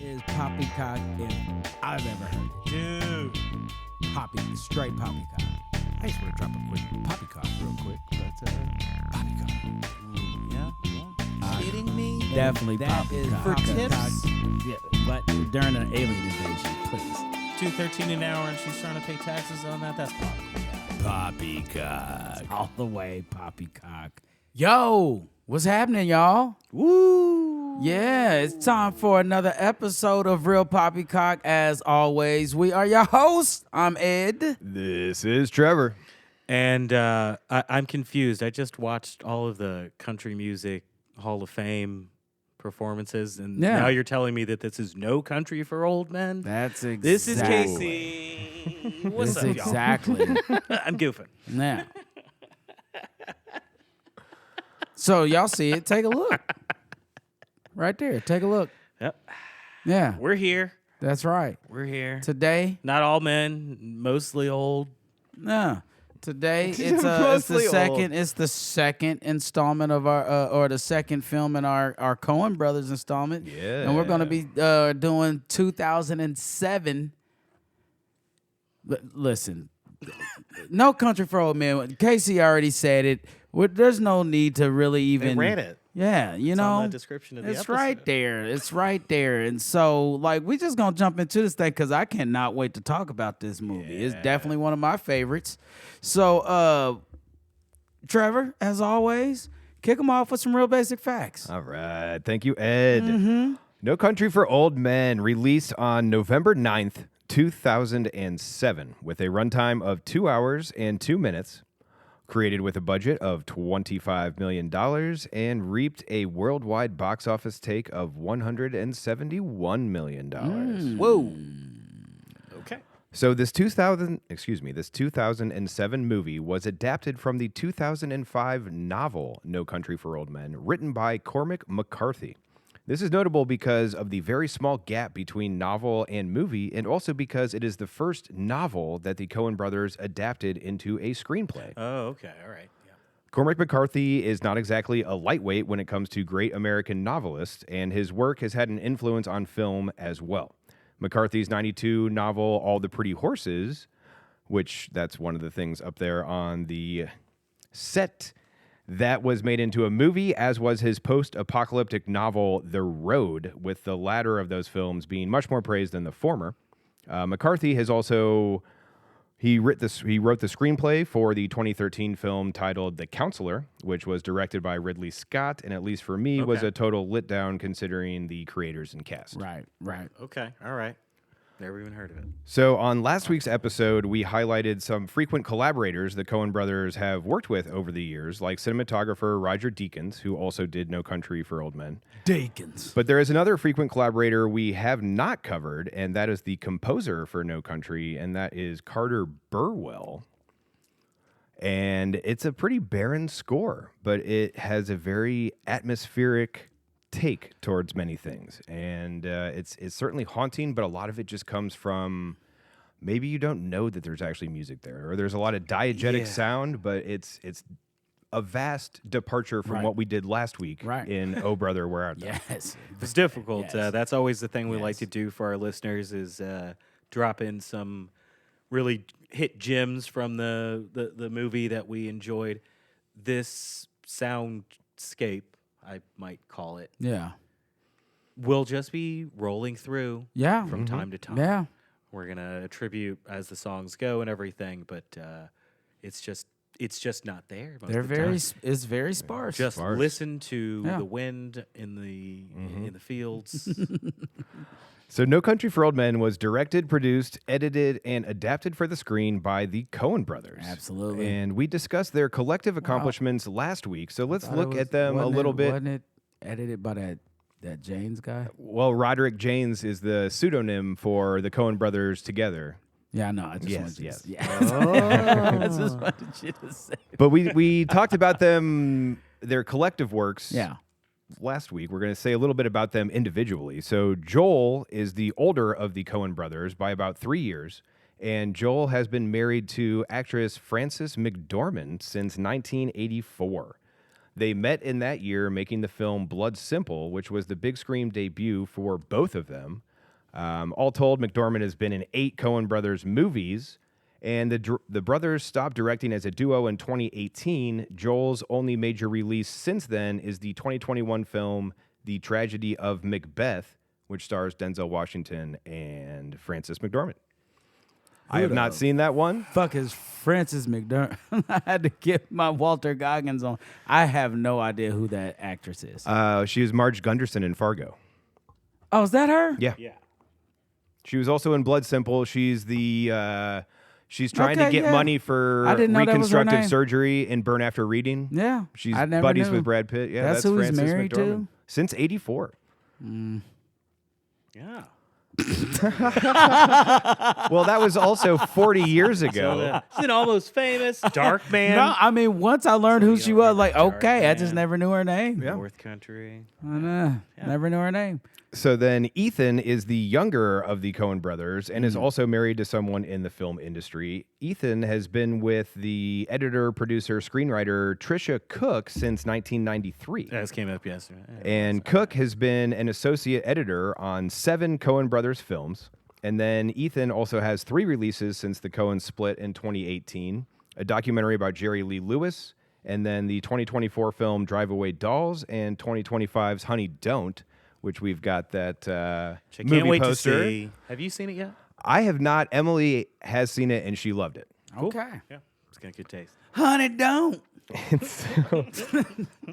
is Poppycock if I've ever heard it. Dude. Straight Poppycock. I just want to drop a quick Poppycock real quick, but Poppycock. Yeah. Kidding me? Definitely That is Poppycock. for tips. Yeah, but during an alien invasion, please. $2.13 an hour, and she's trying to pay taxes on that. That's Poppycock. All the way, Poppycock. Yo, what's happening, y'all? Woo! Yeah, it's time for another episode of Reel Poppycock. As always, we are your hosts. I'm Ed. This is Trevor. And I'm confused. I just watched all of the country music Hall of Fame performances, and now you're telling me that this is No Country for Old Men? That's exactly. This is Casey. What's up, y'all? Exactly. I'm goofing. Yeah. So y'all see it? Take a look. Right there. Take a look. Yep. Yeah, We're here. that's right. We're here. Today, Not all men, mostly old. today it's the Mostly second. It's the second installment of our or the second film in our Coen Brothers installment. Yeah. And we're gonna be doing 2007. Listen, No Country for Old Men. Casey already said it. There's no need to really even. They ran it. Yeah, you It's know, on the description of the it's episode. right there. It's right there. And so, like, we just gonna jump into this thing because I cannot wait to talk about this movie. It's definitely one of my favorites. So, Trevor, as always, kick them off with some real basic facts. All right. Thank you, Ed. No Country for Old Men, released on November 9th, 2007, with a runtime of 2 hours and 2 minutes. Created with a budget of $25 million and reaped a worldwide box office take of $171 million. Whoa. Okay. So this 2007 movie was adapted from the 2005 novel No Country for Old Men, written by Cormac McCarthy. This is notable because of the very small gap between novel and movie, and also because it is the first novel that the Coen Brothers adapted into a screenplay. Oh, okay. All right. Yeah. Cormac McCarthy is not exactly a lightweight when it comes to great American novelists, and his work has had an influence on film as well. McCarthy's 92 novel, All the Pretty Horses, which that's one of the things up there on the set, that was made into a movie, as was his post-apocalyptic novel, The Road, with the latter of those films being much more praised than the former. McCarthy has also... He wrote the screenplay for the 2013 film titled The Counselor, which was directed by Ridley Scott, and at least for me, was a total letdown considering the creators and cast. Right. Okay. All right. Never even heard of it. So on last week's episode, we highlighted some frequent collaborators the Coen Brothers have worked with over the years, like cinematographer Roger Deakins, who also did No Country for Old Men. Deakins. But there is another frequent collaborator we have not covered, and that is the composer for No Country, and that is Carter Burwell. And it's a pretty barren score, but it has a very atmospheric take towards many things. And it's certainly haunting, but a lot of it just comes from maybe you don't know that there's actually music there, or there's a lot of diegetic sound, but it's a vast departure from what we did last week in Oh Brother, Where Art Thou? Yes. It's difficult. Yes. That's always the thing we like to do for our listeners is drop in some really hit gems from the movie that we enjoyed. This soundscape, I might call it, Yeah. will just be rolling through Yeah. from time to time. Yeah. We're going to attribute as the songs go and everything, but it's just not there most They're of the very. time. It's very sparse. Just sparse. listen to Yeah. the wind in the fields. So No Country for Old Men was directed, produced, edited, and adapted for the screen by the Coen Brothers. Absolutely. And we discussed their collective accomplishments last week, so let's look at them a little bit. Wasn't it edited by that James guy? Well, Roderick Jaynes is the pseudonym for the Coen Brothers together. Yeah, I know. I just Yes, wanted you yes. to, I just wanted you to say. But we talked about them, their collective works Yeah. last week. We're going to say a little bit about them individually. So Joel is the older of the Coen brothers by about 3 years, and Joel has been married to actress Frances McDormand since 1984. They met in that year making the film Blood Simple, which was the big screen debut for both of them. All told, McDormand has been in 8 Coen Brothers movies, and the brothers stopped directing as a duo in 2018. Joel's only major release since then is the 2021 film The Tragedy of Macbeth, which stars Denzel Washington and Frances McDormand. I have not seen that one. Fuck is Frances McDormand. I had to get my Walter Goggins on. I have no idea who that actress is. She is Marge Gunderson in Fargo. Oh, is that her? Yeah. Yeah. She was also in Blood Simple. She's the she's trying to Okay, get yeah. money for I didn't know that was her reconstructive name. surgery in Burn After Reading. Yeah. She's I never buddies knew. with Brad Pitt. Yeah, That's that's who he's Frances married McDormand. to? Since 84. Yeah. Well, that was also 40 years ago. She's an almost famous dark man. No, I mean, once I learned who you she don't was, remember like, Dark okay, I just Man. never knew her name. Yeah. North Country. I know. Never knew her name. So then Ethan is the younger of the Coen brothers and is also married to someone in the film industry. Ethan has been with the editor, producer, screenwriter Trisha Cook since 1993. That just came up yesterday. And Cook has been an associate editor on 7 Coen brothers films. And then Ethan also has 3 releases since the Coens split in 2018. A documentary about Jerry Lee Lewis, and then the 2024 film Drive Away Dolls, and 2025's Honey Don't, which we've got that I movie can't wait poster. to see. Have you seen it yet? I have not. Emily has seen it, and she loved it. Okay. Yeah. It's got good taste. Honey, don't.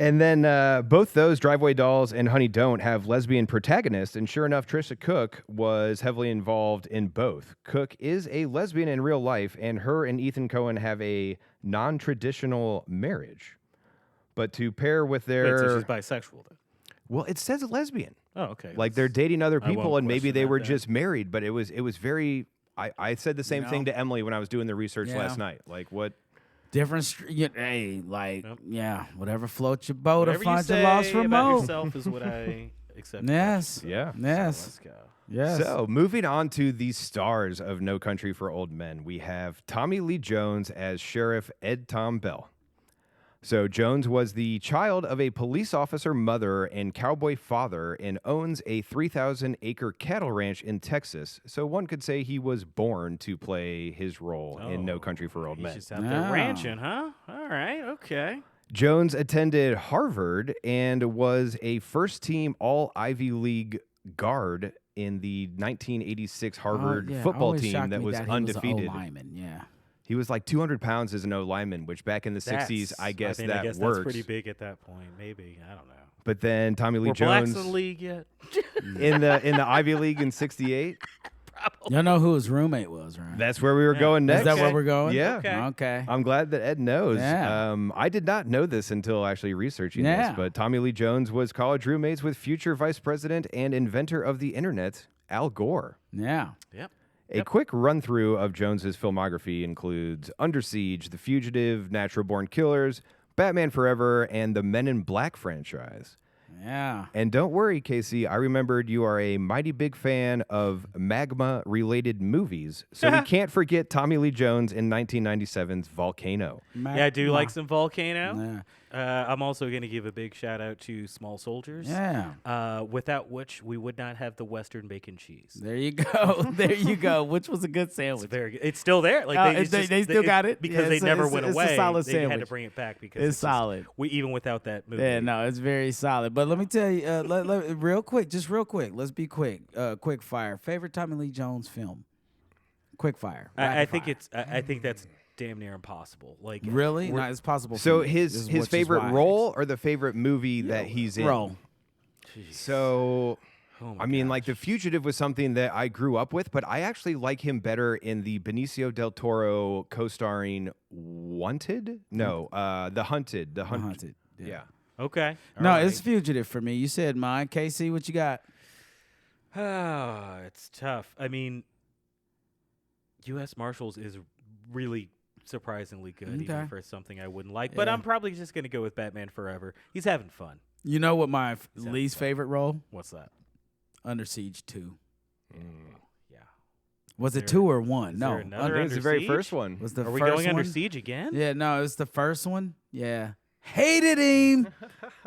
And then both those, Driveway Dolls and Honey Don't, have lesbian protagonists. And sure enough, Trisha Cook was heavily involved in both. Cook is a lesbian in real life, and her and Ethan Coen have a non-traditional marriage. But to pair with Wait, their... so she's bisexual then? Well, it says lesbian. Oh, okay. Like they're dating other I won't people, and maybe question they that were then. just married. But it was very... I said the same thing to Emily when I was doing the research Yeah. last night. Like, what... Different, hey, like, yeah, whatever floats your boat Whatever or finds you your lost say about remote. yourself is what I accept. Yes. Yeah. Yes. Let's go. Yes. So, moving on to the stars of No Country for Old Men, we have Tommy Lee Jones as Sheriff Ed Tom Bell. So, Jones was the child of a police officer mother and cowboy father and owns a 3,000-acre cattle ranch in Texas. So, one could say he was born to play his role in No Country for Old He's Men. just out Oh. there ranching, huh? All right. Okay. Jones attended Harvard and was a first-team All-Ivy League guard in the 1986 Harvard Yeah, football always team shocked that me was that he undefeated. Was an O-lineman, yeah. He was like 200 pounds as an O lineman, which back in the 60s, I guess mean, that I guess works. that's pretty big at that point. Maybe, I don't know. But then Tommy Lee Were blacks Jones in the league yet? in the Ivy League in '68. Y'all know who his roommate was, right? That's where we were going next. Is that where we're going? Yeah. Okay. Okay. I'm glad that Ed knows. Yeah. I did not know this until actually researching this, Yeah. but Tommy Lee Jones was college roommates with future vice president and inventor of the internet, Al Gore. Yeah. Yep. A quick run-through of Jones's filmography includes Under Siege, The Fugitive, Natural Born Killers, Batman Forever, and the Men in Black franchise. Yeah. And don't worry, Casey, I remembered you are a mighty big fan of magma-related movies, so we can't forget Tommy Lee Jones in 1997's Volcano. Yeah, I do like some Volcano. Yeah. I'm also going to give a big shout out to Small Soldiers. Yeah. Without which we would not have the Western bacon cheese. There you go. There you go. Which was a good It's sandwich. very good. It's still there. Like They still got it? because Yeah, they it's a- never it's a- went it's a away. solid They had to sandwich. bring it back because It's just- solid. we even without that movie. Yeah, no, it's very solid. But let me tell you, real quick. Let's be quick. Quick fire. Favorite Tommy Lee Jones film? Quick fire. I Rapid think fire. it's. I think that's damn near impossible. Like really. we're- No, it's possible. So for me. his This is his which is favorite why I role or the favorite movie that he's in? Role. So, Oh my I mean, like gosh. The Fugitive was something that I grew up with, but I actually like him better in the Benicio del Toro co-starring Wanted? No, The Hunted. The Hunted. Yeah. Okay. No, All it's right. Fugitive for me. You said mine. KC, what you got? Ah, it's tough. I mean, U.S. Marshals is really surprisingly good, even Okay. for something I wouldn't like. But Yeah. I'm probably just going to go with Batman Forever. He's having fun. You know what my that least fun? favorite role? What's that? Under Siege 2. Yeah. Was it there- 2 or 1? is No. there I another think it's the Under very Siege? first one. Was the Are we first going one? under siege again? Yeah, no, it's the first one. Yeah. Hated him.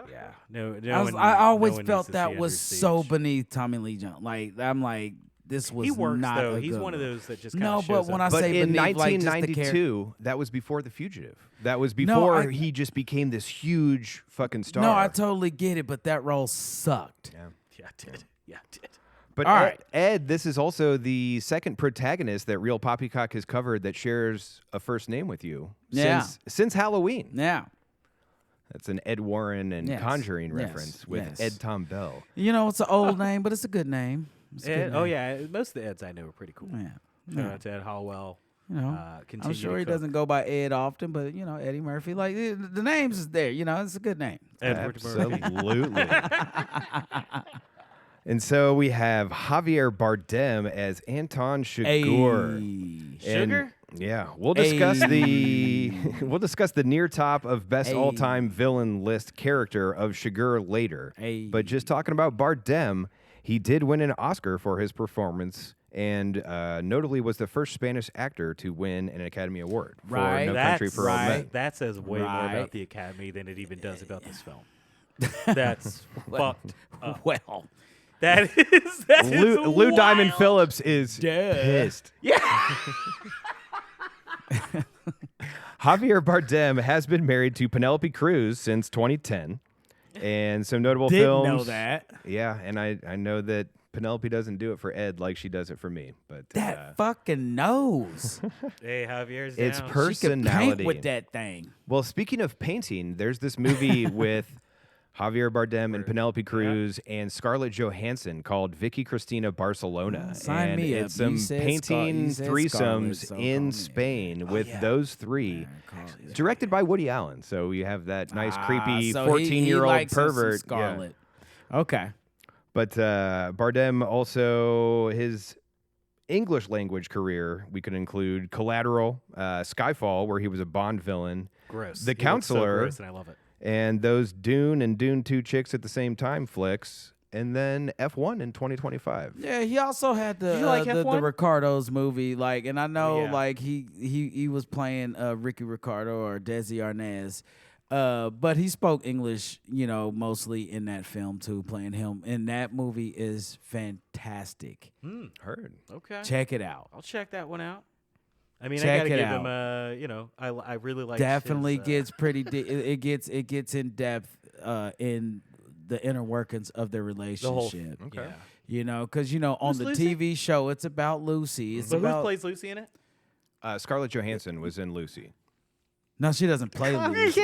Yeah. No. I always no one felt needs to that see was Under so Siege. beneath Tommy Lee Jones. Like I'm like this was He works not though. a He's good one of those that just kind No, of but when I But say in beneath, like, just the 1992, that was before The Fugitive. That was No, before I- he just became this huge fucking star. No, I totally get it, but that role sucked. Yeah. Yeah, I did. Yeah, I did. But All Ed, right. Ed, this is also the second protagonist that Reel Poppycock has covered that shares a first name with you Yeah. since Halloween. Yeah. That's an Ed Warren and Yes. Conjuring Yes. reference with Yes. Ed Tom Bell. You know, it's an old name, but it's a good name. It's a good Oh name. yeah, most of the Eds I know are pretty cool. Yeah. Shout Yeah. out to Ed Hallwell. You know, I'm Continue sure to he cook. doesn't go by Ed often, but you know, Eddie Murphy, like the names is there. You know, it's a good name. Edward Murphy. Absolutely. And so we have Javier Bardem as Anton Chigurh. Ayy. Sugar? Yeah, we'll discuss the Ayy. we'll discuss the near top of best Ayy. all-time villain list character of Chigurh later. Ayy. But just talking about Bardem, he did win an Oscar for his performance, and notably was the first Spanish actor to win an Academy Award for Right. No Country for Old right. Men. That says way more Right. about the Academy than it even does about this film. That's fucked up. Well, That's Lou Diamond wild. Phillips is Duh. pissed. Yeah. Javier Bardem has been married to Penelope Cruz since 2010, and some notable didn't films. know that. Yeah, and I know that Penelope doesn't do it for Ed like she does it for me, but That fucking nose. Hey, Javier's it's down. She could personality. paint with that thing. Well, speaking of painting, there's this movie with Javier Bardem and Penelope Cruz and Scarlett Johansson called Vicky Cristina Barcelona. Sign and me it's up. You some said painting you said Scarlett, threesomes so call me. in Spain with yeah. those three. Directed by Woody Allen. So you have that nice, creepy so he 14-year-old likes some pervert. Yeah. Scarlett. Okay. But Bardem also, his English language career, we could include Collateral, Skyfall, where he was a Bond villain, Gross. The He looks so Counselor, gross, and I love it. and those Dune and Dune 2 chicks at the same time flicks, and then F1 in 2025. Yeah, he also had the Did you like the F1? Ricardo's movie, like, and I know Yeah. like he was playing Ricky Ricardo or Desi Arnaz, but he spoke English, you know, mostly in that film too. Playing him in that movie is fantastic. Heard. Okay. Check it out. I'll check that one out. I mean, Check I gotta it give out. him you know, I really like Definitely his, gets pretty. It gets in depth in the inner workings of their the whole. relationship. Okay. Yeah. You know, because you know on Who's the Lucy? TV show it's about Lucy. It's So who about plays Lucy in it? Scarlett Johansson was in Lucy. No, she doesn't play Lucy.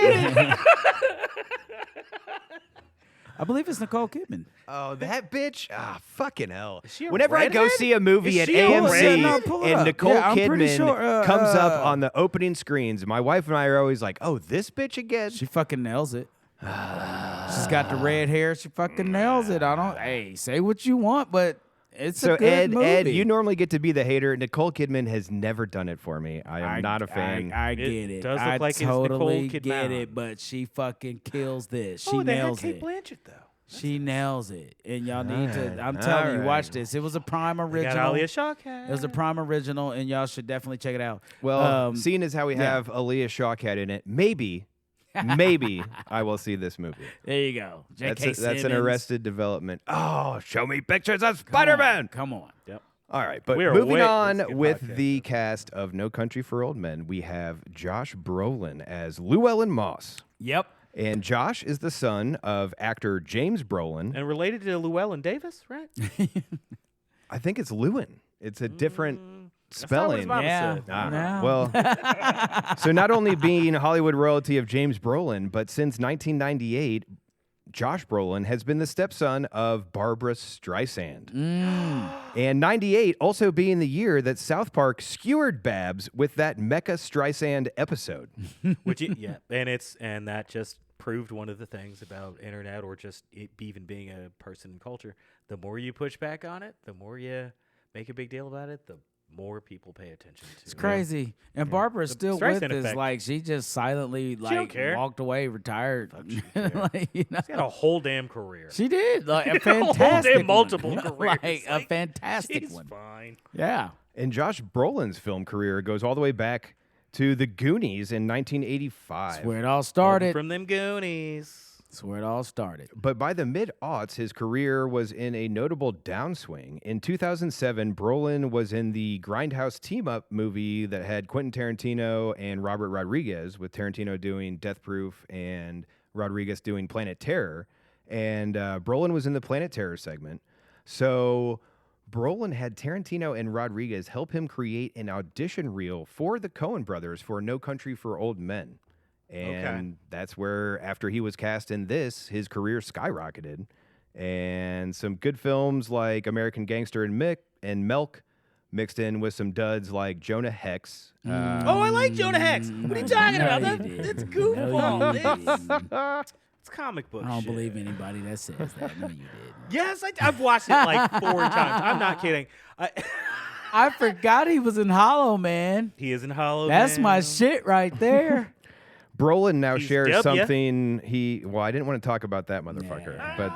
I believe it's Nicole Kidman. Oh, that bitch! Ah, fucking hell. she a Whenever I go redhead? see a movie Is at she a AMC redhead? No, pull it and up. Nicole Yeah, I'm pretty Kidman sure, comes up on the opening screens, my wife and I are always like, oh, this bitch again? She fucking nails it. She's got the red hair. She fucking nails it. I don't. Hey, say what you want, but it's So a good movie. Ed, you normally get to be the hater. Nicole Kidman has never done it for me. I am not a fan. I get it. does look I like it's Nicole totally Kidman. get it, but she fucking kills this. She they had nails Kate it. Blanchett though. She nails it, and y'all need to. Alright, I'm telling you, alright. watch this. It was a prime Got original. Alia Shawkat. It was a prime original, and y'all should definitely check it out. Well, seeing as how we yeah. have Aaliyah Shawkat in it, maybe I will see this movie. There you go. J.K. That's an Simmons. Arrested Development. Oh, show me pictures of Come on, Spider-Man. Come on. Yep. All right, but We are moving way- on let's get with podcast the cast of No Country for Old Men, we have Josh Brolin as Llewelyn Moss. Yep. And Josh is the son of actor James Brolin. And related to Llewellyn Davis, right? I think it's Lewin. It's a different That's not what his spelling. mama Yeah. said. Ah, No. well, so not only being Hollywood royalty of James Brolin, but since 1998, Josh Brolin has been the stepson of Barbara Streisand. And 98 also being the year that South Park skewered Babs with that Mecha Streisand episode. Which and that just proved one of the things about internet or just it even being a person in culture. The more you push back on it, the more you make a big deal about it, the more people pay attention to. It's crazy. And Barbara's still with Streisand us. effect. Like, she just silently, don't like, care. walked away, retired. care. Like, you know? She had a whole damn career. She did. Like, a whole fantastic damn one. multiple careers. Like, a Like, fantastic She's one. fine. Yeah. And Josh Brolin's film career goes all the way back to The Goonies in 1985. That's where it all started. From them Goonies. That's where it all started. But by the mid-aughts, his career was in a notable downswing. In 2007, Brolin was in the Grindhouse team-up movie that had Quentin Tarantino and Robert Rodriguez, with Tarantino doing Death Proof and Rodriguez doing Planet Terror. And Brolin was in the Planet Terror segment. So Brolin had Tarantino and Rodriguez help him create an audition reel for the Coen Brothers for No Country for Old Men. And that's where, after he was cast in this, his career skyrocketed. And some good films like American Gangster and Milk, mixed in with some duds like Jonah Hex. Oh, I like Jonah Hex. What are you talking about? That's goofball. It's comic book I don't shit. believe anybody that says that. No, you didn't. Yes, I've watched it like 4 times. I'm not kidding. I forgot he was in Hollow Man. He is in Hollow That's Man. my shit right there. Brolin now He's shares dubbed, yeah. something. I didn't want to talk about that motherfucker. But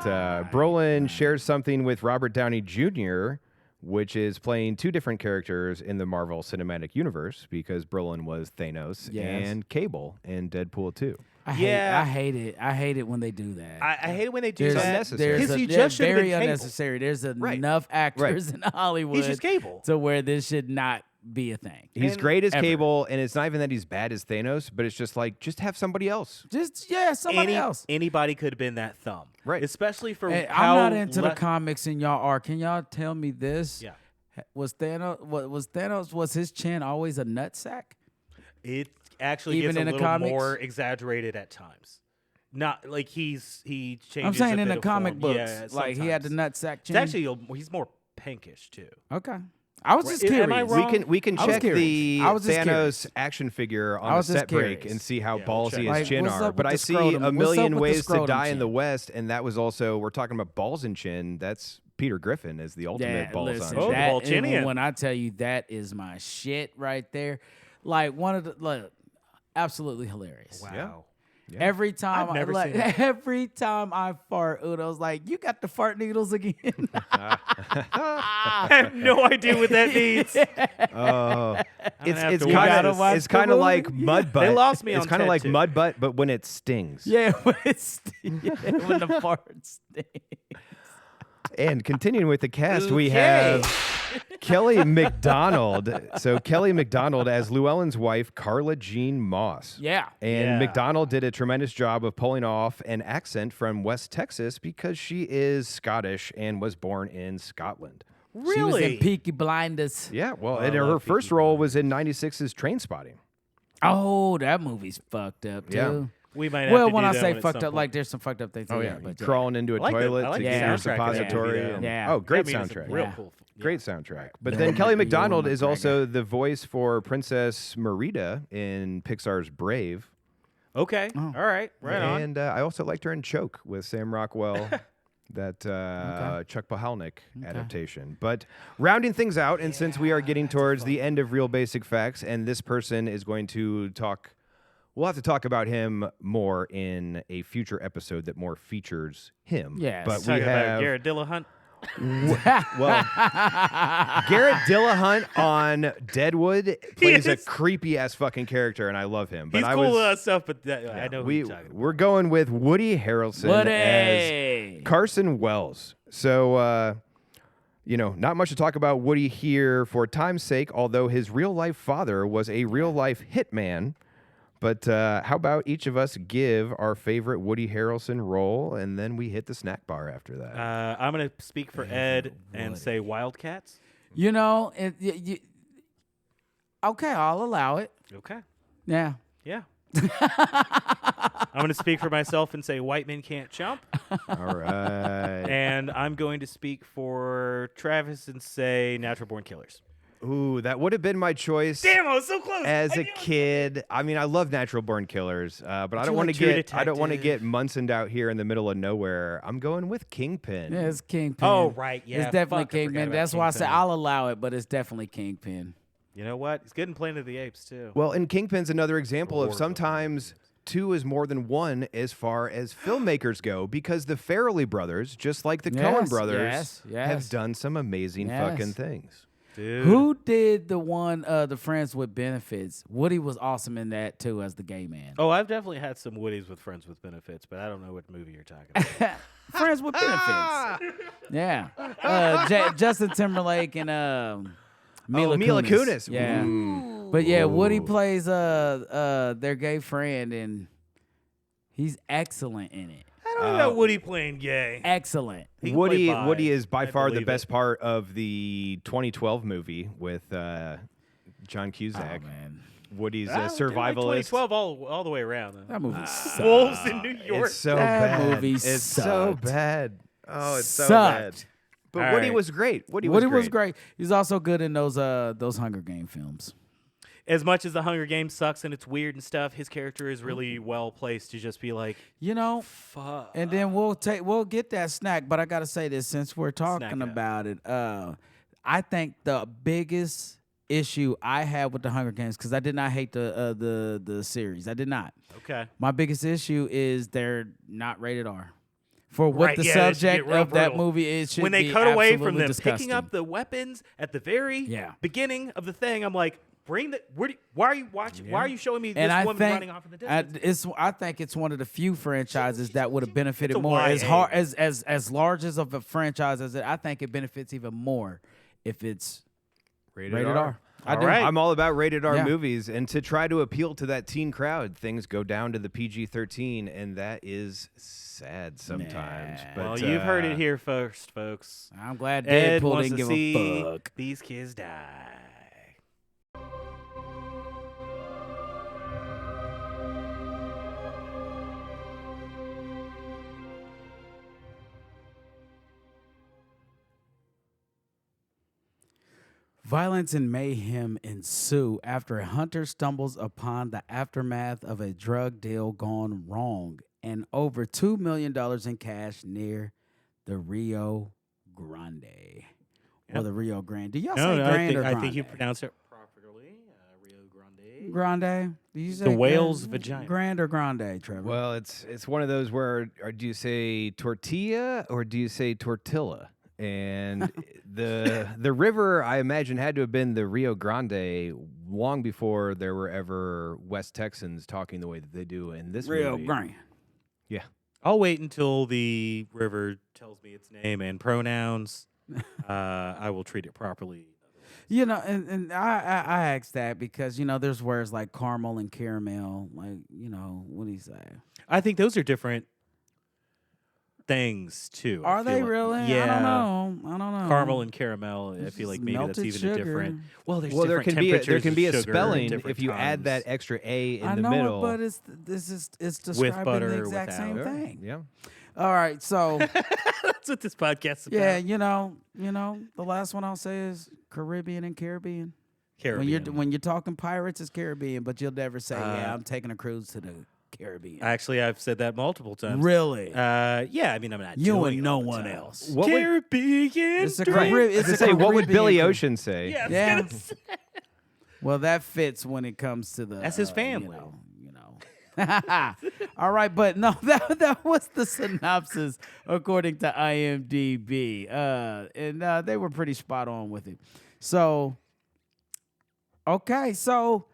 Brolin shares something with Robert Downey Jr., which is playing 2 different characters in the Marvel Cinematic Universe, because Brolin was Thanos and Cable in Deadpool 2. I hate it. I hate it when they do that. I hate it when they do that. unnecessary. Because he they're just should have very been Cable. unnecessary. There's enough actors in Hollywood He's just Cable. to where this should not be a thing. He's And great as ever. Cable, and it's not even that he's bad as Thanos, but it's just like, just have somebody else. Just somebody else. Anybody could have been that thumb. Right. Especially for Hey, how I'm not into the comics, and y'all are. Can y'all tell me this? Yeah. Was Thanos? Was his chin always a nutsack? It actually Even gets in a the little comics? more exaggerated at times. Not like he changes. I'm saying a in bit the of comic form. books, Yeah, like he had the sometimes. nutsack It's chin. actually he's more pinkish too. Okay. I was just Am curious. I wrong? We can I was check curious. the I was just Thanos curious. action figure I on the was just set break curious. and see how Yeah, we'll ballsy check. his Like, chin what's are. up But with I the see scrotum? a What's million up with the ways to scrotum die in the chin? West, and that was also, we're talking about balls and chin. That's Peter Griffin as the ultimate Yeah, balls listen, on Oh, chin. the that, Volchinian. and when I tell you that is my shit right there, like one of the absolutely hilarious. Wow. Yeah. Every time, I've never seen that. every time I fart, Udo's like, "You got the fart needles again." I have no idea what that means. Oh, it's have it's to watch kind this. of Watch it's the kind of movie. like mud butt. They lost me It's on kind of Ted like too. mud butt, but when it stings. yeah, when when the fart stinks. And continuing with the cast, we Okay. have Kelly MacDonald. So Kelly MacDonald as Llewelyn's wife, Carla Jean Moss. Yeah. And Yeah. MacDonald did a tremendous job of pulling off an accent from West Texas because she is Scottish and was born in Scotland. She was Really? in Peaky Blinders. Yeah, well, I and her love first Peaky role was in 96's Trainspotting. Oh, that movie's fucked up too. Yeah. We might have Well, to when do I that say one at fucked some up, point. like there's some fucked up things. Oh, yeah, yeah. but Crawling into a I like the- toilet I like to the get your soundtrack of that suppository. movie, and- Yeah. Oh, great That means it's soundtrack. Real Yeah. cool. Yeah. Great soundtrack. But Yeah. then Kelly Ewan MacDonald is McGregor. also the voice for Princess Merida in Pixar's Brave. Okay. Oh. All right. Right on. And I also liked her in Choke with Sam Rockwell, that Chuck Palahniuk adaptation. But rounding things out, and since we are getting towards the end of Real Basic Facts, and this person is going to talk, we'll have to talk about him more in a future episode that more features him. Yes. But we Talking about have Garrett Dillahunt. well, Garrett Dillahunt on Deadwood plays a is. creepy ass fucking character, and I love him. But He's I cool was, stuff, but I know who you're talking about. we're going with Woody Harrelson as Woody. Carson Wells. So, not much to talk about Woody here for time's sake, although his real life father was a real life hitman. But how about each of us give our favorite Woody Harrelson role, and then we hit the snack bar after that. I'm going to speak for Ed and say Wildcats. You know, okay, I'll allow it. Okay. Yeah. Yeah. I'm going to speak for myself and say White Men Can't Jump. All right. And I'm going to speak for Travis and say Natural Born Killers. Ooh, that would have been my choice. Damn, I was so close. As a kid, I mean, I love Natural Born Killers, but I don't you want like to True get I don't want to Detective? get Munsoned out here in the middle of nowhere. I'm going with Kingpin. Yeah, it's Kingpin. Oh, right. Yeah. It's definitely Fuck, I forgot Kingpin. about That's why I said Kingpin. I'll allow it, but it's definitely Kingpin. You know what? It's good in Planet of the Apes, too. Well, and Kingpin's another example of Or sometimes two is more than one as far as filmmakers go, because the Farrelly brothers, just like the Coen Yes, brothers, yes, yes. have done some amazing Yes. fucking things. Dude. Who did the one, the Friends with Benefits? Woody was awesome in that too, as the gay man. Oh, I've definitely had some Woodies with Friends with Benefits, but I don't know what movie you're talking about. Friends with Benefits. Yeah. Justin Timberlake and Mila Kunis. Yeah. Ooh. But yeah, Woody plays their gay friend, and he's excellent in it. I don't know about Woody playing gay. Excellent. He can play bi. Woody is by I far the believe best it. part of the 2012 movie with John Cusack. Oh man, Woody's I a don't do like survivalist. 2012 all the way around. that movie sucked. Wolves in New York. It's so That bad. movie It's so sucked. bad. Oh, it's so Sucked. bad. But All Woody right. was great. Woody was was great. great. He's also good in those Hunger Game films. As much as the Hunger Games sucks and it's weird and stuff, his character is really well placed to just be like, You know, fuck. and then we'll get that snack. But I gotta say this since we're talking Snack it up. about it. I think the biggest issue I had with the Hunger Games, because I did not hate the series. I did not. Okay. My biggest issue is they're not rated R. For what Right, the yeah, they should subject get real of that brutal. movie is, should When they be cut away from absolutely them disgusting. picking up the weapons at the very Yeah. beginning of the thing, I'm like, why are you watching? Why are you showing me this And I woman think running off in the distance? I think it's one of the few franchises that would have benefited It's a more. As YA. hard as large as of a franchise as it, I think it benefits even more if it's rated R. I All do. right. I'm all about rated R Yeah. movies, and to try to appeal to that teen crowd, things go down to the PG-13, and that is sad sometimes. Nah. But Well, you've heard it here first, folks. I'm glad Ed Deadpool wants didn't to give see a fuck. these kids die. Violence and mayhem ensue after a hunter stumbles upon the aftermath of a drug deal gone wrong and over $2 million in cash near the Rio Grande. Or Yep. the Rio Grande. Do y'all No, say no, Grand or I Grande? think you pronounce it properly. Rio Grande. Grande. Do you say The whale's Grand- vagina. Grand or Grande, Trevor? well, it's one of those where do you say tortilla or do you say tortilla? And the river, I imagine, had to have been the Rio Grande long before there were ever West Texans talking the way that they do in this Rio movie. Grande. Yeah. I'll wait until the river tells me its name and pronouns. I will treat it properly. You know, and I asked that because, you know, there's words like caramel and caramel. Like, you know, what do you say? I think those are different things too. I Are they feel like. really? Yeah. I don't know. Caramel and caramel. I It's feel like just maybe that's melted even sugar. a different. Well, there's Well, there different can be temperatures there can be of a sugar, spelling different if you add that times. extra A in I the know middle. it, but it's describing butter the or exact same without. thing. Yeah. All right, so That's what this podcast is about. yeah, you know, the last one I'll say is Caribbean and Caribbean. Caribbean. When you're talking pirates, it's Caribbean, but you'll never say, "Yeah, Uh, I'm taking a cruise to the Caribbean." Actually, I've said that multiple times. Really? Yeah, I mean, I'm not You doing and it no all the one time. else. What would, Caribbean. It's a drink. Caribbean. to say, what would Billy Ocean say? Yeah, I was Yeah. gonna say. Well, that fits when it comes to the. That's his family. You know. All right, but no, that was the synopsis according to IMDb, and they were pretty spot on with it. So, okay, so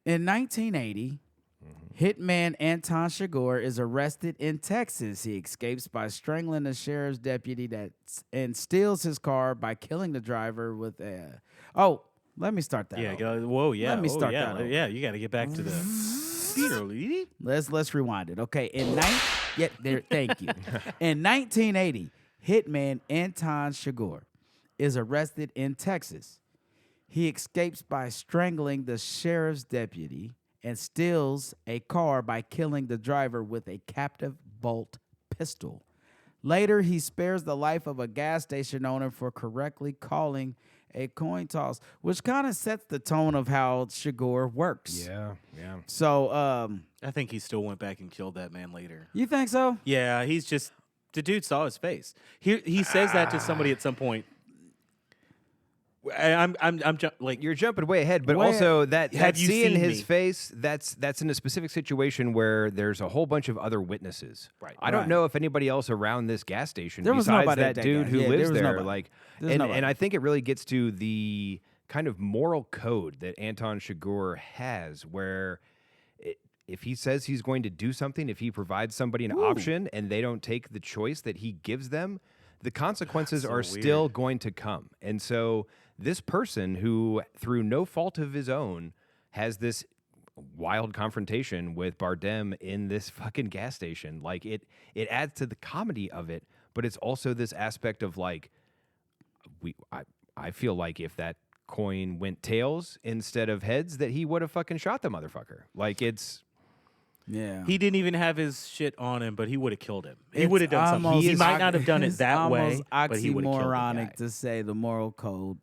in 1980. Hitman Anton Chigurh is arrested in Texas. He escapes by strangling a sheriff's deputy and steals his car by killing the driver with a. Oh, let me start that. Yeah. over. Whoa. Yeah. Let me oh, start yeah, that over. Yeah. You got to get back to the theater, lady. Let's rewind it. Okay, thank you. In 1980, Hitman Anton Chigurh is arrested in Texas. He escapes by strangling the sheriff's deputy and steals a car by killing the driver with a captive bolt pistol. Later, he spares the life of a gas station owner for correctly calling a coin toss, which kind of sets the tone of how Chigurh works. Yeah. So, I think he still went back and killed that man later. you think so? Yeah, he's just the dude saw his face. He says that to somebody at some point. like You're jumping way ahead, but Way- also that Have you see in seen his me? face, that's in a specific situation where there's a whole bunch of other witnesses. Right. I don't Right. know if anybody else around this gas station There was besides nobody that at that dude gas- who yeah, there lives was there. nobody. Like, There's and nobody. I think it really gets to the kind of moral code that Anton Chigurh has, where if he says he's going to do something, if he provides somebody an option and they don't take the choice that he gives them, the consequences So are still going to come. And so this person who, through no fault of his own, has this wild confrontation with Bardem in this fucking gas station. Like it adds to the comedy of it, but it's also this aspect of like I feel like if that coin went tails instead of heads, that he would have fucking shot the motherfucker. Like it's Yeah. he didn't even have his shit on him, but he would have killed him. He It's would have done something. almost He might not have done it it's that way, almost but he would have killed the guy. oxymoronic to say the moral code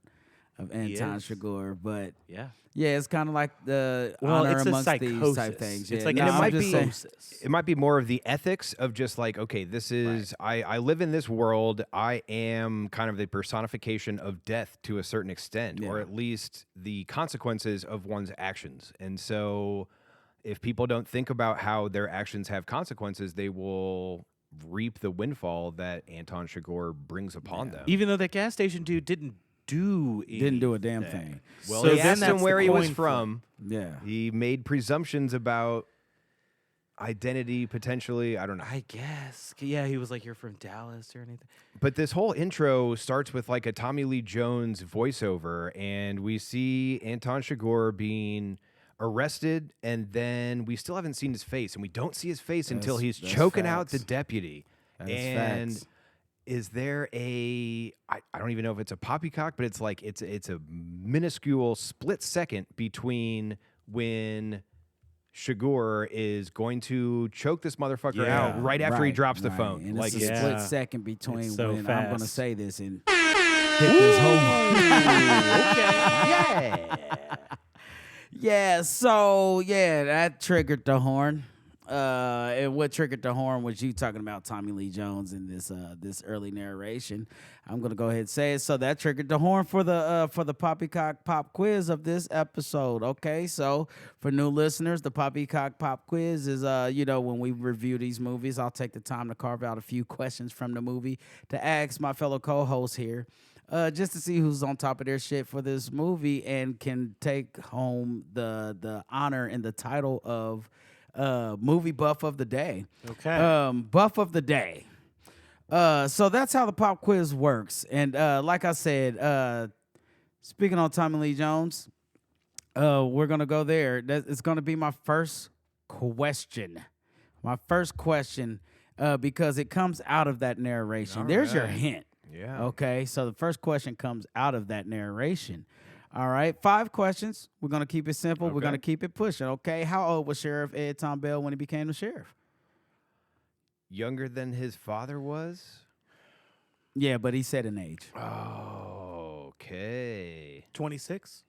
of Anton is. Chigurh, but Yeah. yeah, it's kind of like the Well, honor it's a amongst thieves psychosis. type things. It's Yeah, like no, and it I'm might just be- saying- psychosis. it might be more of the ethics of just like, okay, this is I live in this world. I am kind of the personification of death to a certain extent, or Yeah. at least the consequences of one's actions. And so if people don't think about how their actions have consequences, they will reap the windfall that Anton Chigurh brings upon them. Even though that gas station dude didn't do a damn thing. Well, So he then asked him that's where the he was coin flip. from. Yeah. He made presumptions about identity, potentially. I don't know. I guess. Yeah, he was like, "You're from Dallas" or anything. But this whole intro starts with like a Tommy Lee Jones voiceover, and we see Anton Chigurh being arrested, and then we still haven't seen his face, and we don't see his face until That's- he's that's choking out the facts. deputy. That is And facts. is there I don't even know if it's a poppycock, but it's like it's a minuscule split second between when Chigurh is going to choke this motherfucker Yeah. out right after he Right, drops the right. phone. And Like it's a it's- split Yeah. second between It's so when I'm going to fast. say this and hit this home. yeah. Yeah, so yeah, that triggered the horn. And what triggered the horn was you talking about Tommy Lee Jones in this early narration. I'm gonna go ahead and say it. So that triggered the horn for the Poppycock Pop Quiz of this episode. Okay, so for new listeners, the Poppycock Pop Quiz is when we review these movies, I'll take the time to carve out a few questions from the movie to ask my fellow co-hosts here. Just to see who's on top of their shit for this movie and can take home the honor and the title of movie buff of the day. Okay. Buff of the day. So that's how the pop quiz works. And like I said, speaking on Tommy Lee Jones, we're gonna go there. It's gonna be my first question. My first question, because it comes out of that narration. There's your right. hint. Yeah. Okay, so the first question comes out of that narration. All right, 5 questions. We're going to keep it simple. We're Okay. going to keep it pushing, okay? How old was Sheriff Ed Tom Bell when he became the sheriff? Younger than his father was? Yeah, but he said an age. Okay. 26,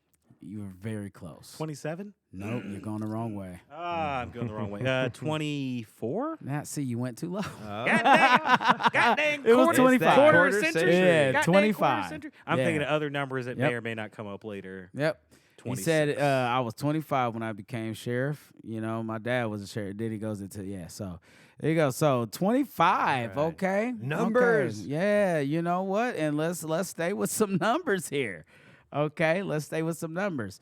You were very close. 27. Nope, you're going the wrong way. I'm going the wrong way. 24. Now, see, you went too low. Goddamn It was quarter, 25. quarter Quarter century. century. Yeah, Goddamn 25. quarter century. I'm Yeah. thinking of other numbers that may Yep. or may not come up later. Yep. He said 26. I was 25 when I became sheriff. You know, my dad was a sheriff. Then he goes into so there you go. So 25, All right. okay, Numbers. Okay. Yeah, you know what? And let's stay with some numbers here. Okay, let's stay with some numbers.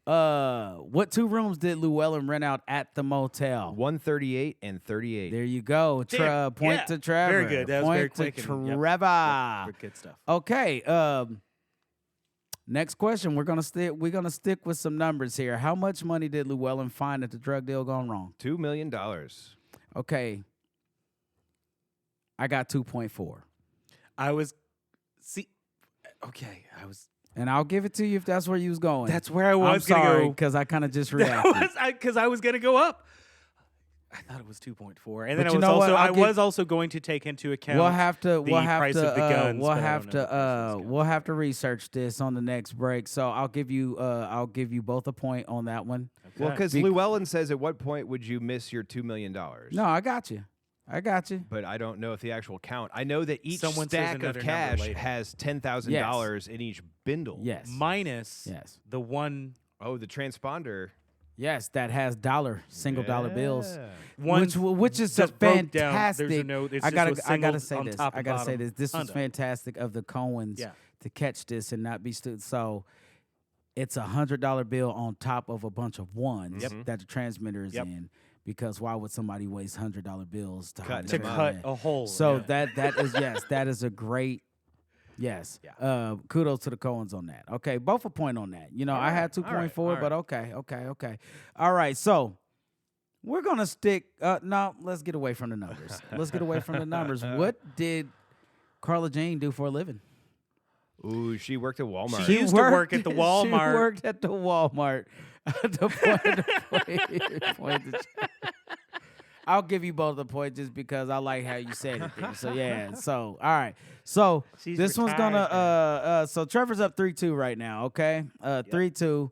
What 2 rooms did Llewelyn rent out at the motel? 138 and 38. There you go. Damn, Point yeah. to Trevor. Very good. That was very Point quick. to and- yep, Trevor. yep, good stuff. Okay. Next question. We're gonna stick with some numbers here. How much money did Llewelyn find at the drug deal gone wrong? $2 million. Okay. I got 2.4. And I'll give it to you if that's where you was going. That's where I I'm was going sorry, to go. because I kind of just That reacted. was because I was going to go up. I thought it was 2.4, and then But I you was know what? also I'll I give- was also going to take into account. We'll have to price of the guns, we'll but I have don't know the price of to those we'll have to research this on the next break. So I'll give you both a point on that one. Well, Okay. because Llewelyn says, at what point would you miss your $2 million? No, I got you. I got you. but I don't know if the actual count. I know that each Someone says stack of another number cash later. has $10,000 in each bindle. Yes. Minus Yes. the one. Oh, the transponder. Yes, that has single dollar bills. Yeah. One Which is a just broke down. fantastic. There's a note. It's I just gotta with I gotta singles say on this. top I and gotta say bottom. this. This was Hundo. fantastic of the Coens Yeah. to catch this and not be so it's $100 bill on top of a bunch of ones that the transmitter is in. Because why would somebody waste $100 bills to Cut to them out. cut a hole. So yeah. that is that is a great kudos to the Coens on that. Okay, both a point on that. You know, I had 2.4, all right. but okay. All right, so we're gonna stick. No, let's get away from the numbers. Let's get away from the numbers. What did Carla Jean do for a living? Ooh, she worked at Walmart. She used to work at the Walmart. She worked at the Walmart. I'll give you both the point just because I like how you said it there. So yeah. So all right. So She's this one's retired gonna so Trevor's up 3-2 right now, okay? 3-2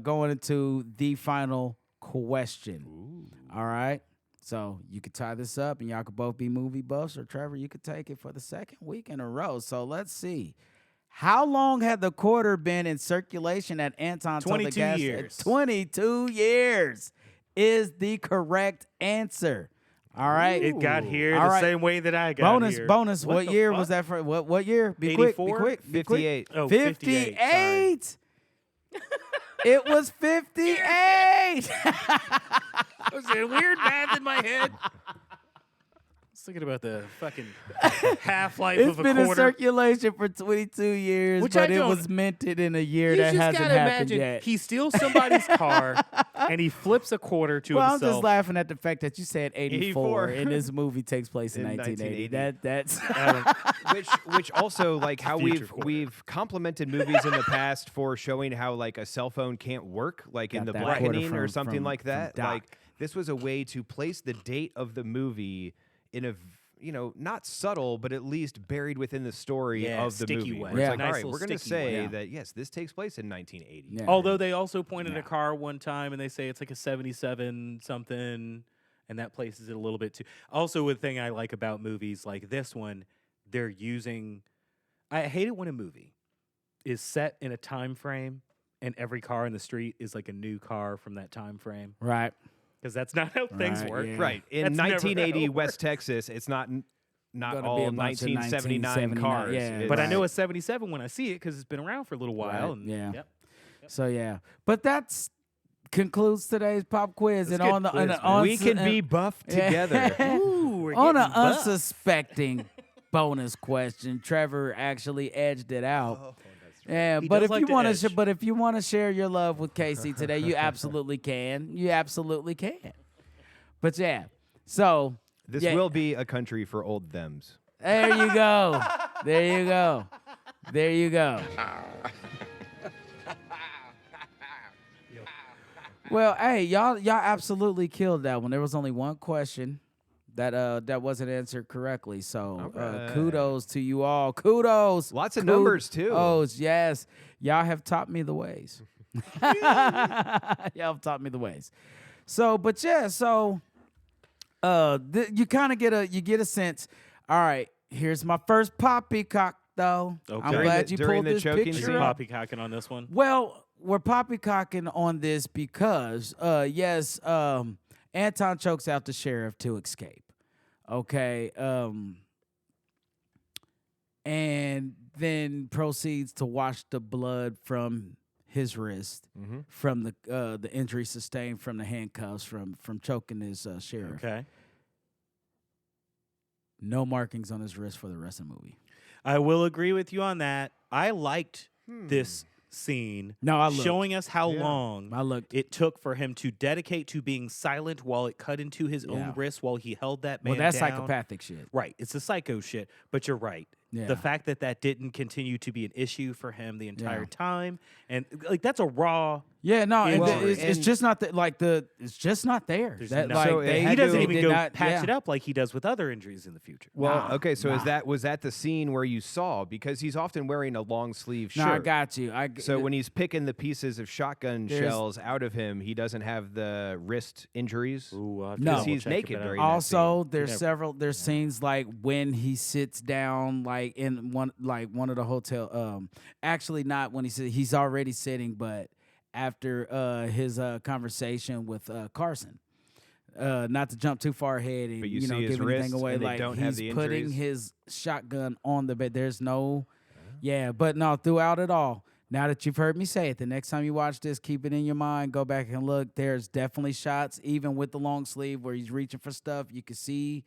going into the final question. All right. So you could tie this up and y'all could both be movie buffs, or Trevor, you could take it for the second week in a row. So let's see. How long had the quarter been in circulation at Anton? 22 years. 22 years is the correct answer. All right. It got here All the right. same way that I got here. Bonus. What the year fuck? was that for? What year? Be 84? quick. 58. Oh, 58. 58. It was 58. I was saying weird math in my head. I was thinking about the fucking half-life It's of a been in quarter. circulation for 22 years, Which but I it don't- was minted in a year You that just hasn't gotta happened imagine yet. he steals somebody's car and he flips a quarter to Well, I'm himself. just laughing at the fact that you said 84, 84. and this movie takes place in In 1980. 1980. That's which also like how Future quarter. we've complimented movies in the past for showing how like a cell phone can't work, like in Got The that quarter Blackening or something from like that. Doc. Like this was a way to place the date of the movie in a not subtle, but at least buried within the story Yeah, of the sticky movie. way. Where Yeah. it's like, Nice all right, little we're going to sticky way. say Yeah. that yes, this takes place in 1980. Yeah. Although they also pointed Yeah. a car one time and they say it's like a 77 something, and that places it a little bit too. Also, a thing I like about movies like this one, they're using. I hate it when a movie is set in a time frame and every car in the street is like a new car from that time frame, right. because that's not how things Right, work. yeah. Right. In That's never how 1980 it West Texas, it's not Gonna all be a bunch of 1979 cars. yeah. It's- But I Right. know a 77 when I see it because it's been around for a little while. Right, And, yeah. Yep. So yeah, but that's concludes today's pop quiz. That's And good on the quiz, man. we can be buffed together. Ooh, we're on getting an buffed. unsuspecting bonus question, Trevor actually edged it out. Yeah, He but does if like you to want edge. but if you want to share your love with Casey today, you absolutely can. You absolutely can. But yeah, so This yeah, will be a country for old thems. There you go. There you go. There you go. Well, hey, y'all absolutely killed that one. There was only one question that wasn't answered correctly. So right. kudos to you all. Kudos. Lots of numbers, too. Oh, yes. Y'all have taught me the ways. Y'all have taught me the ways. So, but yeah, so you kind of get a sense. All right, here's my first poppycock though. Okay. I'm During glad the- you during pulled the this choking picture Is scene? he up. poppycocking on this one? Well, we're poppycocking on this because yes, Anton chokes out the sheriff to escape. Okay, and then proceeds to wash the blood from his wrist from the injury sustained from the handcuffs from choking his sheriff. Okay. No markings on his wrist for the rest of the movie. I will agree with you on that. I liked this scene. No, I looked. showing us how long I looked. it took for him to dedicate to being silent while it cut into his Yeah. own wrist while he held that man Well, that's down. psychopathic shit. Right. It's a psycho shit, but you're right. Yeah. The fact that didn't continue to be an issue for him the entire Yeah. time, and like that's a raw. Yeah, no, and Well, it's just not it's just not there. There's That, no- like, So it they, had He doesn't to- even did go not- patch yeah. it up like he does with other injuries in the future. Well, Nah, okay, so nah. was that the scene where you saw, because he's often wearing a long sleeve shirt. No, I got you. So when he's picking the pieces of shotgun There's- shells out of him, he doesn't have the wrist injuries. Ooh, I'll have to No. double He's check naked it, but I- during that also scene. there's scenes like when he sits down like in one of the hotel actually not when he's already sitting, but after his conversation with Carson. Not to jump too far ahead and But you see his give anything wrists away, and they like don't have he's the putting injuries? his shotgun on the bed. There's no but no, throughout it all. Now that you've heard me say it, the next time you watch this, keep it in your mind. Go back and look. There's definitely shots, even with the long sleeve, where he's reaching for stuff. You can see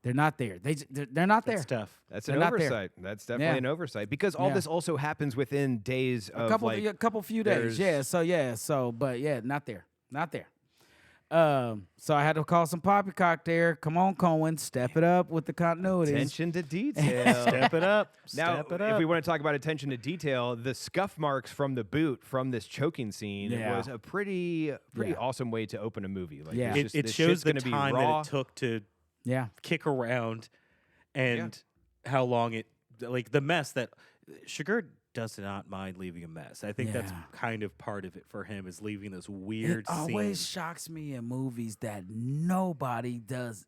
they're not there. They're not there. That's tough. That's They're an not there. oversight. That's definitely Yeah. an oversight, because all Yeah. this also happens within days of A couple few days. there's- But not there. Not there. So I had to call some Poppycock there. Come on, Coen, step it up with the continuity. attention to detail. Step it up. Now, Step it if up. we want to talk about attention to detail, the scuff marks from the boot from this choking scene Yeah. was a pretty Yeah. awesome way to open a movie. Like, Yeah. it's it, just- it this shows shit's the gonna be time raw. that it took to Yeah. kick around and how long it, like the mess that Chigurh does not mind leaving a mess. I think that's Yeah. kind of part of it for him, is leaving this weird It always scene. shocks me in movies that nobody does.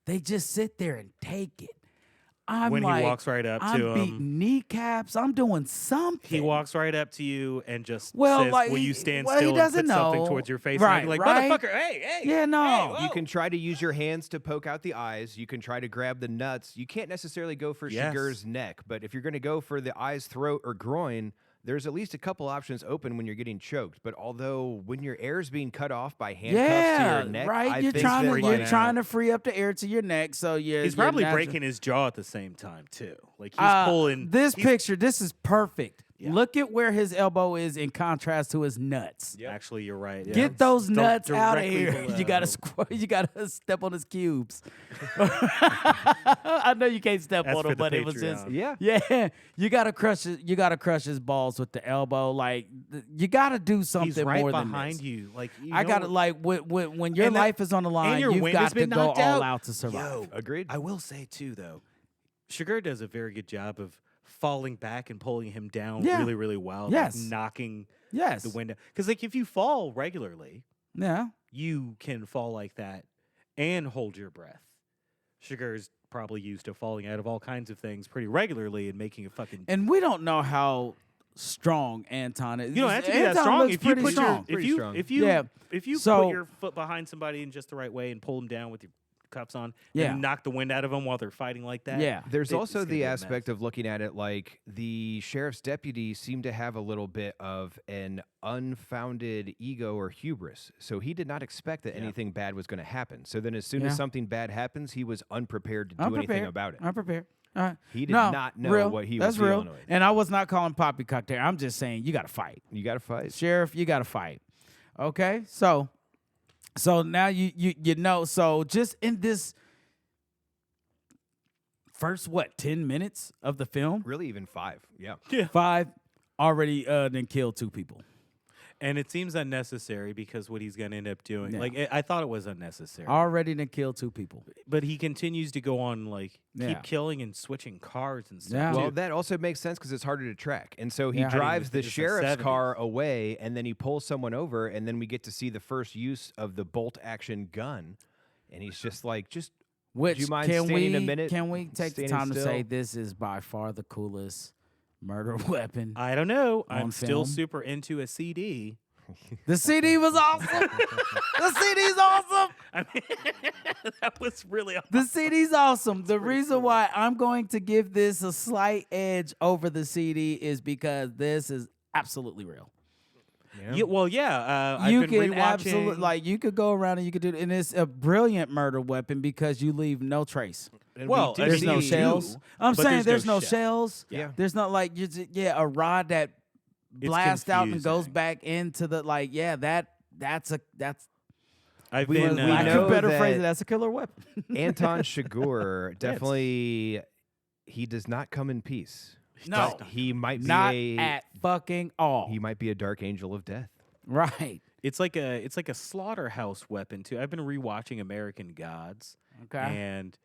They just sit there and take it. I'm When he like, walks right up I'm to him. beating kneecaps. I'm doing something. He walks right up to you and just says, will you stand still he and doesn't put something know. towards your face? Right, and I'd be like, right. motherfucker, hey. Yeah, no. hey, whoa." You can try to use your hands to poke out the eyes. You can try to grab the nuts. You can't necessarily go for Yes. Chigurh's neck, but if you're going to go for the eyes, throat, or groin, there's at least a couple options open when you're getting choked. But although when your air's being cut off by handcuffs to Yeah, your neck, right. I You're think trying that, to like, you're trying to free up the air to your neck, so He's probably breaking his jaw at the same time too. Like he's pulling this he's- picture. This is perfect. Yeah. Look at where his elbow is in contrast to his nuts. Actually, you're right. Yeah. Get those Di- nuts out of directly here. below. You gotta step on his cubes. I know you can't step That's on for him, the but it was just Yeah. yeah. You gotta crush his balls with the elbow. Like you gotta do something He's right more than behind this. you. Like I gotta when your And that- life is on the line, your you've wind has got to been go knocked all out. out to survive. Agreed. I will say too, though, Chigurh does a very good job of falling back and pulling him down Yeah. really, really well. like Yes. knocking Yes. the wind. Because like if you fall regularly, Yeah. you can fall like that and hold your breath. Chigurh's probably used to falling out of all kinds of things pretty regularly and making a fucking. And we don't know how strong Anton is. You don't have to be that Anton strong looks if you pretty put strong. your Pretty strong. if you So- put your foot behind somebody in just the right way and pull them down with your cuffs on Yeah. and knock the wind out of them while they're fighting like that. Yeah. There's it's also gonna the be a aspect mess. of looking at it like the sheriff's deputy seemed to have a little bit of an unfounded ego or hubris. So he did not expect that anything bad was going to happen. So then as soon Yeah. as something bad happens, he was unprepared to do I'm anything prepared. about it. I'm prepared. All right. He did No, not know real. what he That's was real. dealing with. And I was not calling Poppycock there. I'm just saying you got to fight. You got to fight. Sheriff, you got to fight. Okay? So now you know, so just in this first 10 minutes of the film, Really, even 5. Yeah. 5 already then killed 2 people. And it seems unnecessary because what he's going to end up doing. Yeah. Like I thought it was unnecessary. Already then killed 2 people. But he continues to go on like Yeah. keep killing and switching cars and stuff. Yeah. too. Well, that also makes sense because it's harder to track. And so he Yeah. drives the It's the sheriff's 70s. car away, and then he pulls someone over, and then we get to see the first use of the bolt-action gun. And he's just like, Which you mind can standing we a minute, can we take the standing time to still? say this is by far the coolest murder weapon? I don't know. On I'm still film. super into a CD. The CD was awesome. The CD's awesome. I mean, that was really awesome. The CD's awesome. The reason why I'm going to give this a slight edge over the CD is because this is absolutely real. Yeah, well, yeah. I've You been can rewatching. absolutely you could go around and you could do it, and it's a brilliant murder weapon because you leave no trace. Well, we I There's mean, no you shells. do, I'm but saying there's no shell. shells. Yeah. There's not like a rod that blasts out and goes confusing. back into the that's I've We- been. we I know could better phrase that- it. That's a killer weapon. Anton Chigurh definitely he does not come in peace. No, He might be not a at fucking all. he might be a dark angel of death. Right. It's like a slaughterhouse weapon too. I've been rewatching American Gods, Okay. and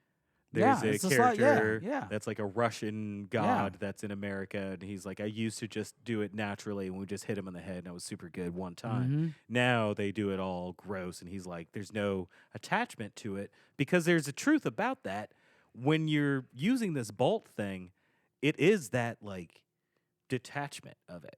there's Yeah, a it's just like- yeah, character yeah. that's like a Russian god that's in America, and he's like, I used to just do it naturally, and we just hit him in the head, and it was super good one time. Mm-hmm. Now they do it all gross, and he's like, there's no attachment to it because there's a truth about that. When you're using this bolt thing, it is that like detachment of it.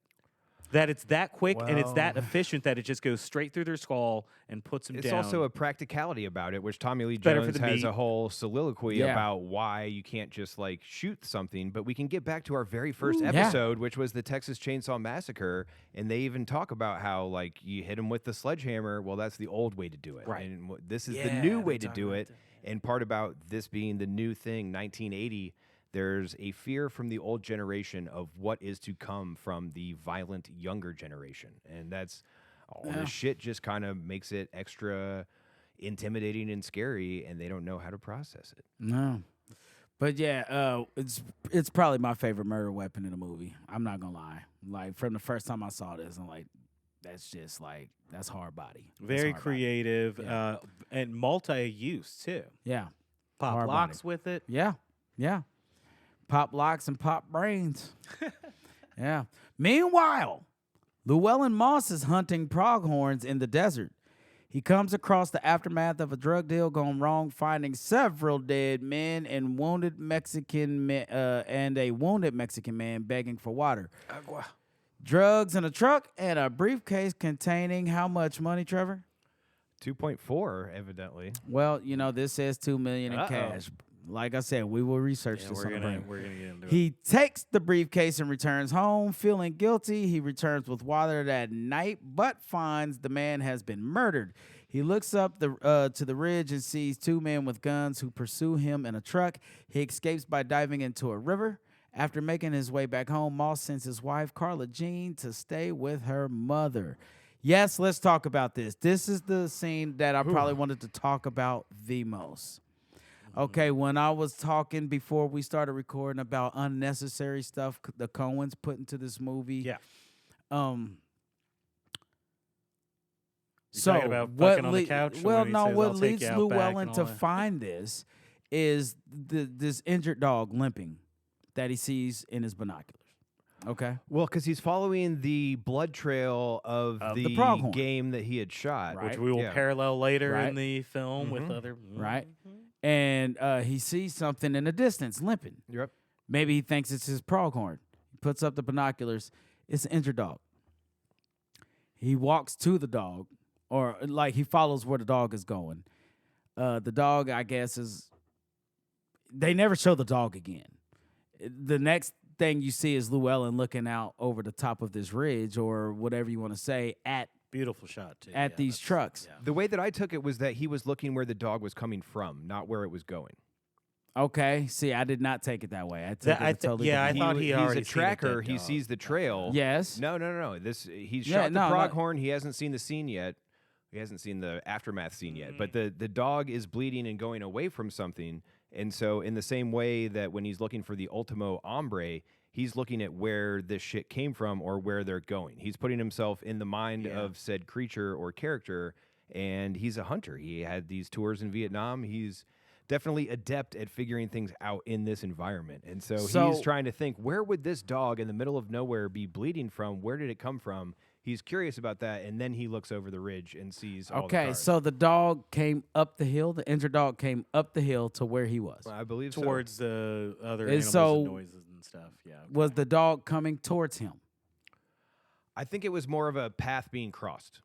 That it's that quick and it's that Well- efficient that it just goes straight through their skull and puts them It's down. also a practicality about it, which Tommy Lee better for Jones the has meat. a whole soliloquy Yeah. about why you can't just like shoot something. But we can get back to our very first Yeah. episode, which was the Texas Chainsaw Massacre, and they even talk about how like you hit them with the sledgehammer. Well, that's the old way to do it, Right. And this is the Yeah, new they way to talk do about it. And part about this being the new thing, 1980. There's a fear from the old generation of what is to come from the violent younger generation. And that's all this shit just kind of makes it extra intimidating and scary, and they don't know how to process it. No. But yeah, it's probably my favorite murder weapon in the movie. I'm not gonna lie. Like from the first time I saw this, I'm like, that's just like that's hard body. That's very hard body. creative and multi-use too. Yeah. Pop Hard locks body. with it. Yeah. Yeah. Pop locks and pop brains. Yeah. Meanwhile, Llewelyn Moss is hunting pronghorns in the desert. He comes across the aftermath of a drug deal gone wrong, finding several dead men and wounded Mexican and a wounded Mexican man begging for water. Drugs in a truck and a briefcase containing how much money, Trevor? 2.4, evidently. Well, you know, this says $2 million in Uh-oh. cash. Like I said, we will research Yeah, this we're on the gonna break. get into it. He takes the briefcase and returns home, feeling guilty. He returns with water that night, but finds the man has been murdered. He looks up to the ridge and sees two men with guns who pursue him in a truck. He escapes by diving into a river. After making his way back home, Moss sends his wife, Carla Jean, to stay with her mother. Yes, let's talk about this. This is the scene that I probably wanted to talk about the most. Okay, when I was talking before we started recording about unnecessary stuff the Coens put into this movie. Yeah. So talking about what fucking on the couch well, when he no, says, what "I'll take leads you out back," Llewelyn and to all that? find this is this injured dog limping that he sees in his binoculars. Okay. Well, because he's following the blood trail of Of the the pronghorn. game that he had shot. Right. Which we will Yeah. parallel later Right. in the film with Mhm. other Right. And he sees something in the distance limping. Yep. Maybe he thinks it's his pronghorn. He puts up the binoculars. It's an injured dog. He walks to the dog, or like he follows where the dog is going. The dog, I guess, is. They never show the dog again. The next thing you see is Llewelyn looking out over the top of this ridge, or whatever you want to say, at Beautiful shot too. At these that's- trucks. Yeah. The way that I took it was that he was looking where the dog was coming from, not where it was going. Okay. See, I did not take it that way. I took That- it I a thi- totally yeah, I different thought he he's already a seen a tracker. dead He dog. sees the trail. Yes. No. He's Yeah, shot no, the no. pronghorn. He hasn't seen the scene yet. He hasn't seen the aftermath scene yet. But the dog is bleeding and going away from something. And so, in the same way that when he's looking for the ultimo hombre, he's looking at where this shit came from or where they're going. He's putting himself in the mind Yeah. of said creature or character, and he's a hunter. He had these tours in Vietnam. He's definitely adept at figuring things out in this environment. And so he's trying to think, where would this dog in the middle of nowhere be bleeding from? Where did it come from? He's curious about that, and then he looks over the ridge and sees all the Okay, cars. so the dog came up the hill. The injured dog came up the hill to where he was. I believe so. Towards the other And animals so- and noises and stuff. Yeah. Was the dog coming towards him? I think it was more of a path being crossed.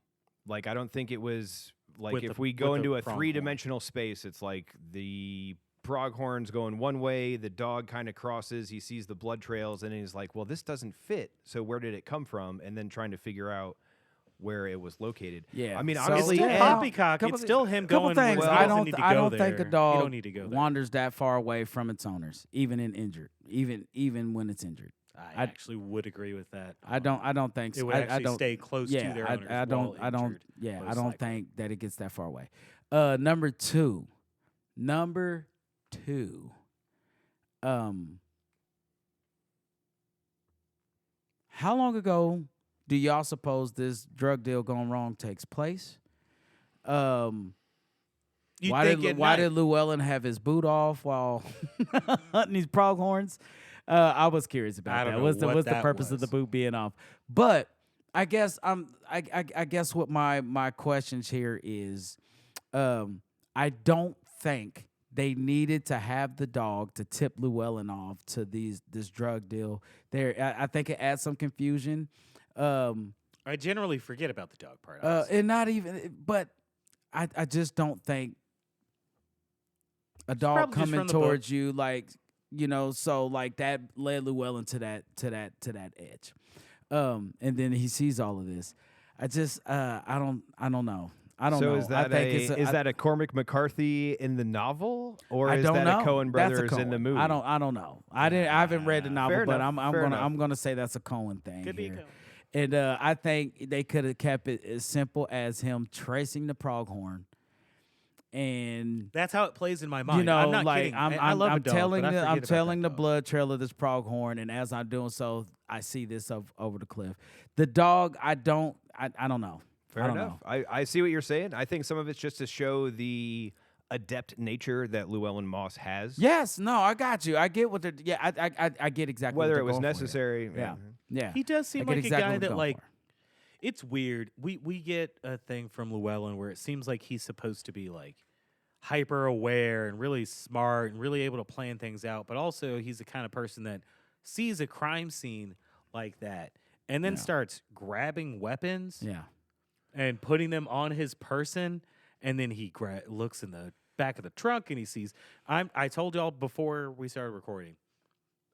Like, I don't think it was like With if the- we go with the into a pronghorn. three-dimensional space, it's like the pronghorn's going one way, the dog kind of crosses, he sees the blood trails, and he's like, well, this doesn't fit. So where did it come from? And then trying to figure out where it was located. Yeah. I mean, So- obviously, It's still Yeah. Poppycock. Couple It's thi- still him Couple going. things. where he I doesn't don't. need to I go don't think a there. You dog don't need to go there. wanders that far away from its owners, even in injured, even when it's injured. I actually would agree with that. I don't think so. It would I actually don't. stay close Yeah, to their I, owners. I don't. while I don't. injured, Yeah, I most don't likely. think that it gets that far away. Number two. how long ago do y'all suppose this drug deal gone wrong takes place? Why did Llewelyn have his boot off while hunting these pronghorns? I was curious about that. What's the purpose of the boot being off? But I guess I guess what my questions here is, I don't think they needed to have the dog to tip Llewelyn off to this drug deal. I think it adds some confusion. I generally forget about the dog part. And not even, but I just don't think a dog coming towards you, like, you know, so like that led Llewelyn to that edge. And then he sees all of this. I just I don't know. I don't know. So is that a Cormac McCarthy in the novel, or is that a Coen Brothers in the movie? I don't know. I haven't read the novel, but enough, I'm gonna say that's a Coen thing. Could be here. Coen. And I think they could have kept it as simple as him tracing the pronghorn, and that's how it plays in my mind. you know, I'm not like kidding. I'm love a dog, telling but I forget I'm about telling that the dog. blood trail of this pronghorn, and as I'm doing so, I see this over the cliff. The dog, I don't know. Fair enough. I see what you're saying. I think some of it's just to show the adept nature that Llewelyn Moss has. Yes, no, I got you. I get what they're. Yeah, I get exactly Whether what it was going for here. necessary. Yeah. He does seem I get like exactly a guy what that going like. for. It's weird. We get a thing from Llewelyn where it seems like he's supposed to be like hyper aware and really smart and really able to plan things out, but also he's the kind of person that sees a crime scene like that and then starts grabbing weapons Yeah. and putting them on his person, and then he looks in the back of the trunk and he sees. I told y'all before we started recording,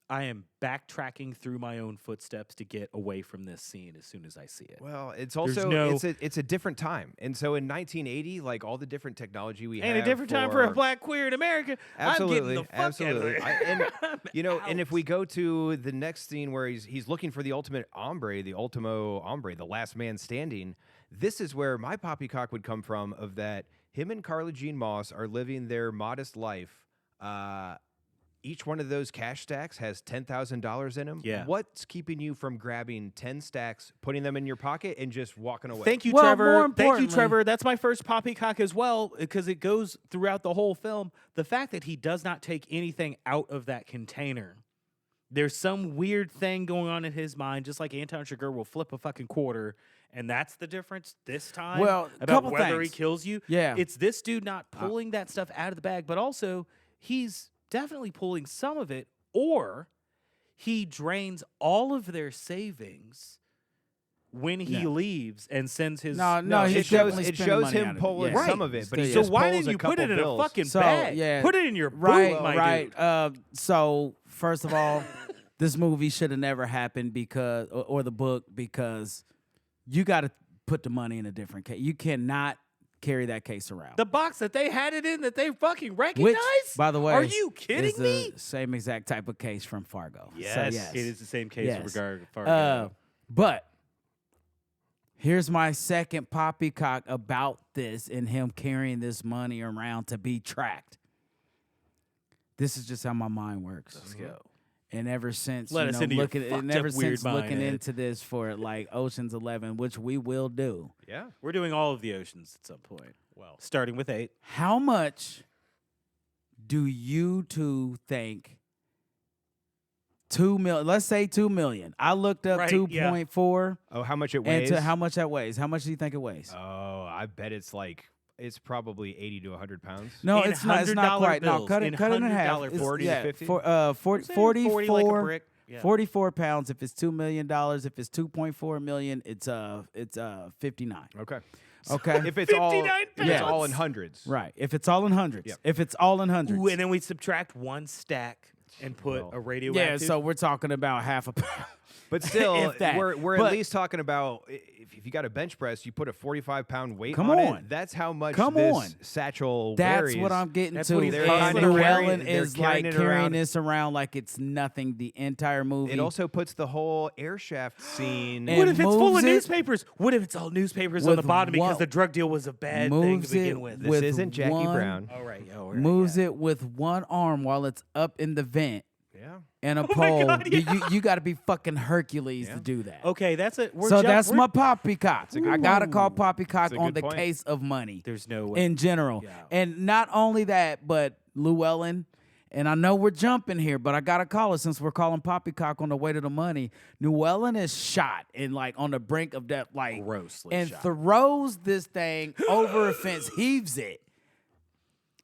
I am backtracking through my own footsteps to get away from this scene as soon as I see it. Well, it's also it's a different time, and so in 1980, like all the different technology we have, And a different time for a black queer in America. Absolutely, I'm getting the fuck absolutely. out of here. And if we go to the next scene where he's looking for the ultimate hombre, the ultimo hombre, the last man standing, this is where my poppycock would come from. Of that, him and Carla Jean Moss are living their modest life. Each one of those cash stacks has $10,000 in them. Yeah. What's keeping you from grabbing 10 stacks, putting them in your pocket, and just walking away? Thank you, Well, Trevor. more Thank you, importantly- Trevor. That's my first poppycock as well, because it goes throughout the whole film. The fact that he does not take anything out of that container. There's some weird thing going on in his mind, just like Anton Chigurh will flip a fucking quarter, and that's the difference this time. Well, about couple whether things. he kills you. Yeah. It's this dude not pulling that stuff out of the bag, but also he's definitely pulling some of it, or he drains all of their savings when he leaves and sends his. No, it he's shows definitely it spending shows money him out of it. pulling Yeah. some of it, but he Still, just So why pulls didn't you put it in a bills. fucking So, bag? yeah. Put it in your boot, my dude. So first of all, this movie should have never happened because, or the book, because you got to put the money in a different case. You cannot carry that case around. The box that they had it in that they fucking recognized? Which, by the way, are you kidding is me? the same exact type of case from Fargo. So, Yes, yes. it is the same case Yes. with regard to Fargo. But here's my second poppycock about this and him carrying this money around to be tracked. This is just how my mind works. Let's go. And ever since Let us into your fucked and up ever weird since looking mind, Ed. into this for like Ocean's 11, which we will do. Yeah. We're doing all of the oceans at some point. Well, starting with 8. How much do you two think 2 million? Let's say 2 million. I looked up Right, 2.4 Oh, how much it and weighs? to how much that weighs. How much do you think it weighs? Oh, I bet it's probably 80 to 100 pounds. No, in it's not. It's not $100 quite. No, bills, cut in it in half. $100 It's- 40 to 50? 40 like a 44 brick. Yeah. 44 pounds. If it's $2 million, if it's 2.4 million, it's 59. Okay. Okay. If it's all 59 if it's all pounds. in hundreds. Right. If it's all in hundreds. Yep. If it's all in hundreds. Ooh, and then we subtract one stack and put a radioactive. yeah. So we're talking about half a pound. But still, If that. we're But- at least talking about if you got a bench press, you put a 45-pound weight Come on on. it. That's how much Come this on. satchel That's varies. what I'm getting That's to. what he's They're And kinda Llewelyn they're is carrying like it carrying around. this around like it's nothing the entire movie. It also puts the whole air shaft scene. And What if it's full moves of it newspapers? What if it's all newspapers on with the bottom because one- the drug deal was a bad thing to moves it begin with? this with isn't Jackie one- Brown. All right, moves it with one arm while it's up in the vent. Yeah. and a my pole. God, yeah. You got to be fucking Hercules to do that. Okay, that's it. So that's my Poppycock. a good I gotta point. call Poppycock That's a on good the point. case of money. There's no way. In general. Yeah. And not only that, but Llewelyn, and I know we're jumping here, but I gotta call it since we're calling Poppycock on the way to the money. Llewelyn is shot and like on the brink of death, like Grossly and shot. throws this thing over a fence, heaves it.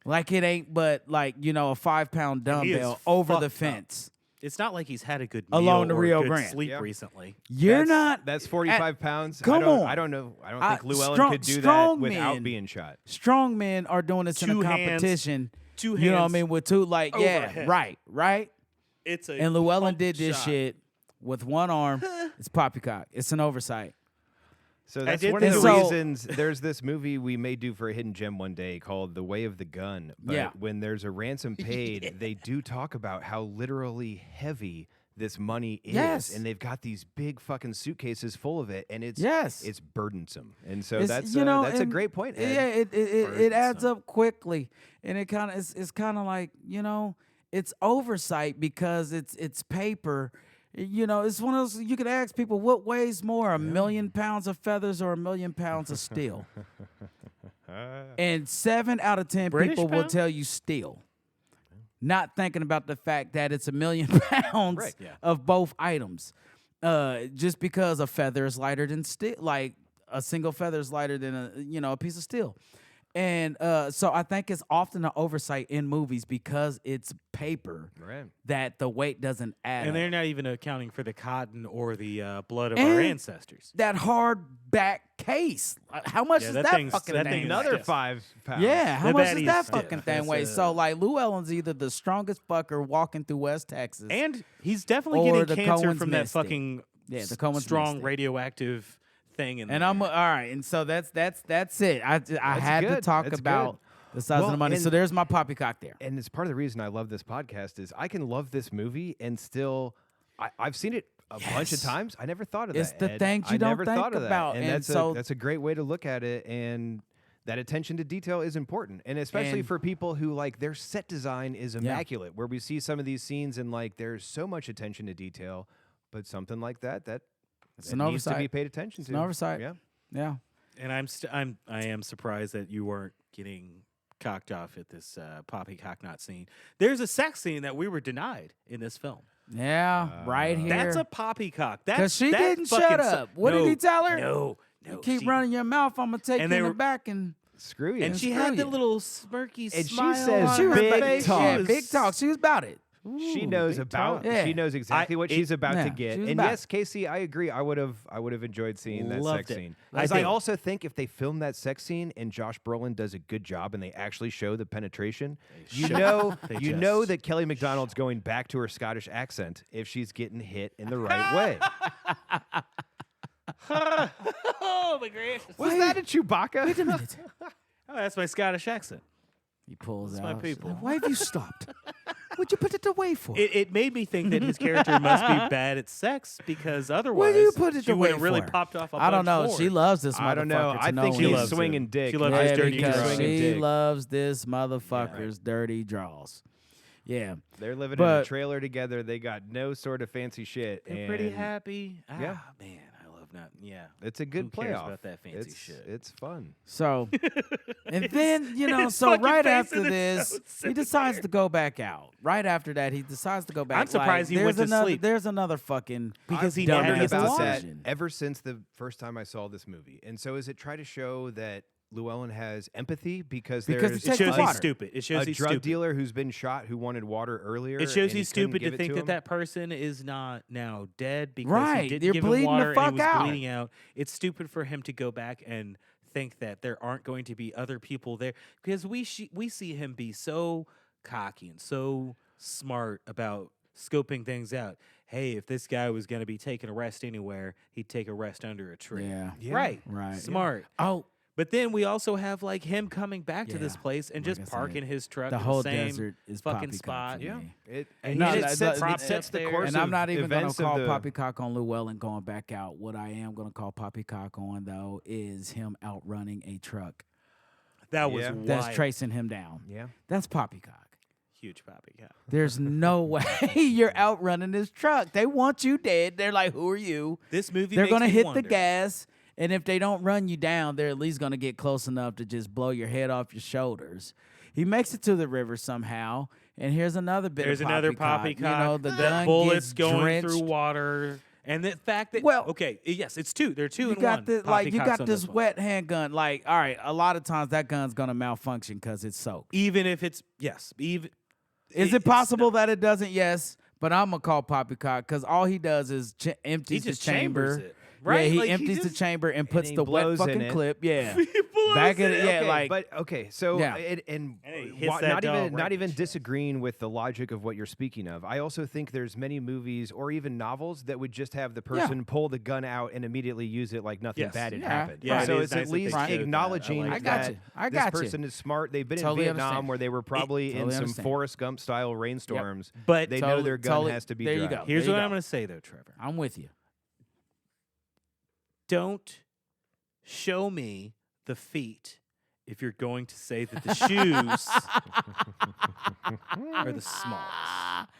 Like it ain't but like, a 5-pound dumbbell over the fucked up. fence. It's not like he's had a good meal Along the or Rio good Grande. sleep Yep. recently. You're not That's 45 pounds. come on. I don't know. I don't I- think Llewelyn strong- could do that strong without men. being shot. strong men are doing this in Two a hands, competition. two You know what I hands mean? With two, like, over yeah, a head. right. It's a And Llewelyn pump did this shot. shit with one arm. It's Poppycock. It's an oversight. So that's did one of the think- So- reasons there's this movie we may do for a hidden gem one day called The Way of the Gun. But Yeah. when there's a ransom paid, they do talk about how literally heavy this money is. Yes. And they've got these big fucking suitcases full of it, and it's Yes. it's burdensome. And so It's, that's a and- great point, Ed. Yeah, it adds Burdensome. up quickly, and it kind of it's kind of like it's oversight because it's paper. It's one of those you could ask people what weighs more, 1,000,000 pounds of feathers or 1,000,000 pounds of steel, and 7 out of 10 British people will pound? tell you steel. Not thinking about the fact that it's 1,000,000 pounds Right, yeah. of both items. Just because a feather is lighter than steel, like a single feather is lighter than a piece of steel. And so I think it's often an oversight in movies because it's paper Right. that the weight doesn't add And up. they're not even accounting for the cotton or the blood of And our ancestors. That hard back case. How much Yeah, is that that thing's- fucking that thing? thing's Another stiff. 5 pounds. Yeah, how The much baddie does is that stiff. fucking thing That's weigh? So like Llewellyn's either the strongest fucker walking through West Texas, And he's definitely Or the getting cancer Coen's from that missed it. fucking Yeah, the Coen's strong missed it. radioactive thing. In and there. I'm all right. And so that's it. I had to good. talk That's about the size of Well, the money. So and- there's my Poppycock there. And it's part of the reason I love this podcast is I can love this movie and still I've seen it a bunch of Yes. times. I never thought of It's that. the Ed. things you I don't never think thought of about, that. And, and that's so- that's a great way to look at it. And that attention to detail is important. And especially And- for people who like their set design is immaculate, where we see some of these scenes and like there's so much attention to detail, but something like that It's that an needs to be oversight. paid attention It's to. an oversight. Yeah. Yeah. And I am surprised that you weren't getting cocked off at this Poppycock not scene. There's a sex scene that we were denied in this film. Yeah. Right here. That's a Poppycock. That's Because she that didn't fucking shut se- up. What did he tell her? No, You keep running your mouth, I'm gonna take And you they in the were- back and Screw you. And she screw had the you. little smirky And she smile says on she was her big face. talk. Yeah, She was- big talk. She was about it. She knows big about. talk. Yeah. She knows exactly what she's about yeah, to get. she was And about yes, Casey, I agree. I would have enjoyed seeing that Loved sex it. scene. I Because I did. also think if they film that sex scene and Josh Brolin does a good job and they actually show the penetration, you know just- that Kelly MacDonald's going back to her Scottish accent if she's getting hit in the right way. Oh my gracious! Was that a Chewbacca? Wait a minute. Oh, that's my Scottish accent. He pulls That's out. my people. She's like, why have you stopped? What'd you put it away for? It made me think that his character must be bad at sex because otherwise, What do you put it she away would have really for? popped off. I don't know. More. She loves this motherfucker. I don't know. I to think no he's end. loves swinging him. dick. She loves Yeah, his dirty because draws. swinging she dick. loves this motherfucker's dirty draws. Yeah. They're living in But- a trailer together. They got no sort of fancy shit. They're pretty and happy. Yeah. Man, I love not. Yeah, It's a good Who cares playoff. about that fancy it's, shit? It's fun. So, and then, his so fucking right face after in the this, show, he decides to go back out. Right after that, he decides to go back. I'm surprised he went to sleep. There's another fucking Because he I've never wondered has about to that decision. ever since the first time I saw this movie. And so, is it try to show that Llewelyn has empathy because Because there's he It takes shows water. he's stupid. It shows a he's drug stupid. dealer who's been shot who wanted water earlier? It shows and he he's couldn't stupid give to it think that him? that person is not now dead because Right, he didn't you're give him bleeding the water and fuck he was out. bleeding out. It's stupid for him to go back and think that there aren't going to be other people there because we see him be so cocky and so smart about scoping things out. Hey, if this guy was going to be taking a rest anywhere, he'd take a rest under a tree. Yeah. Right. Right. Smart. Oh, But then we also have like him coming back to this Yeah, place and like just I said, parking his truck the in whole the same desert is fucking Poppycock spot. for Yeah, me. and No, it that- sets, that- it sets the there. course. And I'm not of even going to events of call the- Poppycock on Llewellyn going back out. What I am going to call Poppycock on, though, is him outrunning a truck That was Yeah. wild. that's tracing him down. Yeah, That's Poppycock. huge Poppycock. There's no way you're outrunning this truck. They want you dead. They're like, who are you? This movie They're makes gonna me hit wonder. the gas, and if they don't run you down, they're at least gonna get close enough to just blow your head off your shoulders. He makes it to the river somehow, and here's another bit There's of another Poppycock. Poppycock. You know, the that gun bullets gets going drenched. through water, and the fact that Well, okay, yes, it's two. They're two You in got one. this, like you Poppycocks got on this one. wet handgun. Like, all right, a lot of times that gun's gonna malfunction because it's soaked. Even if it's even. Is it it's possible not- that it doesn't? Yes, but I'm gonna call Poppycock because all he does is empties He the just chambers chamber. it, right? Yeah, he Like, he empties the just- chamber and puts he the wet blows in fucking it. clip. Yeah, He blows back at it. it. Yeah, Okay, like but okay, so Yeah. and he hits that not dog even right not in even the chest. disagreeing with the logic of what you're speaking of. I also think there's many movies or even novels that would just have the person pull the gun out and immediately use it like nothing Yes. bad had Yeah. happened. Yeah, so it is it's nice at that they least showed that. I acknowledging like I got that you. I this got you. person is smart. They've been Totally in Vietnam understand. where they were probably in Totally some understand. Forrest Gump style rainstorms. But they know Totally- their gun totally- has to be there you dry. go. Here's There what you I'm go. going to say though, Trevor. I'm with you. Don't show me the feet if you're going to say that the shoes are the smallest.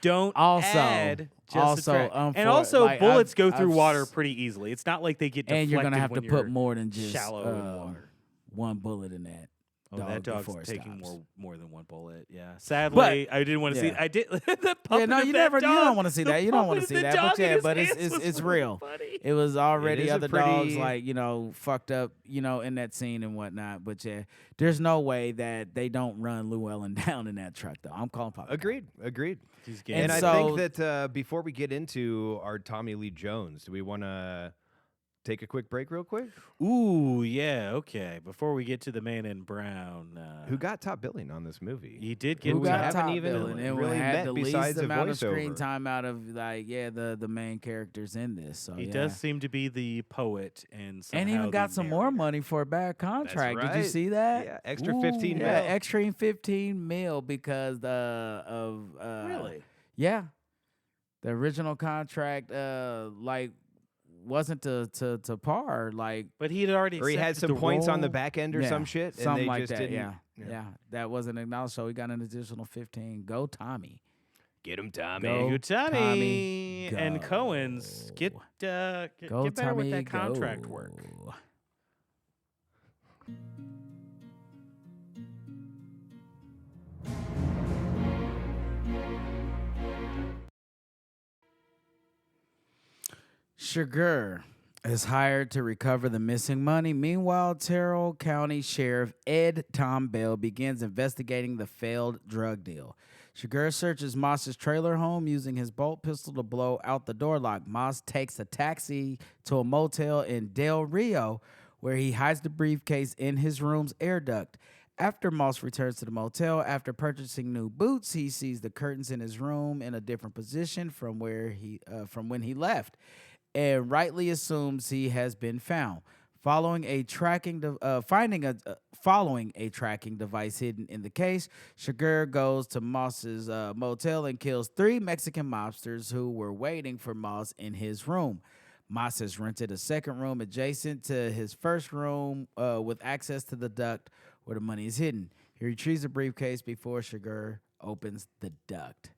Don't Also- add just also, subtract. for- and also like, bullets I've- go through I've water s- pretty easily. It's not like they get deflected And you're gonna have to when put you're more than just shallow in water. one bullet in that. Oh, dog that dog's before it taking stops. more than one bullet. Yeah. Sadly, I didn't want to see. yeah. I did. The Yeah, puppet no, of you that never. You dog- don't want to see the that. You don't want puppet to of see the that. dog But in yeah, his but hands was it's really real. funny. It was already is a other dogs pretty- like fucked up in that scene and whatnot. But yeah, there's no way that they don't run Llewelyn down in that truck though. I'm calling Poppycock. Agreed. He's And And I so- think that before we get into our Tommy Lee Jones, do we want to take a quick break real quick? Ooh, yeah, okay. Before we get to the man in brown, Who got top billing on this movie? he did get Who we got haven't top even billing? And really had met the besides least a amount of screen voiceover. time out of the main characters in this. So He yeah. does seem to be the poet and And even got some more money for a bad contract. Did you right. see that? Yeah, extra 15 Yeah, mil. extra 15 mil because of Really? Yeah, the original contract wasn't to par. Like But he had already Or he had accepted some the points on the role. back end or yeah, some shit, and something they like just that. didn't. Yeah, that wasn't acknowledged. So he got an additional 15. Go Tommy. Get him, Tommy. Go. Good Tommy. Tommy, And go. Cohen's get Go better Tommy. with that contract go. work. Chigurh is hired to recover the missing money. Meanwhile, Terrell County Sheriff Ed Tom Bell begins investigating the failed drug deal. Chigurh searches Moss's trailer home using his bolt pistol to blow out the door lock. Moss takes a taxi to a motel in Del Rio, where he hides the briefcase in his room's air duct. After Moss returns to the motel after purchasing new boots, he sees the curtains in his room in a different position from when he left, and rightly assumes he has been found. Following a tracking device hidden in the case, Chigurh goes to Moss's motel and kills 3 Mexican mobsters who were waiting for Moss in his room. Moss has rented a second room adjacent to his first room with access to the duct where the money is hidden. He retrieves the briefcase before Chigurh opens the duct.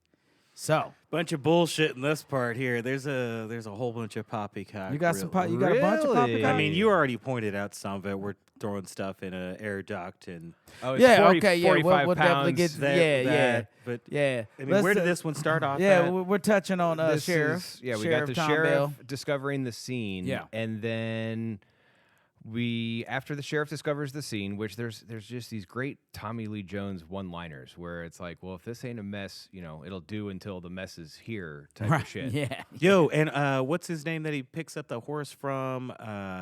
So Bunch of bullshit in this part here. There's a whole bunch of poppycock. you got some. real- You got a bunch of Really? Poppycock? I mean, you already pointed out some of it. We're throwing stuff in an air duct and Oh, it's yeah, 40 okay, yeah, 45 we'll definitely pounds. get that. yeah. But Yeah. I mean, where did this one start off? Yeah, at? we're touching on This sheriff. is- we Sheriff got the Tom sheriff Bell. discovering the scene. Yeah. And then after the sheriff discovers the scene, which there's just these great Tommy Lee Jones one-liners where it's like, well, if this ain't a mess, it'll do until the mess is here type of shit. Yeah. Yo, and what's his name that he picks up the horse from?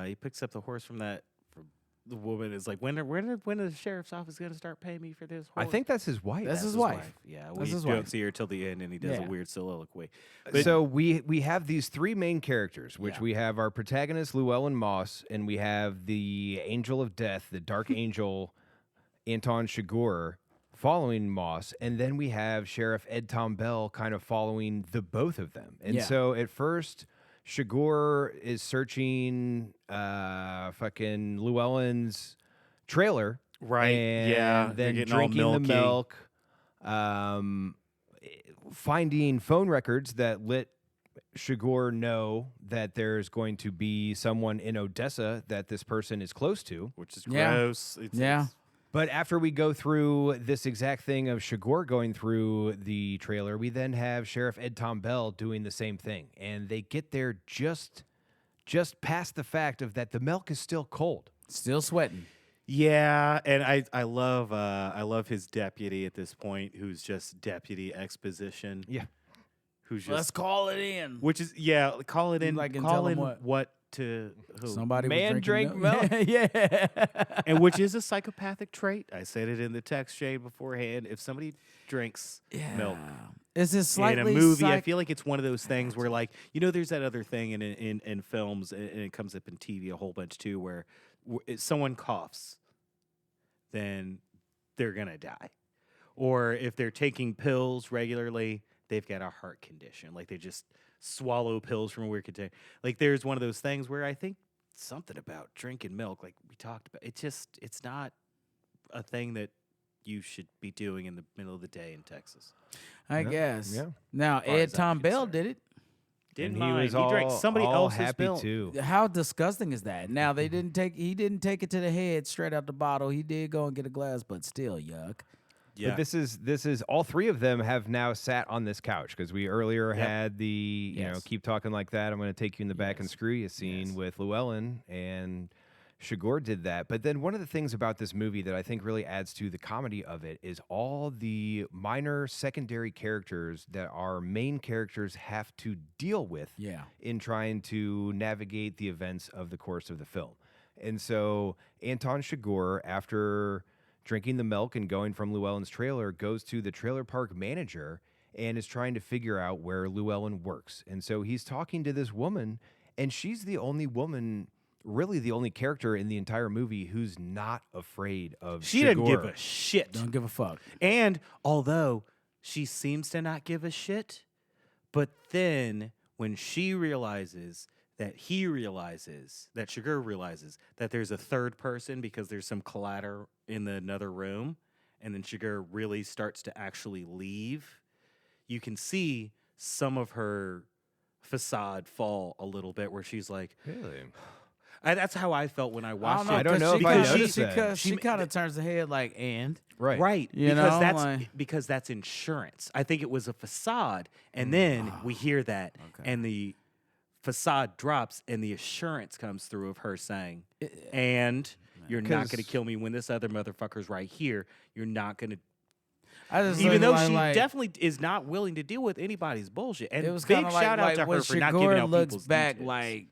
He picks up the horse from that. From the woman is like, when is the sheriff's office going to start paying me for this horse? I think that's his wife. That's his wife. Yeah, That's we his don't wife. see her till the end, and he does Yeah. a weird soliloquy. But So we have these 3 main characters, which Yeah. we have our protagonist Llewelyn Moss, and we have the Angel of Death, the Dark Angel, Anton Chigurh, following Moss, and then we have Sheriff Ed Tom Bell kind of following the both of them. And Yeah. so at first, Chigurh is searching fucking Llewellyn's trailer, Right, and yeah, they're then getting all drinking the milky. milk. finding phone records that let Chigurh know that there's going to be someone in Odessa that this person is close to. Which is Yeah. gross. Yeah. But after we go through this exact thing of Chigurh going through the trailer, we then have Sheriff Ed Tom Bell doing the same thing. And they get there just past the fact of that the milk is still cold. Still sweating. Yeah, and I love his deputy at this point, who's just deputy exposition. Yeah. Who's just Let's call it in. which is call it in, Like, and call tell 'em in what? to who, Somebody Man was drank drinking milk. Yeah. and which is a psychopathic trait. I said it in the text shade beforehand. If somebody drinks milk Is it slightly in a movie, I feel like it's one of those things where, like, there's that other thing in films, and it comes up in TV a whole bunch too, where if someone coughs, then they're gonna die, or if they're taking pills regularly, they've got a heart condition, like they just swallow pills from a weird container. Like, there's one of those things where I think something about drinking milk, like we talked about, it's not a thing that you should be doing in the middle of the day in Texas. I guess. Yeah. Now, far as Ed I'm Tom Bell concerned. did it. Didn't And mind. he was He drank somebody all else's happy milk. too. How disgusting is that? Now he didn't take it to the head straight out the bottle. He did go and get a glass, but still yuck. Yeah. But this is all three of them have now sat on this couch because we earlier had the Yes. keep talking like that. I'm going to take you in the back and Yes. screw you scene Yes. with Llewelyn, and Chigurh did that. But then one of the things about this movie that I think really adds to the comedy of it is all the minor secondary characters that our main characters have to deal with Yeah. in trying to navigate the events of the course of the film. And so Anton Chigurh, after drinking the milk and going from Llewellyn's trailer, goes to the trailer park manager and is trying to figure out where Llewelyn works. And so he's talking to this woman, and she's the only woman, really the only character in the entire movie who's not afraid of She didn't give Chigurh. a shit. Don't give a fuck. And although she seems to not give a shit, but then when she realizes that Chigurh realizes that there's a third person because there's some clatter in another room, and then Chigurh really starts to actually leave, you can see some of her facade fall a little bit, where she's like, Really? that's how I felt when I watched I it. don't know if I because noticed that. she kind of turns her head like, and Right. You know, because that's insurance. I think it was a facade, and then we hear that, Okay. and the facade drops, and the assurance comes through of her saying, "And you're not going to 'Cause- kill me when this other motherfucker's right here. You're not going to." I just Even though she like, definitely is not willing to deal with anybody's bullshit, and it was big kind of like, shout out to when her for not Chigurh giving out looks people's back details. like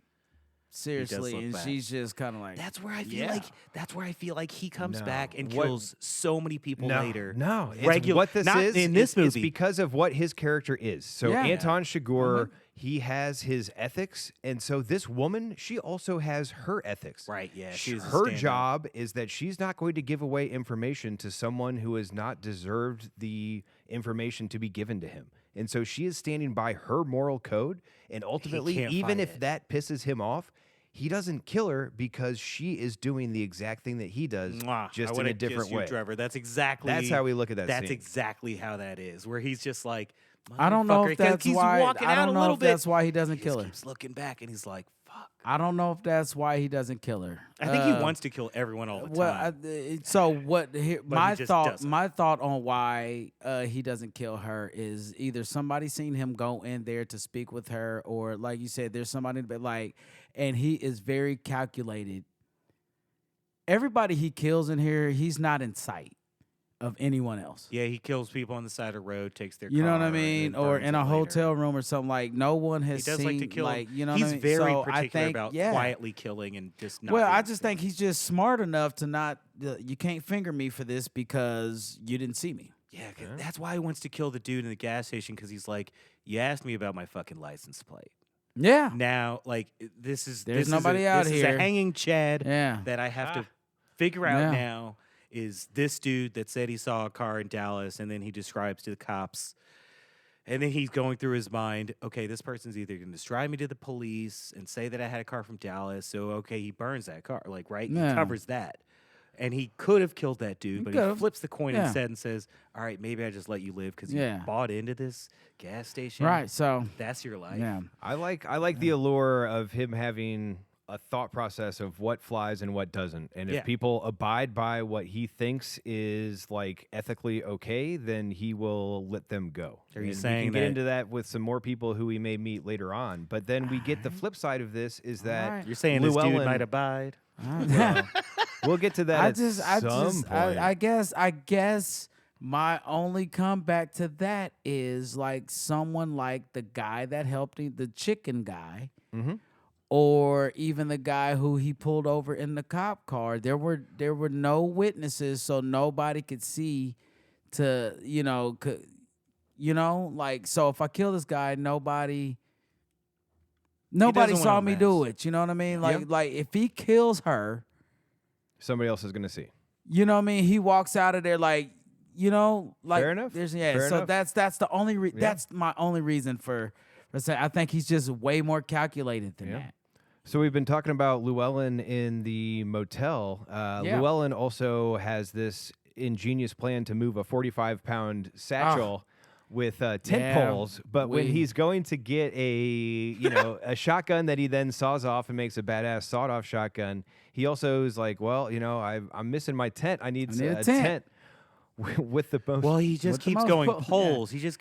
seriously, look and back. she's just kind of like, That's where I feel Yeah. like he comes No. back and What- kills so many people later. No, it's Regular- what this not is in this it's movie. because of what his character is. So Yeah. Anton Chigurh, he has his ethics, and so this woman, she also has her ethics. Right, yeah, she's a Her stand-up. job is that she's not going to give away information to someone who has not deserved the information to be given to him. And so she is standing by her moral code, and ultimately, can't even fight if it. that pisses him off, he doesn't kill her because she is doing the exact thing that he does, Mwah. just I in wanna a different kiss you, way. Trevor. That's exactly. That's how we look at that That's scene. exactly how that is. Where he's just like, I don't know "Motherfucker," if that's he's why. walking I out don't a know little if bit. that's why he doesn't He kill just her. keeps looking back, and he's like, "Fuck." I don't know if that's why he doesn't kill her. I think he wants to kill everyone all the Well, time. so what? My just thought, doesn't. my thought on why he doesn't kill her is either somebody seen him go in there to speak with her, or like you said, there's somebody but like, and he is very calculated. Everybody he kills in here, he's not in sight of anyone else. Yeah, he kills people on the side of the road, takes their You know car, what I and mean? then Or burns in a it later. hotel room or something. Like no one He has does seen. like to kill. Like, you know, he's what I mean? very So particular I think, about yeah. quietly killing and just not. Well, I being just seen. think he's just smart enough to not. You can't finger me for this because you didn't see me. Yeah, 'cause that's why he wants to kill the dude in the gas station, because he's like, you asked me about my fucking license plate. Yeah. Now, like, this is There's this nobody is a, out this here. is a hanging Chad Yeah. that I have to figure out Yeah. now. Is this dude that said he saw a car in Dallas, and then he describes to the cops, and then he's going through his mind, okay, this person's either going to describe me to the police and say that I had a car from Dallas, so okay, he burns that car, like, right? Yeah. He covers that. And he could have killed that dude, but he could've. flips the coin Yeah. instead and says, all right, maybe I just let you live because you Yeah. bought into this gas station. Right. So That's your life. yeah. I like the allure of him having a thought process of what flies and what doesn't. And if Yeah. people abide by what he thinks is like ethically okay, then he will let them go. Are you And saying we can get that- into that with some more people who we may meet later on. But then we get the flip side of this is that Alright. You're saying this dude Llewelyn- might abide? we'll get to that at some point. I guess my only comeback to that is like someone like the guy that helped him, the chicken guy, or even the guy who he pulled over in the cop car. There were no witnesses, so nobody could see to like, so if I kill this guy, nobody doesn't saw want a me do mess. it. You know what I mean? Yeah. Like if he kills her. Somebody else is going to see. You know what I mean? He walks out of there like, like Fair enough. There's Fair so enough. that's the only that's my only reason for saying I think he's just way more calculated than that. So we've been talking about Llewelyn in the motel. Llewelyn also has this ingenious plan to move a 45-pound satchel with tent Yeah, poles. But when he's going to get a a shotgun that he then saws off and makes a badass sawed-off shotgun, he also is like, well, I'm missing my tent. I need a tent. With the most. Well, he just With the keeps most going poles, yeah. poles. He just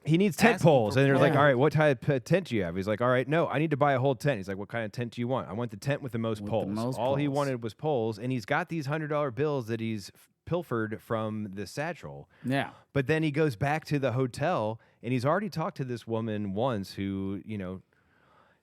He needs tent asking poles, for and they're like, poles. "All right, what type of tent do you have?" He's like, "All right, no, I need to buy a whole tent." He's like, "What kind of tent do you want?" "I want the tent with the most With the poles." most All he poles. wanted was poles, and he's got these $100 bills that he's pilfered from the satchel. Yeah. But then he goes back to the hotel, and he's already talked to this woman once who,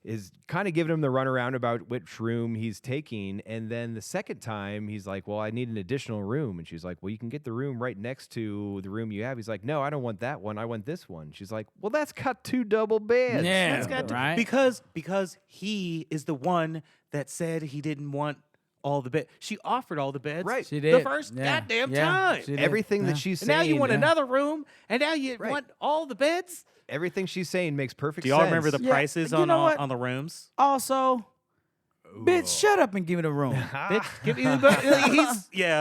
is kind of giving him the runaround about which room he's taking. And then the second time, he's like, well, I need an additional room. And she's like, well, you can get the room right next to the room you have. He's like, no, I don't want that one. I want this one. She's like, well, that's got 2 double beds. Yeah. That's got to- right? because he is the one that said he didn't want all the beds. She offered all the beds. Right. She The did. first Yeah. goddamn Yeah, time. she did. Everything Yeah. that she's And saying. now you want yeah. another room, and now you Right. want all the beds. Everything she's saying makes perfect Do sense. y'all remember the Yeah, prices you on know what? on the rooms? Also, bitch, shut up and give me the room. Bitch, give me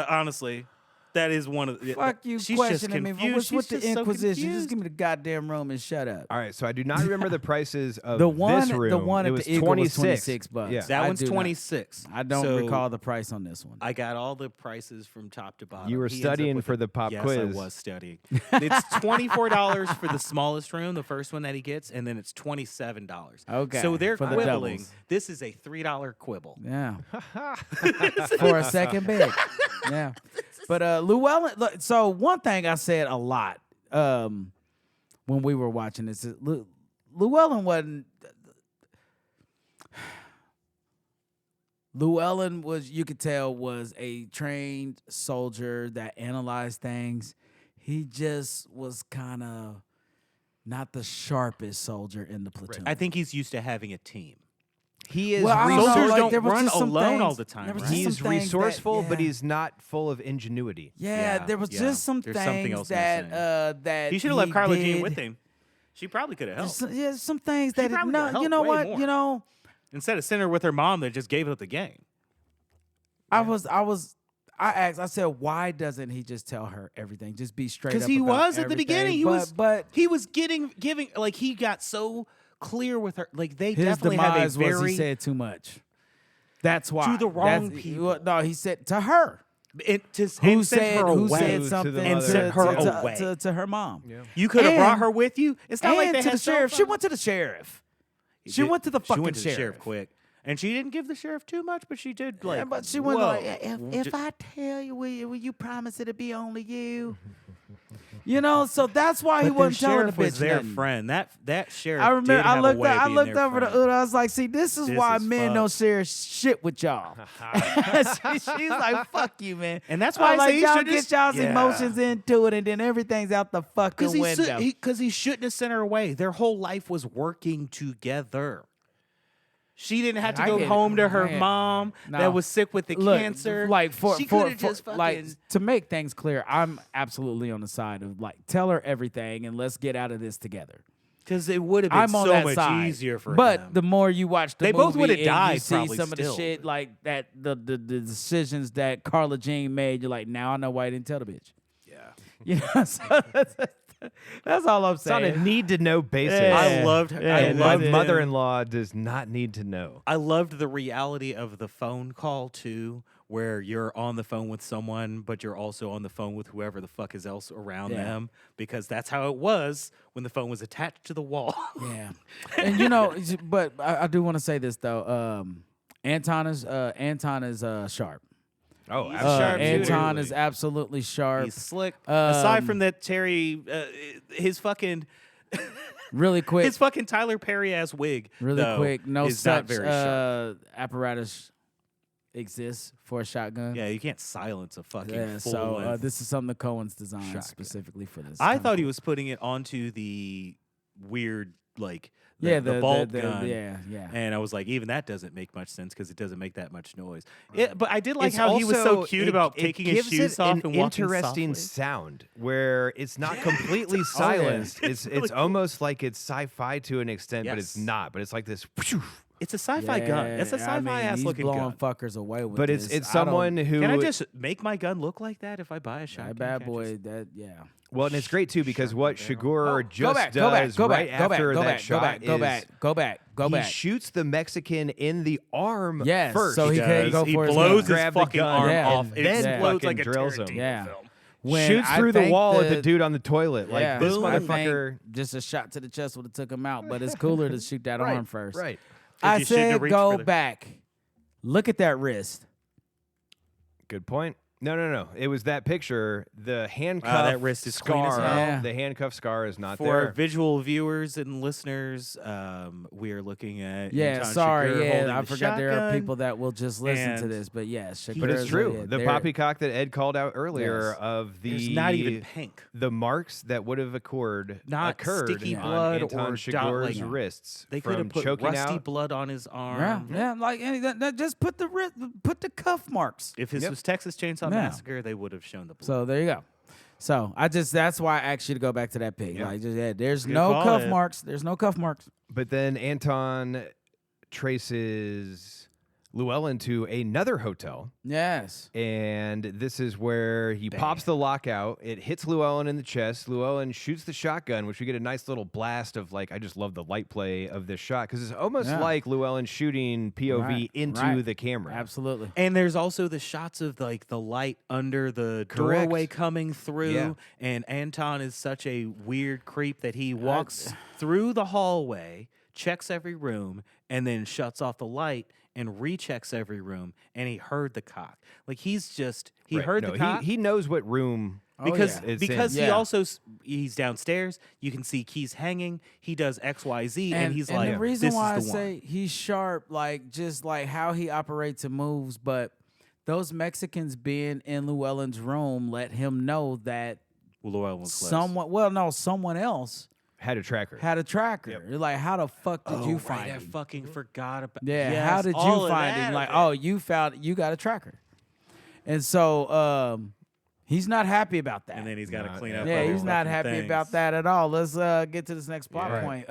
honestly, that is one of the. Fuck you She's just questioning me. confused. What's with She's the just so Inquisition? Just confused. give me the goddamn room and shut up. All right, so I do not remember the prices of The one, this room. the one it at was the Eagle was 26 $26. Yeah. That I one's do not- 26. I don't So recall the price on this one. I got all the prices from top to bottom. You were He ends up studying with for the pop yes, quiz. I was studying. It's $24 for the smallest room, the first one that he gets, and then it's $27. Okay, So they're for the quibbling. doubles. This is a $3 quibble. Yeah. For a second bed. Yeah. But Llewelyn, look, so one thing I said a lot when we were watching this, is Llewelyn wasn't. Llewelyn was, you could tell, was a trained soldier that analyzed things. He just was kind of not the sharpest soldier in the platoon. I think he's used to having a team. He is Well, I don't know, Soldiers like, don't there was run just some alone all things- the time, there was right? just He's some things resourceful, that, but yeah. he's not full of ingenuity. Yeah, there was yeah. just some There's something things else that missing. that He should have left Carla Jean did. with him. She probably could have helped. Some things that probably no, could've helped you know way what, more. you know, Instead of sending her with her mom that just gave up the game. I asked, I said, why doesn't he just tell her everything? Just be straight up. Because he about was at the everything. beginning. But He was giving like he got so clear with her. Like they his definitely have a demise was very he said too much. That's why. To the wrong That's- people. No, he said to her. and Who sent said her who away. said To something the to, mother. Sent her to- away. to her mom. You could have brought And- her with you. It's not like And they to had the sheriff. cell She phones. went to the sheriff. She did- went to the fucking She went to the sheriff. sheriff quick, and she didn't give the sheriff too much, but she did like. Yeah, but she went whoa. like, if I tell you, will you promise it'll be only you? You know, so that's why he But their wasn't telling the sheriff bitch was their nothing. friend. That sheriff. I remember. Did have a way of I being looked their over to friend. Uda. I was like, "See, this is This why is men fucked. don't share shit with y'all." She's like, "Fuck you, man." And that's why I like say he y'all should get just- y'all's Yeah. emotions into it, and then everything's out the fucking window. Because he shouldn't have sent her away. Their whole life was working together. She didn't have to I go get it. home to her Man. mom No. that was sick with the Look, cancer. like she for could have just fucking. like to make things clear, I'm absolutely on the side of like tell her everything and let's get out of this together. Because it would have been I'm on so that much side. easier for but him. the more you watch the They both movie would've and died you see probably some of still. the shit like that, the decisions that Carla Jean made, you're like, now I know why I didn't tell the bitch. yeah. You know, so that's all I'm It's on saying. a need to know basis. Yeah. I loved her. Yeah, I And my loved it. mother-in-law does not need to know. I loved the reality of the phone call too, where you're on the phone with someone, but you're also on the phone with whoever the fuck is else around Yeah. them, because that's how it was when the phone was attached to the wall. Yeah, and you know, but I do want to say this though. Anton is sharp. Oh, He's a sharp shooter. Anton is absolutely sharp. He's slick. Aside Um, from that, Terry, his fucking Really quick, his fucking Tyler Perry ass wig. really though, quick. No is not such very sharp. apparatus exists for a shotgun. Yeah, you can't silence a fucking Yeah, full so length. this is something the Coens designed shotgun. specifically for this. I Kinda thought he cool. was putting it onto the weird the bolt gun. Yeah. And I was like, even that doesn't make much sense because it doesn't make that much noise. But I did like It's how he was so also- cute it- about it taking his gives shoes it off an and walking interesting softly. sound where it's not completely silenced. It's really cool. almost like it's sci-fi to an extent, but it's Yes. not. But it's like this. It's a sci-fi gun. It's a Yeah, sci-fi I mean, ass he's looking blowing gun. fuckers away with But this. it's I don't- someone who Can I just make my gun look like that if I buy a that shotgun? bad Can I boy. just- That well, and it's great too because what barrel. Chigurh just go back, go back, does go right back, go back, after go that back, shot go back, is go back, go he back. shoots the Mexican in the arm Yes, first. so he does. couldn't go He for his blows gun. his Grab the fucking gun arm Yeah. off. and It then explodes fucking like a drills him. Tarantino Yeah. film. When shoots I through the think wall at the dude on the toilet. Like Yeah, this I think motherfucker. just a shot to the chest would have took him out, but it's cooler to shoot that arm first. Right. I you shouldn't have said reached go for the- back. Look at that wrist. Good point. No. It was that picture. The handcuff that wrist is clean as scar. hell. Yeah. The handcuff scar is not For there. visual viewers and listeners, we are looking at Yeah, Anton Chigurh sorry. holding Yeah, I the forgot there are shotgun. people that will just listen to and- this, but yes, But it's true. The they're- poppycock that Ed called out earlier Yes. of the There's not even pink. the marks that would have occurred Not sticky on blood Anton or Chigurh's like- wrists They could from have put choking rusty out. blood on his arm. Yeah, like that just put the cuff marks. If this Yep. was Texas Chainsaw Yeah. Massacre, they would have shown the blood. So there you go. So that's why I asked you to go back to that pic. Yeah. Like there's Good no call, cuff Ed. marks. There's no cuff marks. But then Anton traces Llewelyn to another hotel. Yes. And this is where he pops the lockout. It hits Llewelyn in the chest. Llewelyn shoots the shotgun, which we get a nice little blast of I just love the light play of this shot because it's almost Yeah. like Llewelyn shooting POV Right, into right. the camera. Absolutely. And there's also the shots of the light under the Correct. doorway coming through. Yeah. And Anton is such a weird creep that he walks through the hallway, checks every room, and then shuts off the light and rechecks every room. And he heard the cock. Like he's just he Right. heard No, the cock. He knows what room because it's because in. he Yeah. also he's downstairs. You can see keys hanging. He does XYZ, and he's like, the reason "This why is the I say he's sharp, just how he operates and moves, but those Mexicans being in Llewellyn's room let him know that one." Llewelyn was close. someone else had a tracker. had a tracker. You're like, how the fuck did you Right, find I him? fucking forgot about. Yeah, Yes, how did all you of find that him? of Like, it. you got a tracker. And so he's not happy about that. And then he's got to Nah, clean yeah. up. Yeah, all he's the not fucking happy things. about that at all. Let's get to this next plot Yeah. point.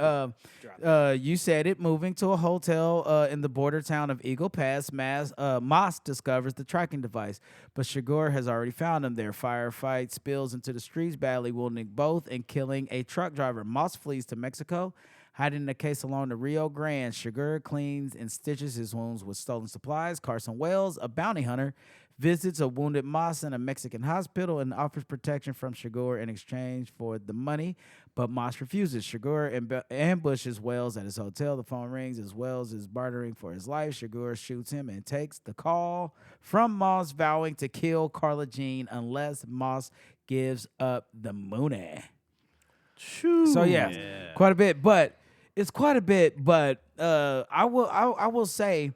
You said it. Moving to a hotel in the border town of Eagle Pass, Moss discovers the tracking device, but Chigurh has already found him there. Firefight spills into the streets, badly wounding both and killing a truck driver. Moss flees to Mexico, hiding in a case along the Rio Grande. Chigurh cleans and stitches his wounds with stolen supplies. Carson Wells, a bounty hunter, visits a wounded Moss in a Mexican hospital and offers protection from Chigurh in exchange for the money, but Moss refuses. Chigurh ambushes Wells at his hotel. The phone rings as Wells is bartering for his life. Chigurh shoots him and takes the call from Moss, vowing to kill Carla Jean unless Moss gives up the money. So yeah, quite a bit, but it's quite a bit. But I will say,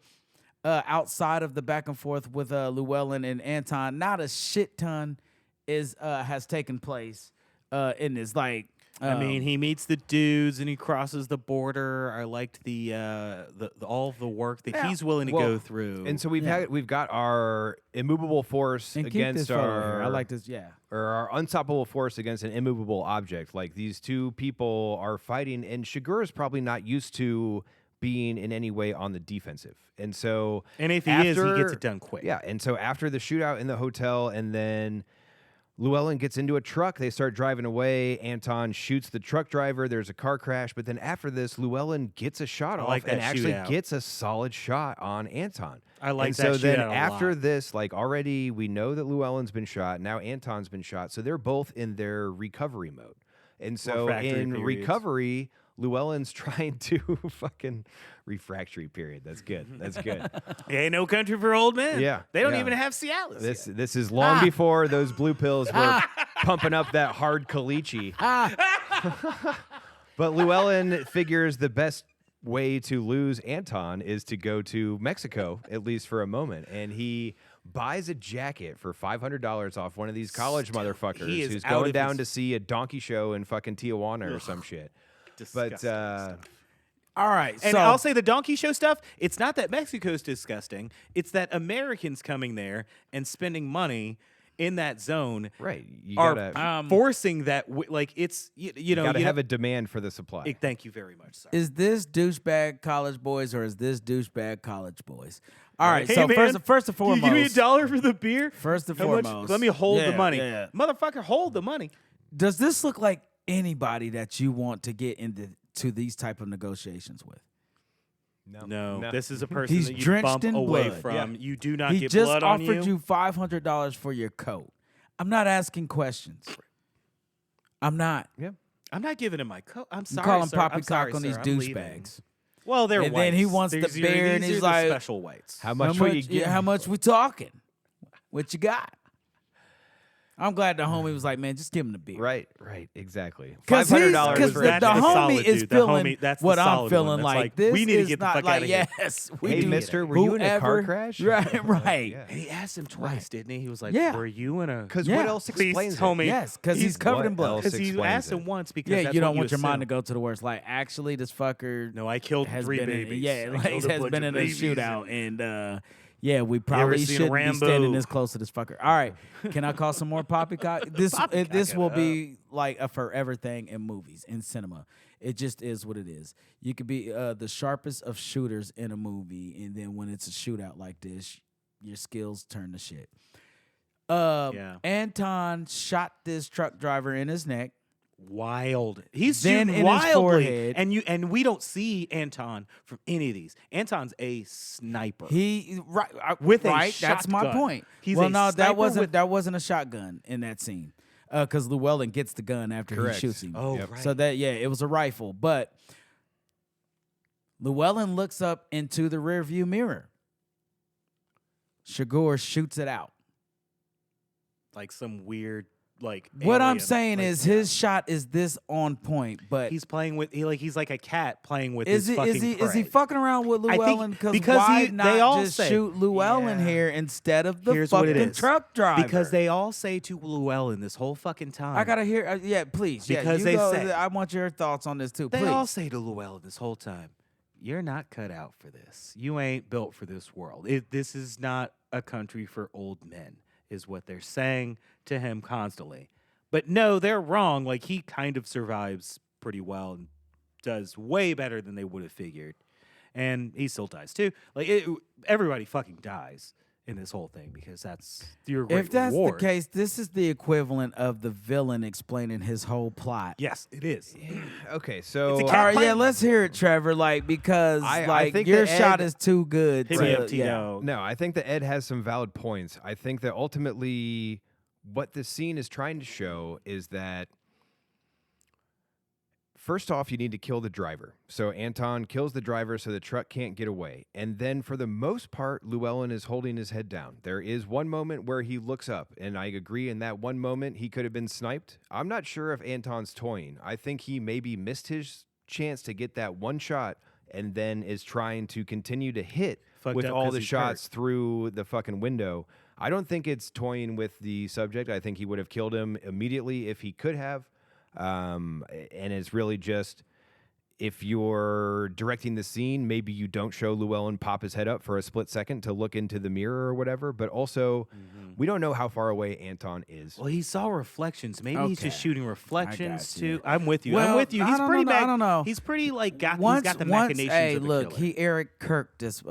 outside of the back and forth with Llewelyn and Anton, not a shit ton has taken place in this. Like I mean, he meets the dudes and he crosses the border. I liked the all of the work that he's willing to go through. And so we've got our immovable force and keep against this photo here. our I like this. Yeah. or our unstoppable force against an immovable object. Like these two people are fighting, and Chigurh is probably not used to being in any way on the defensive. And so if he is, he gets it done quick. Yeah, and so after the shootout in the hotel, and then Llewelyn gets into a truck. They start driving away. Anton shoots the truck driver. There's a car crash. But then after this, Llewelyn gets a shot off and actually gets a solid shot on Anton. I like that so shootout then a after lot. this, like already we know that Llewellyn's been shot. Now Anton's been shot. So they're both in their recovery mode. And so Refractory in periods. recovery, Llewellyn's trying to fucking refractory period. That's good. That's good. Ain't no country for old men. Yeah, They don't yeah. even have Cialis. This is long before those blue pills were pumping up that hard caliche. But Llewelyn figures the best way to lose Anton is to go to Mexico, at least for a moment. And he buys a jacket for $500 off one of these college motherfuckers he is who's out going of down his- to see a donkey show in fucking Tijuana or some shit. But Disgusting stuff. All right. And so I'll say the donkey show stuff, it's not that Mexico's disgusting. It's that Americans coming there and spending money in that zone right, you are gotta forcing that. Like, it's, you know. gotta you have know- a demand for the supply. Thank you very much, sir. is this douchebag college boys or is this douchebag college boys? All right. Hey, so man, first and Can you foremost, give me $1 for the beer? First and How much? foremost, Let me hold the yeah, money. yeah. Motherfucker, hold the money. does this look like anybody that you want to get into these type of negotiations with? No, this is a person He's that you drenched bump in away blood. from. You do not He get just blood on offered you $500 for your coat. I'm not asking questions. I'm not. Yeah. I'm not giving him my coat. I'm I'm sorry, calling sir. I'm Poppycock sorry, on sir. these I'm leaving. douchebags. Well, they're And whites. then he wants the These are- beer, and these he's are the like, special whites. How much will you get? How much we talking? What you got? I'm glad the homie was like, man, just give him the beer. Right, exactly. Because $500 for the That's the homie solid is dude. The feeling homie- that's the what I'm solid feeling one. That's like. like, This we need to is get the not fuck like, outta here. yes, we Hey, do. mister, were you in a car Whoever- crash? Right. Yeah. And he asked him twice, didn't he? He was like, Yeah. were you in a... Because Yeah. what else Please, explains it? homie. Yes, because he's covered in What blood. else Because he explains asked it? him once because Yeah, that's you don't what want your mind to assume. go to the worst. Like, actually, this fucker No, I killed has 3 been babies. in, yeah, I like, killed a has bunch been of in a babies. shootout, and yeah, we probably seen shouldn't be standing Rambo? this close to this fucker. All right, can I call some more Poppycock? This will it be like a forever thing in movies, in cinema. It just is what it is. You could be the sharpest of shooters in a movie, and then when it's a shootout like this, your skills turn to shit. Yeah. Anton shot this truck driver in his neck. Wild. He's Then shooting in his wildly, forehead. and we don't see Anton from any of these. Anton's a sniper. He With a right. That's my shotgun. point. He's well, a no, sniper that wasn't a shotgun in that scene, because Llewelyn gets the gun after Correct. he shoots him. Oh, Yep. right. So it was a rifle, but Llewelyn looks up into the rearview mirror. Chigurh shoots it out. like some weird like. What I'm alien. saying Like, is his shot is this on point, but he's playing with he's like a cat playing with is his he fucking prey. fucking around with I think Llewelyn? because why they not all just say- shoot Llewelyn Yeah. here instead of the Here's what it fucking is. truck driver? Because they all say to Llewelyn this whole fucking time. I gotta hear. Yeah, please. Because you they go, say- I want your thoughts on this too. They please. all say to Llewelyn this whole time, "You're not cut out for this. You ain't built for this world. This is not a country for old men," is what they're saying to him constantly. But no, they're wrong. Like, he kind of survives pretty well and does way better than they would have figured. And he still dies too. Like, everybody fucking dies in this whole thing because that's your great If that's reward. the case, this is the equivalent of the villain explaining his whole plot. Yes, it is. Okay, so It's a All cat right, yeah, plan. let's hear it, Trevor. Like, because I think your that shot Ed- is too good. Hit me to, up, Tino. No, I think that Ed has some valid points. I think that ultimately what this scene is trying to show is that first off, you need to kill the driver. So Anton kills the driver so the truck can't get away. And then for the most part, Llewelyn is holding his head down. There is one moment where he looks up, and I agree in that one moment he could have been sniped. I'm not sure if Anton's toying. I think he maybe missed his chance to get that one shot and then is trying to continue to hit Fucked with up all 'cause the he's shots hurt. through the fucking window. I don't think it's toying with the subject. I think he would have killed him immediately if he could have. And it's really just, if you're directing the scene, maybe you don't show Llewelyn pop his head up for a split second to look into the mirror or whatever. But also, we don't know how far away Anton is. Well, he saw reflections. Maybe he's just shooting reflections got you. too. I'm with you. Well, I'm with you. He's I pretty. don't know. He's pretty like he's got the Once, machinations hey, of the look, killer. he Eric Kirk this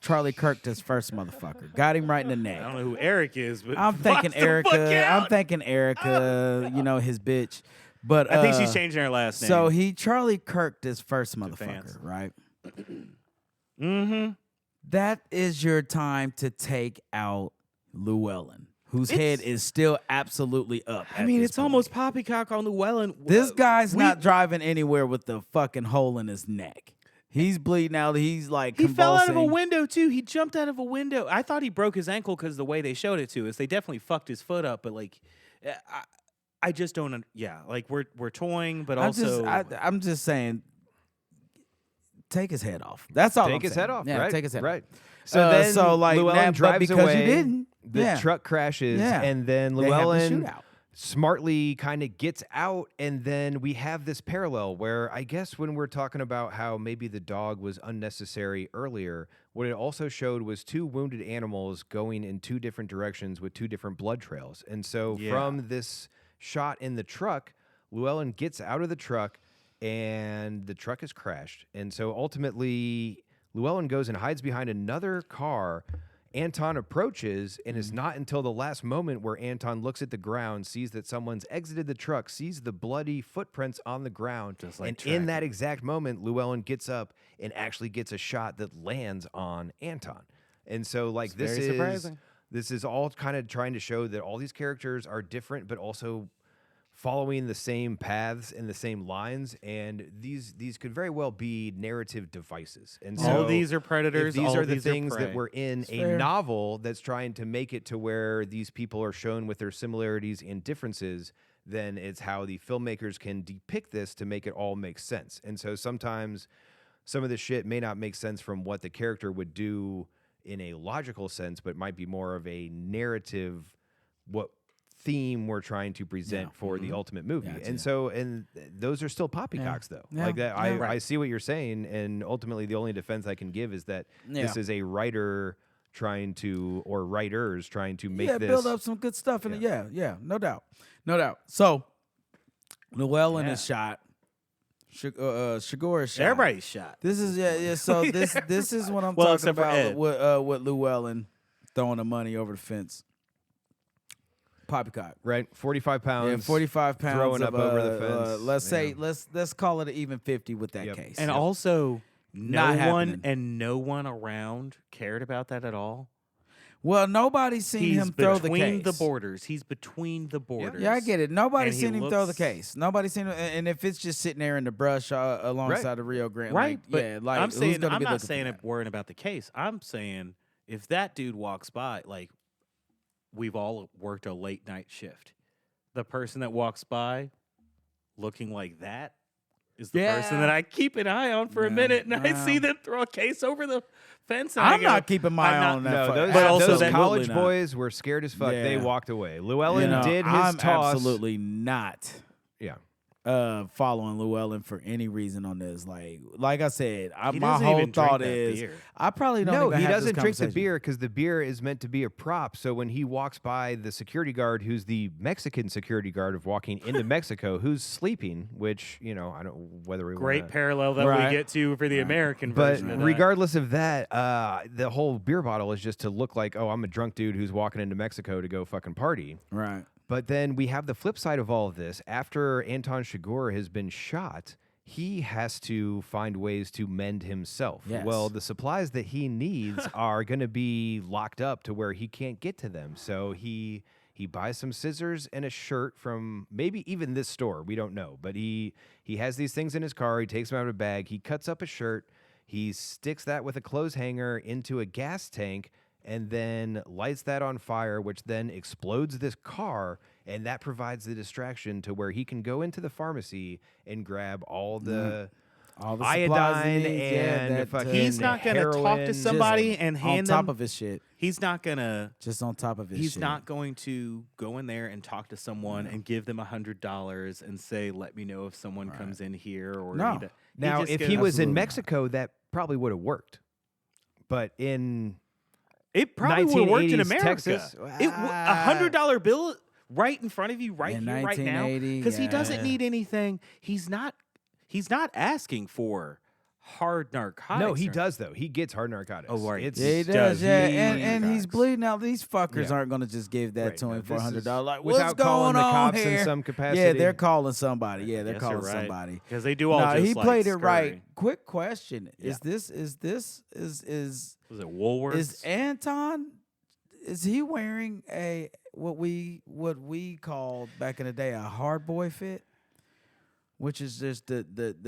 Charlie Kirk this first motherfucker. Got him right in the neck. I don't know who Eric is, but I'm thinking bust the fuck Erica. out. I'm thinking Erica, his bitch. But I think she's changing her last name. So he Charlie Kirk this first motherfucker, fans. right? Mm-hmm. That is your time to take out Llewelyn, whose head is still absolutely up. I mean, it's almost Poppycock on Llewelyn. This guy's not driving anywhere with the fucking hole in his neck. He's bleeding out. He's like He fell out of a convulsing. window too. He jumped out of a window. I thought he broke his ankle because the way they showed it to us, they definitely fucked his foot up. But like, I just don't. Yeah, like we're toying, but also I'm just saying, take his head off. That's all. Take his head off. Yeah, right? take his head right. off. So then like Llewelyn but drives because away. you didn't. The truck crashes, and then They have the Llewelyn shootout. smartly kind of gets out, and then we have this parallel where I guess when we're talking about how maybe the dog was unnecessary earlier, what it also showed was two wounded animals going in two different directions with two different blood trails. And so from this shot in the truck, Llewelyn gets out of the truck, and the truck is crashed. And so ultimately, Llewelyn goes and hides behind another car. Anton approaches, and it's not until the last moment where Anton looks at the ground, sees that someone's exited the truck, sees the bloody footprints on the ground, and in that exact moment, Llewelyn gets up and actually gets a shot that lands on Anton. And so, like, this is surprising. This is all kind of trying to show that all these characters are different, but also following the same paths and the same lines, and these could very well be narrative devices. And so all these are predators. if these all are the these things prey. that were in It's a fair. novel that's trying to make it to where these people are shown with their similarities and differences, then it's how the filmmakers can depict this to make it all make sense. And so sometimes some of the shit may not make sense from what the character would do in a logical sense, but might be more of a narrative, what theme we're trying to present for the ultimate movie. Gotcha. And so, and those are still Poppycocks though. Yeah. Like that, Yeah. I see what you're saying, and ultimately the only defense I can give is that this is a writer trying to, or writers trying to make this build up some good stuff in it. Yeah, no doubt. So Llewelyn is shot. Chigurh is shot. Everybody's shot. This is So this is what I'm Well, talking except for about Ed. with Llewelyn throwing the money over the fence. Poppycock. right 45 pounds. Yeah, 45 pounds throwing of, up over the fence. let's say let's call it an even 50 with that Yep. case. And also, Not no one around cared about that at all. well, nobody's seen He's him throw the between case. the borders. He's between the borders. Yeah, I get it. Nobody's And he seen him throw the looks- case. Nobody's seen him, and if it's just sitting there in the brush alongside the Rio Grande, Right, like, but yeah, like I'm who's saying gonna I'm be not looking for saying that? worrying about the case. I'm saying if that dude walks by, like we've all worked a late night shift, the person that walks by looking like that is the person that I keep an eye on for a minute, and I see them throw a case over the fence. And I I'm go, not keeping my eye I'm on not- that. No, those, But also those that- college Absolutely not. boys were scared as fuck. They Yeah. walked away. Llewelyn did his I'm toss. absolutely not Yeah. following Llewelyn for any reason on this. Like I said, He my doesn't whole even drink thought that is beer. I probably don't. No, even he have this doesn't drink the conversation. beer because the beer is meant to be a prop. So when he walks by the security guard, who's the Mexican security guard of walking into Mexico, who's sleeping, which, I don't know whether we Great wanna, parallel that Right. we get to for the American But version of that. regardless of that, the whole beer bottle is just to look like, oh, I'm a drunk dude who's walking into Mexico to go fucking party. Right. But then we have the flip side of all of this. After Anton Chigurh has been shot, he has to find ways to mend himself. Yes. Well, the supplies that he needs are going to be locked up to where he can't get to them. So he buys some scissors and a shirt from maybe even this store. We don't know. But he has these things in his car. He takes them out of a bag. He cuts up a shirt. He sticks that with a clothes hanger into a gas tank and then lights that on fire, which then explodes this car, and that provides the distraction to where he can go into the pharmacy and grab all the All the supplies he iodine needs, yeah, and that, fucking He's not going to talk heroin. to somebody and on hand top them. of his shit. He's not going to. Just on top of his He's shit. not going to go in there and talk to someone and give them $100 and say, "Let me know if someone comes in here." Or No. Now, just if goes- he was in Absolutely not. Mexico, that probably would have worked. But in it probably would have worked in 1980s America. Texas? $100 bill right in front of you, right In here, right now, 1980, because he yeah. doesn't need anything. He's not asking for hard narcotics. no, he or- does though. He gets hard narcotics. Oh, right. It's, Yeah, he does. does. Yeah, He and he's narcotics. bleeding out. These fuckers Yeah. aren't going to just give that Right, to him no, for this is $100. Like, without what's calling going the on cops in here? some Yeah, capacity. they're calling somebody. Yeah, they're Yes, calling you're right. somebody. because they do all No, just he like played it right. scurry. Quick question: Yeah. Is Was it Woolworths? is Anton? Is he wearing a what we called back in the day a hard boy fit, which is just the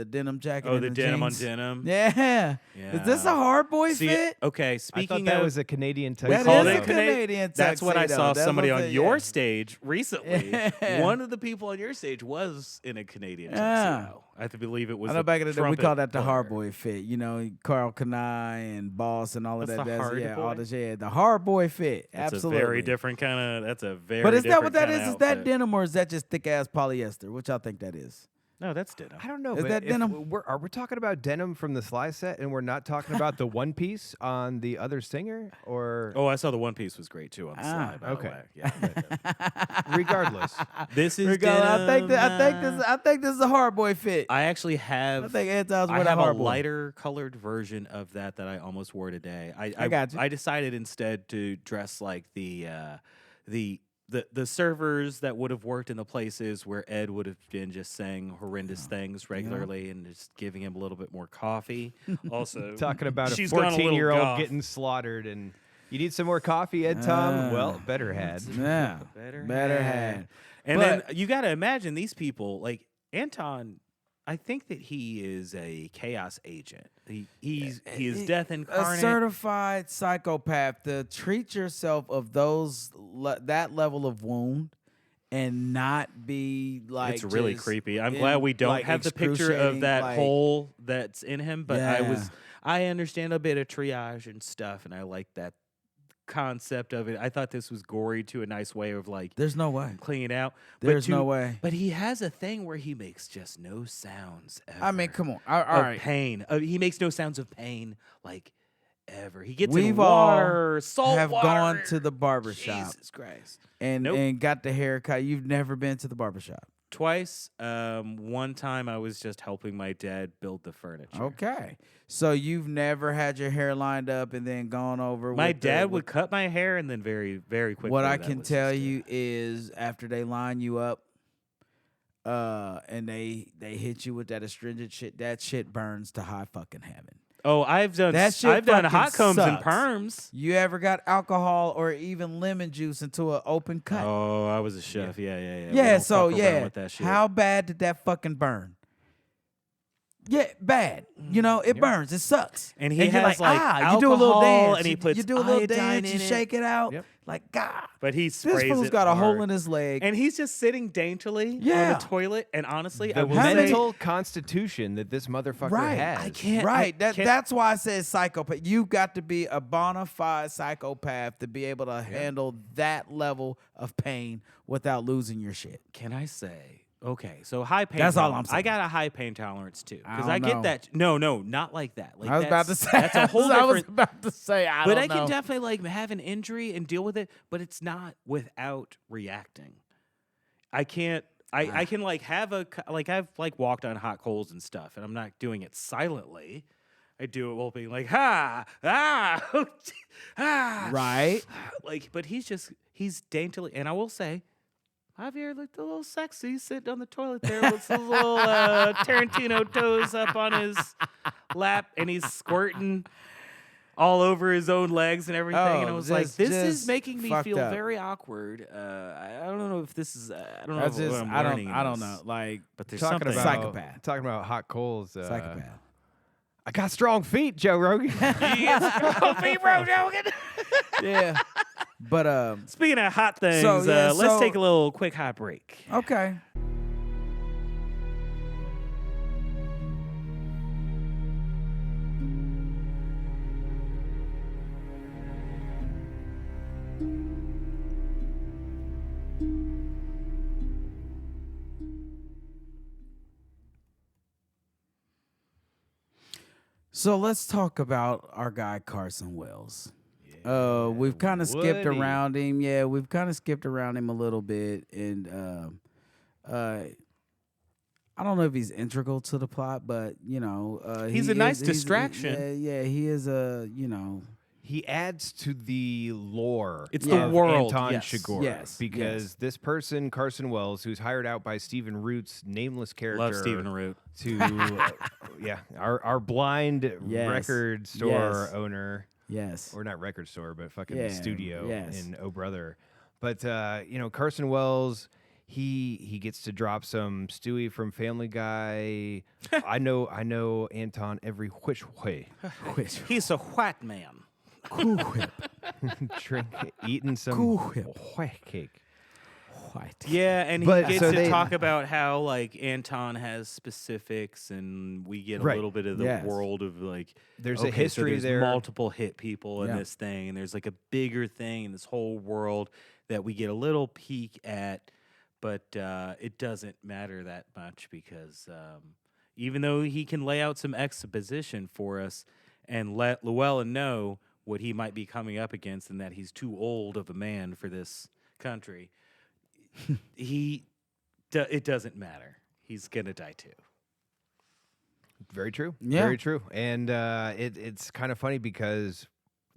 denim jacket? oh, and the denim on jeans? denim. Yeah. Is this a hard boy See, fit? okay, I speaking thought that of was a Canadian That tuxedo. called is it a Cana- Canadian That's what I tuxedo. saw That's somebody what on they- your yeah. stage recently. Yeah. One of the people on your stage was in a Canadian Yeah. tuxedo. I believe it was. I know a back in the day we trumpet called that the hard player. boy fit. You know, Carl Kanai and Boss and all of That's that. the hard yeah, boy? all this. Yeah, the hard boy fit. That's Absolutely. a very different kind of. That's a very. But is that what different that kinda is? Is that outfit. denim or is that just thick ass polyester? Which y'all think that is? No, that's denim. I don't know. Is but that if denim? Are we talking about denim from the Sly set, and we're not talking about the one piece on the other singer? Or Oh, I saw the One Piece was great too on the Ah, slide. By okay. the way. Yeah. regardless, This is Regardless, denim. I think this is a hard boy fit. I actually I have. think Anton's I wearing have a a hard boy. lighter colored version of that I almost wore today. I got you. I decided instead to dress like the servers that would have worked in the places where Ed would have been just saying horrendous things regularly and just giving him a little bit more coffee. Also, talking about a she's gone a little 14-year-old goth. getting slaughtered, and you need some more coffee, Ed Tom? Well, better had. Yeah, better had. had. And But- then you got to imagine these people like Anton. I think that he is a chaos agent. He is death A incarnate. certified psychopath. To treat yourself of that level of wound and not be like It's really just creepy. I'm in, glad we don't like, have the picture of excruciating, that like- hole that's in him, but Yeah. I understand a bit of triage and stuff, and I like that concept of it. I thought this was gory to a nice way of like There's no way. cleaning it out. There's but no way. But he has a thing where he makes just no sounds ever. I mean, come on. All of right. pain. He makes no sounds of pain like ever. He gets We've in all water, salt have water. gone to the barbershop Jesus Christ. and Nope. and got the haircut. You've never been to the barbershop. Twice. One time I was just helping my dad build the furniture. Okay. So you've never had your hair lined up and then gone over My with the- dad with- would cut my hair and then very, very quickly. What I that can was tell just it. you is after they line you up and they hit you with that astringent shit, that shit burns to high fucking heaven. Oh, I've done. That shit I've done fucking hot combs and sucks. perms. You ever got alcohol or even lemon juice into an open cut? Oh, I was a chef. Yeah. We yeah, don't so fuck around yeah. with that shit. How bad did that fucking burn? Yeah, bad. You know, it burns. It sucks. And he you're has, like, you do a little alcohol, dance, and he you puts do a little iodine dance, in you it. shake it out. Yep. Like, God, But he this sprays fool's it got a hole hard. in his leg. And he's just sitting daintily on Yeah. the toilet. And honestly, I The will say, mental constitution that this motherfucker Right. has. I can't. Right. I can't- That's why I said psychopath. You got to be a bona fide psychopath to be able to handle that level of pain without losing your shit. Can I say? Okay, so high pain. That's all I'm tolerance. saying. I got a high pain tolerance too I because don't I get know. that. No, not like that. Like I was about to that's- say. that's a whole I was different. about to say. I But don't I know. can definitely like have an injury and deal with it, but it's not without reacting. I can't. I can like have like I've like walked on hot coals and stuff, and I'm not doing it silently. I do it while being like Right. like. But he's daintily, and I will say, Javier looked a little sexy sitting on the toilet there with his little Tarantino toes up on his lap, and he's squirting all over his own legs and everything. and I Oh, was like, just- this just is making me fucked feel up. very awkward. I don't know if this is. I don't know That's if just. I'm I learning don't this, know. Like But there's Talking something. about Psychopath. Talking about hot coals. psychopath. I got strong feet, Joe Rogan. Yeah. But Speaking of hot things, So, yeah, let's so- take a little quick hot break. okay. So let's talk about our guy Carson Wells. We've kind of skipped Woody. around him. Yeah, we've kind of skipped around him a little bit, and I don't know if he's integral to the plot, but He's a nice distraction. He is a He adds to the lore. It's the of world, Anton yes. Chigurh. Yes, Because yes. this person, Carson Wells, who's hired out by Stephen Root's nameless character. Love Stephen Root. To, our blind Yes. record store Yes. owner. yes. Or not record store, but fucking Yeah, studio yes. in Oh Brother. But, Carson Wells... He gets to drop some Stewie from Family Guy. I know Anton every which way. He's a white man. Cool Whip. Eating some Cool Whip. white cake. White. Yeah, and he But, gets so to they- talk about how like Anton has specifics, and we get a Right. little bit of the Yes. world of like There's okay, a history so there's there. multiple hit people in Yeah. this thing, and there's like a bigger thing in this whole world that we get a little peek at, but it doesn't matter that much because even though he can lay out some exposition for us and let Llewelyn know what he might be coming up against and that he's too old of a man for this country, it doesn't matter. He's gonna die too. Very true. Yeah. Very true. And it's kind of funny because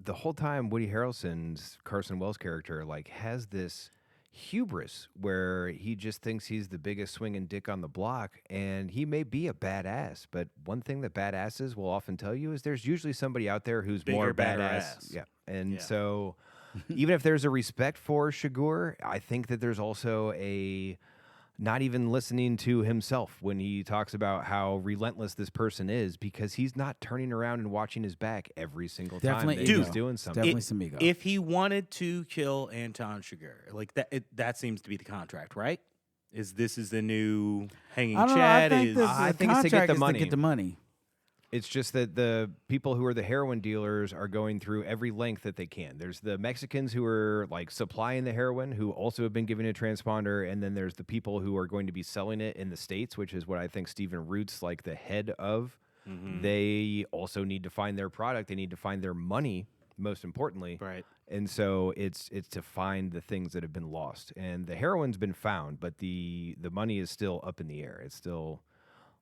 the whole time Woody Harrelson's Carson Wells character has this hubris where he just thinks he's the biggest swinging dick on the block, and he may be a badass, but one thing that badasses will often tell you is there's usually somebody out there who's Bigger, more better badass. ass. Yeah. And Yeah. so even if there's a respect for Chigurh, I think that there's also a not even listening to himself when he talks about how relentless this person is, because he's not turning around and watching his back every single Definitely time that he's ego. doing something. Definitely some ego. If he wanted to kill Anton Chigurh, like that seems to be the contract, right? This is the new hanging I don't know. chad? I think, is the I think it's to get contract the is money. to get the money. It's just that the people who are the heroin dealers are going through every length that they can. There's the Mexicans who are supplying the heroin, who also have been given a transponder, and then there's the people who are going to be selling it in the States, which is what I think Stephen Root's the head of. Mm-hmm. They also need to find their product. They need to find their money, most importantly. right. And so it's to find the things that have been lost. And the heroin's been found, but the money is still up in the air. It's still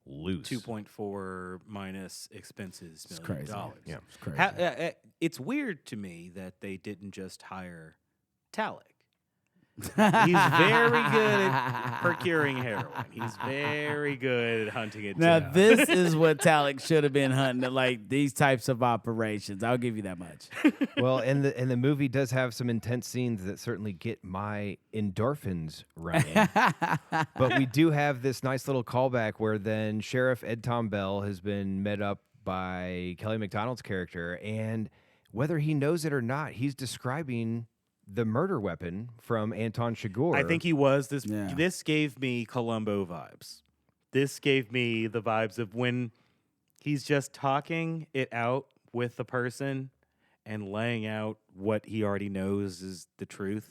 loose. 2.4 minus expenses It's $1 crazy. million. Yeah. It's crazy. It's weird to me that they didn't just hire Talik. He's very good at procuring heroin. He's very good at hunting it Now down. this is what Talik should have been hunting, these types of operations. I'll give you that much. Well, and the movie does have some intense scenes that certainly get my endorphins running. But we do have this nice little callback where then Sheriff Ed Tom Bell has been met up by Kelly MacDonald's character, and whether he knows it or not, he's describing the murder weapon from Anton Chigurh. I think he was. Yeah. This gave me Columbo vibes. This gave me the vibes of when he's just talking it out with the person and laying out what he already knows is the truth.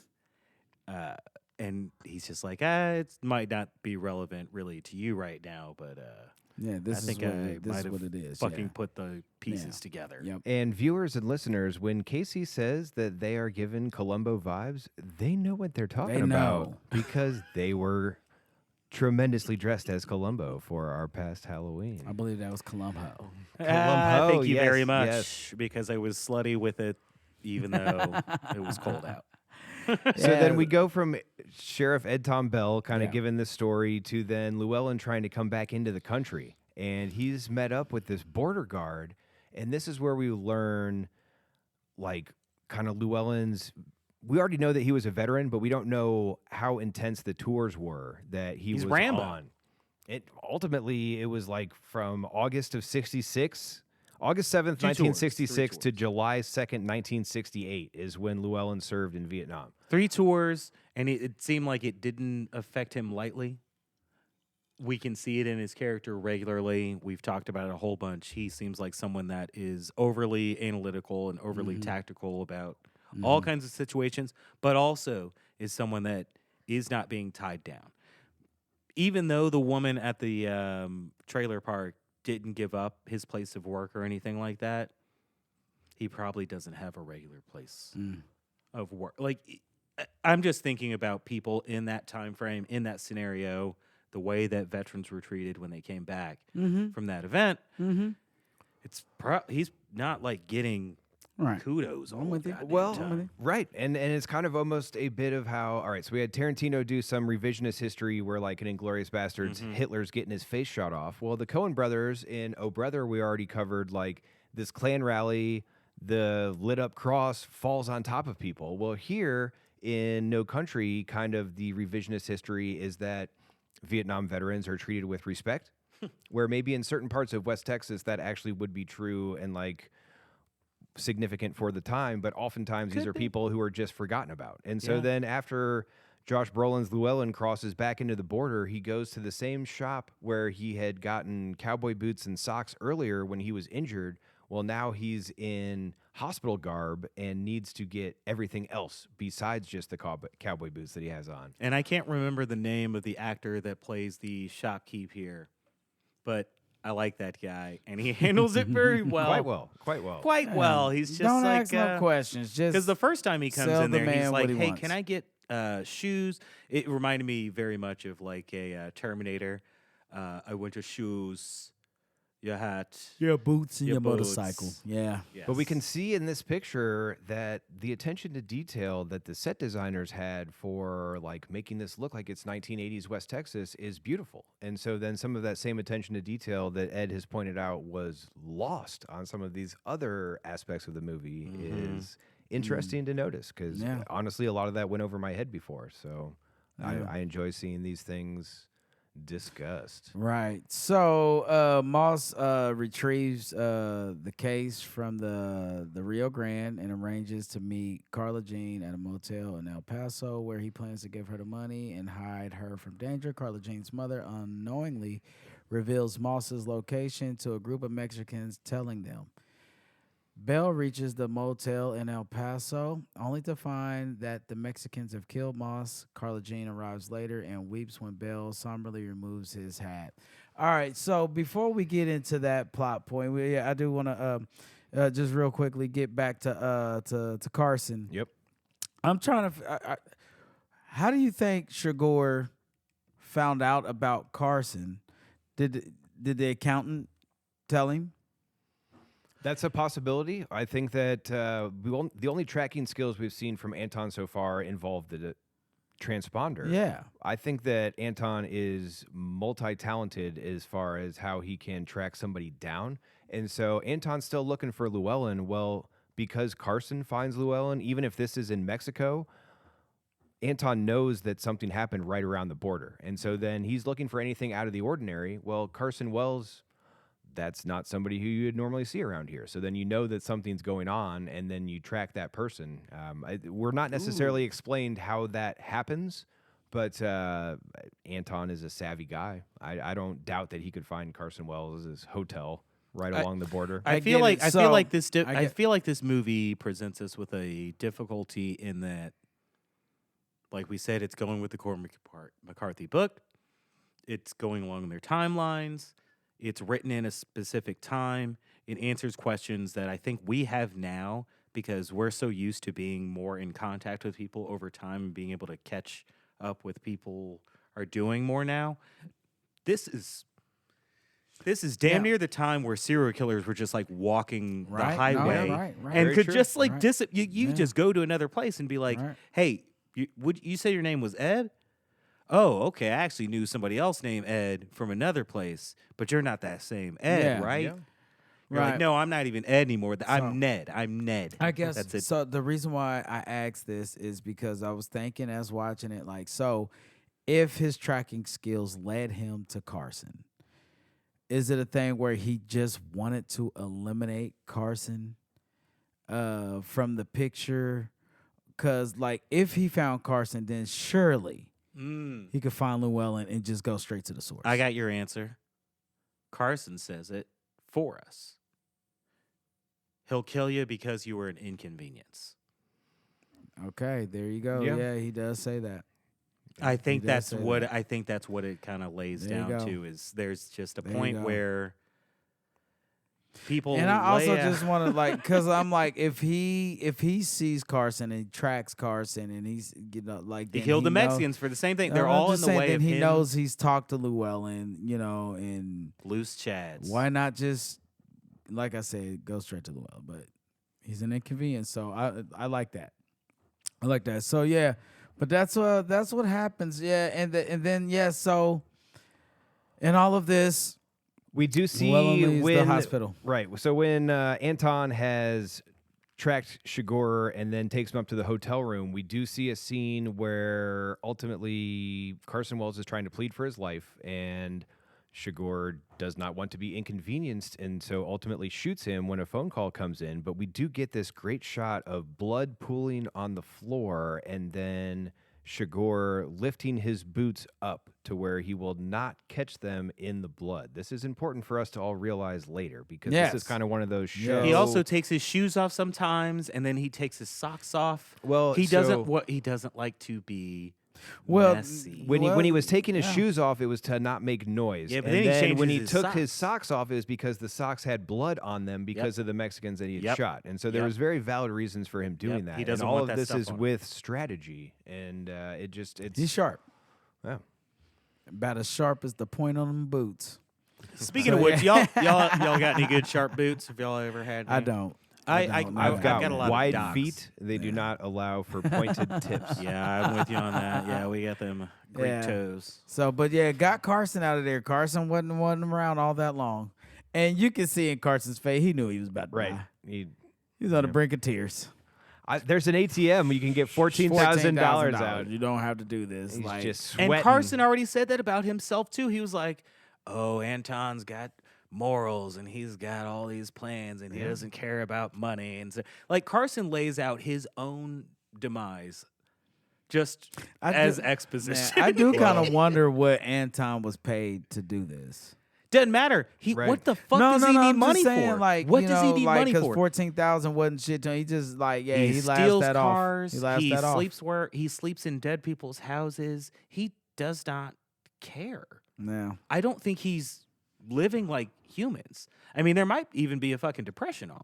And he's just like, it might not be relevant really to you right now, but Yeah, I this is think what I it, this might is have what it is. fucking yeah. put the pieces Yeah. together. Yep. And viewers and listeners, when Casey says that they are given Columbo vibes, they know what they're talking They about know. because they were tremendously dressed as Columbo for our past Halloween. I believe that was Columbo. Thank you very yes, much yes. because I was slutty with it, even though it was cold out. So then we go from Sheriff Ed Tom Bell kind of Yeah. giving this story to then Llewelyn trying to come back into the country. And he's met up with this border guard. And this is where we learn, kind of Llewellyn's. We already know that he was a veteran, but we don't know how intense the tours were that He's was Rambo. on. Ultimately, it was from August of 66. August 7th, 1966 to July 2nd, 1968 is when Llewelyn served in Vietnam. 3 tours, and it seemed like it didn't affect him lightly. We can see it in his character regularly. We've talked about it a whole bunch. He seems like someone that is overly analytical and overly tactical about all kinds of situations, but also is someone that is not being tied down. Even though the woman at the trailer park didn't give up his place of work or anything like that, he probably doesn't have a regular place of work. Like, I'm just thinking about people in that time frame, in that scenario, the way that veterans were treated when they came back from that event. He's not like getting kudos all the time. Right. And it's kind of almost a bit of how, all right, so we had Tarantino do some revisionist history where, like, in Inglourious Bastards, Hitler's getting his face shot off. Well, the Coen brothers in Oh Brother, we already covered, like, this Klan rally, the lit up cross falls on top of people. Well, here in No Country, kind of the revisionist history is that Vietnam veterans are treated with respect, where maybe in certain parts of West Texas that actually would be true and, like, significant for the time, but oftentimes these are people who are just forgotten about. And so then after Josh Brolin's Llewelyn crosses back into the border, he goes to the same shop where he had gotten cowboy boots and socks earlier when he was injured. Well, now he's in hospital garb and needs to get everything else besides just the cowboy boots that he has on. And I can't remember the name of the actor that plays the shopkeep here, but I like that guy, and he handles it very well. Quite well. He's just Don't like, ask no questions. Just because the first time he comes sell in the there, man he's what like, he "Hey, wants." can I get shoes?" It reminded me very much of like a Terminator. I want your shoes, your hat, your boots and your your boots. motorcycle. Yeah. Yes. But we can see in this picture that the attention to detail that the set designers had for, like, making this look like it's 1980s West Texas is beautiful. And so then some of that same attention to detail that Ed has pointed out was lost on some of these other aspects of the movie is interesting to notice, because honestly, a lot of that went over my head before. So I enjoy seeing these things discussed. Right. So Moss retrieves the case from the Rio Grande and arranges to meet Carla Jean at a motel in El Paso, where he plans to give her the money and hide her from danger. Carla Jean's mother unknowingly reveals Moss's location to a group of Mexicans, telling them. Belle reaches the motel in El Paso, only to find that the Mexicans have killed Moss. Carla Jean arrives later and weeps when Belle somberly removes his hat. All right, so before we get into that plot point, I do want to just real quickly get back to Carson. Yep. I'm trying to. How do you think Chigurh found out about Carson? Did the accountant tell him? That's a possibility. I think that the only tracking skills we've seen from Anton so far involve the transponder. Yeah. I think that Anton is multi-talented as far as how he can track somebody down. And so Anton's still looking for Llewelyn. Well, because Carson finds Llewelyn, even if this is in Mexico, Anton knows that something happened right around the border. And so then he's looking for anything out of the ordinary. Well, Carson Wells, that's not somebody who you would normally see around here. So then you know that something's going on, and then you track that person. We're not necessarily explained how that happens, but Anton is a savvy guy. I don't doubt that he could find Carson Wells' hotel right along the border. I feel like this movie presents us with a difficulty in that, like we said, it's going with the Cormac McCarthy book. It's going along their timelines. It's written in a specific time. It answers questions that I think we have now because we're so used to being more in contact with people over time and being able to catch up with people are doing more now. This is damn near the time where serial killers were just like walking the highway and could just like you just go to another place and be like, hey, you say your name was Ed? Oh, okay. I actually knew somebody else named Ed from another place, but you're not that same Ed, right? Yeah. You're like, no, I'm not even Ed anymore. I'm Ned. I guess that's it. So the reason why I asked this is because I was thinking as watching it, like, so if his tracking skills led him to Carson, is it a thing where he just wanted to eliminate Carson from the picture? Because, like, if he found Carson, then surely he could find Llewelyn and just go straight to the source. I got your answer. Carson says it for us. He'll kill you because you were an inconvenience. Okay, there you go. Yeah, he does say that. I think that's what it kind of lays down to. Is there's just a point where people. And I also lay out- just want to because I'm like, if he sees Carson and he tracks Carson and he's he then killed the knows- Mexicans for the same thing. No, They're I'm all in just the saying, way then of he him. knows he's talked to Llewelyn, and Loose chads. why not just, like I said, go straight to Llewelyn? But he's an inconvenience, so I like that. I like that. So yeah, but that's what happens. Yeah, and then so in all of this, We do see Llewelyn leaves when the hospital. Right. So when Anton has tracked Chigurh and then takes him up to the hotel room, we do see a scene where ultimately Carson Wells is trying to plead for his life, and Chigurh does not want to be inconvenienced, and so ultimately shoots him when a phone call comes in. But we do get this great shot of blood pooling on the floor, and then Chigurh lifting his boots up to where he will not catch them in the blood. This is important for us to all realize later, because this is Yes. kind of one of those Yeah. shows. He also takes his shoes off sometimes, and then he takes his socks off. Well, he so- doesn't like to be Well, messy. when he was taking his yeah. shoes off, it was to not make noise. Yeah, but and then he changes when he his took his socks. socks off, it was because the socks had blood on them because of the Mexicans that he had Yep. shot. And so there Yep. was very valid reasons for him doing Yep. that. He doesn't and all want of that this stuff is on him. with strategy, and it's he's sharp, yeah. about as sharp as the point on them boots. Speaking So, of which, yeah. y'all got any good sharp boots? Have y'all ever had? I any? don't. I've I've got, got a lot of wide docs. feet. They do not allow for pointed tips. Yeah, I'm with you on that. Yeah, we got them Greek Yeah. toes. So, but yeah, got Carson out of there. Carson wasn't around all that long, and you can see in Carson's face, he knew he was about to Right. die. He, He was on the brink of tears. there's an ATM. You can get $14,000 out. You don't have to do this. He's like, just sweating. And Carson already said that about himself too. He was like, "Oh, Anton's got morals and he's got all these plans and he doesn't care about money." And so, like, Carson lays out his own demise just as exposition. Man, I do kind of wonder what Anton was paid to do this. Doesn't matter. Right. What the fuck does he need I'm money just saying, for? Like, What you does know, he need like, money for? 14,000 wasn't shit to him. He just he laughs steals that cars. off. He laughs that off. sleeps where he sleeps in dead people's houses. He does not care. Yeah. I don't think he's living like humans. I mean, there might even be a fucking depression on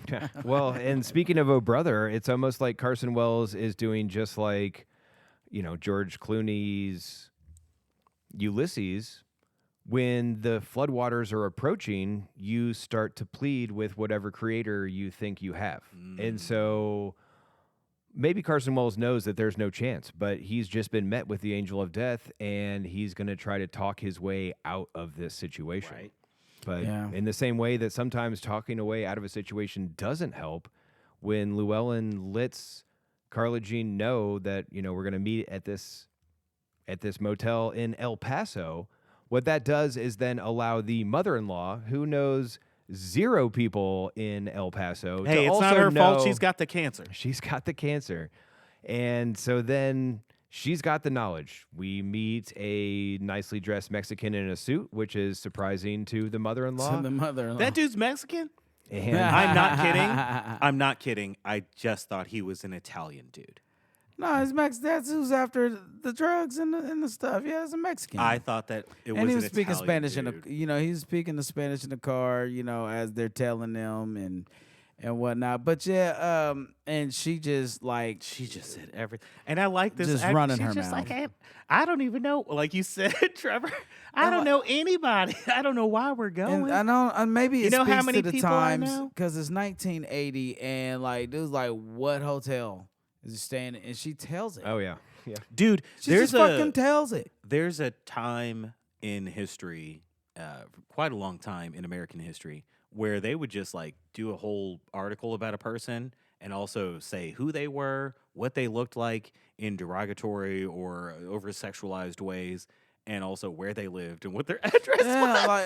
him. Well, and speaking of Oh Brother, it's almost like Carson Wells is doing just like, George Clooney's Ulysses. When the floodwaters are approaching, you start to plead with whatever creator you think you have. And so maybe Carson Wells knows that there's no chance, but he's just been met with the angel of death, and he's going to try to talk his way out of this situation. Right. But Yeah. in the same way that sometimes talking a way out of a situation doesn't help, when Llewelyn lets Carla Jean know that, we're going to meet at this motel in El Paso, what that does is then allow the mother-in-law, who knows 0 people in El Paso, Hey, to it's also not her fault. know She's got the cancer. she's got the cancer. And so then she's got the knowledge. We meet a nicely dressed Mexican in a suit, which is surprising to the mother-in-law. To the mother-in-law. That dude's Mexican? And I'm not kidding. I'm not kidding. I just thought he was an Italian dude. No, it's Mex. That's who's after the drugs and the stuff. Yeah, it's a Mexican. I thought that it was and he an was speaking Italian Spanish dude. he was speaking the Spanish in the car, as they're telling them and whatnot. But yeah, and she just like She just said everything. And I like this. Just act- running she's her just mouth. like, I don't even know. Like you said, Trevor, I don't know anybody. I don't know why we're going. And I know, and maybe You it know how speaks many to the people I times know? because it's 1980, and like dude's like, what hotel is he staying in? And she tells it. oh, yeah. Yeah. Dude, She there's just fucking tells it. there's a time in history, quite a long time in American history, where they would just like do a whole article about a person and also say who they were, what they looked like in derogatory or over sexualized ways, and also where they lived and what their address Yeah,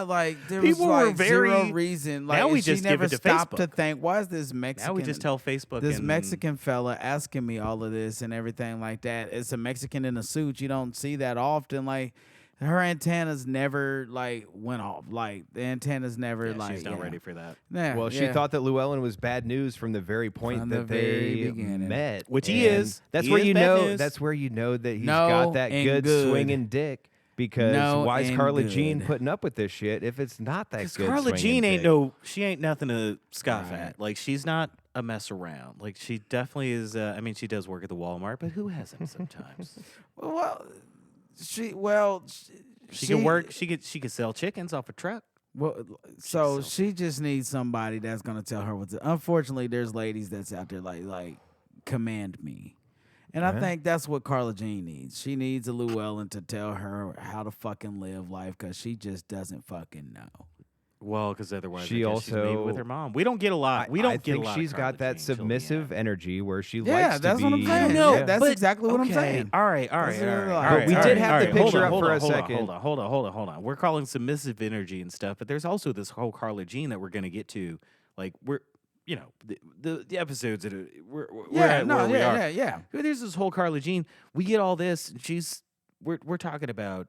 was. like there People was were like very- zero reason. Like Now we and she just give never it to stopped to Facebook. think, why is this Mexican? Now we just tell Facebook this and- Mexican fella asking me all of this and everything like that. It's a Mexican in a suit. You don't see that often. Like her antennas never like went off. Like the antennas never Yeah, like. she's not yeah. ready for that. Yeah, Well, she yeah. thought that Llewelyn was bad news from the very point From that the very they beginning. met, Which he and is. That's He where is you bad know. news. That's where you know that he's No got that and good good. swinging dick. Because No why is and Carla good. Jean putting up with this shit if it's not that good? Carla swinging Jean dick? she ain't nothing to scoff at. Like, she's not a mess around. Like, she definitely is. I mean, she does work at the Walmart, but who hasn't sometimes? She can work. She could sell chickens off a truck. Well, so she just needs somebody that's gonna tell her what to. Unfortunately, there's ladies that's out there like command me, and I think that's what Carla Jean needs. She needs a Llewelyn to tell her how to fucking live life because she just doesn't fucking know. Well, because otherwise She I guess she's maybe also- with her mom. We don't get a lot. We don't I get a think lot. she's of Carla got that Jean till the submissive end. energy where she Yeah, likes that's to what be. I'm saying. No, Yeah, that's but- exactly what I'm okay, saying. All right. That's what I'm like. All But we all did have the picture up hold for on, a hold on, second. Hold on. We're calling submissive energy and stuff, but there's also this whole Carla Jean that we're going to get to. Like, we're, you know, the episodes that we're at where we are. Yeah. There's this whole Carla Jean. We get all this, and we're talking about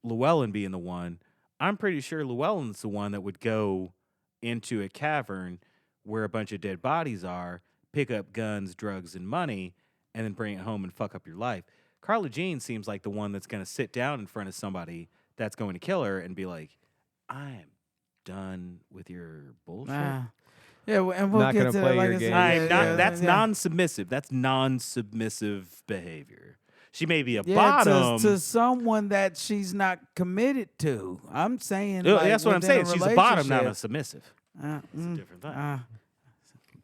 Llewelyn being the one. I'm pretty sure Llewelyn's the one that would go into a cavern where a bunch of dead bodies are, pick up guns, drugs, and money, and then bring it home and fuck up your life. Carla Jean seems like the one that's going to sit down in front of somebody that's going to kill her and be like, I am done with your bullshit. Yeah, and we'll Not get gonna to play like your I said, game. I'm not, that's yeah. non-submissive. That's non-submissive behavior. She may be a Yeah, bottom. to someone that she's not committed to. I'm saying That's what I'm within saying. She's a bottom, not a relationship. submissive. It's a different thing.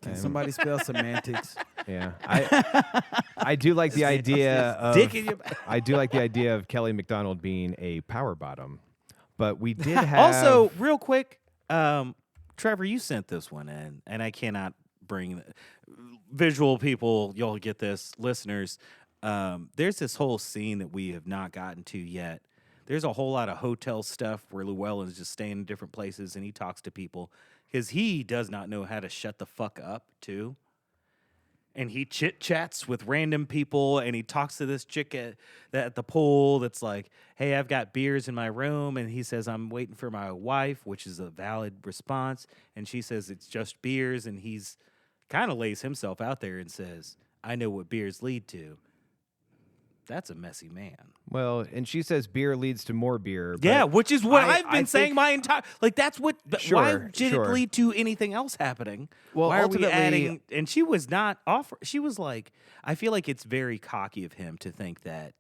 Can somebody spell semantics? Yeah, I do like the idea of Dick in your back. I do like the idea of Kelly McDonald being a power bottom, but we did have Also, real quick, Trevor, you sent this one in, and I cannot bring visual people. You'll get this, listeners. There's this whole scene that we have not gotten to yet. There's a whole lot of hotel stuff where Llewelyn's just staying in different places, and he talks to people because he does not know how to shut the fuck up, too. And he chit-chats with random people, and he talks to this chick at the pool that's like, hey, I've got beers in my room. And he says, I'm waiting for my wife, which is a valid response. And she says, it's just beers. And he's kind of lays himself out there and says, I know what beers lead to. That's a messy man. well, and she says beer leads to more beer. But Yeah, which is what I I've been saying think- my entire... Like, that's what... why Sure, did sure. it lead to anything else happening? Well, why are we ultimately- adding... And she was not off... She was like... I feel like it's very cocky of him to think that...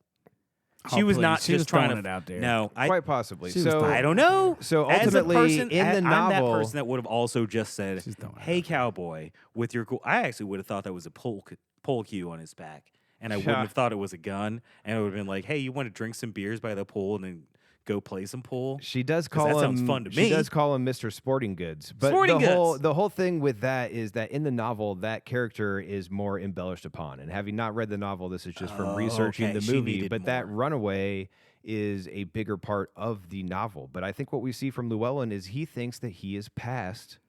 She Oh, was please. not She just was trying throwing to... it out there. No, quite possibly. She was So throwing I don't know. So As a ultimately, person, in the I'm novel, that person that would have also just said, She's throwing it hey, out cowboy, with your... I actually would have thought that was a pole cue on his back. And I wouldn't have thought it was a gun. And it would have been like, hey, you want to drink some beers by the pool and then go play some pool? she does 'Cause call that him. sounds fun to she me. does call him Mr. Sporting Goods. But Sporting Goods. the whole thing with that is that in the novel, that character is more embellished upon. And having not read the novel, this is just from researching okay. the She movie. needed But that more. runaway is a bigger part of the novel. But I think what we see from Llewelyn is he thinks that he is past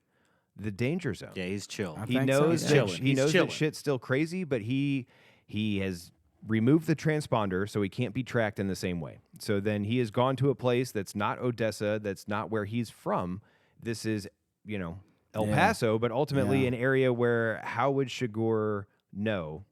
the danger zone. Yeah, he's chill. I He think so, knows yeah. that Chilling. he He's knows chilling. that shit's still crazy, but he has removed the transponder so he can't be tracked in the same way. So then he has gone to a place that's not Odessa, that's not where he's from. This is, El Yeah. Paso, but ultimately Yeah. an area where how would Chigurh know?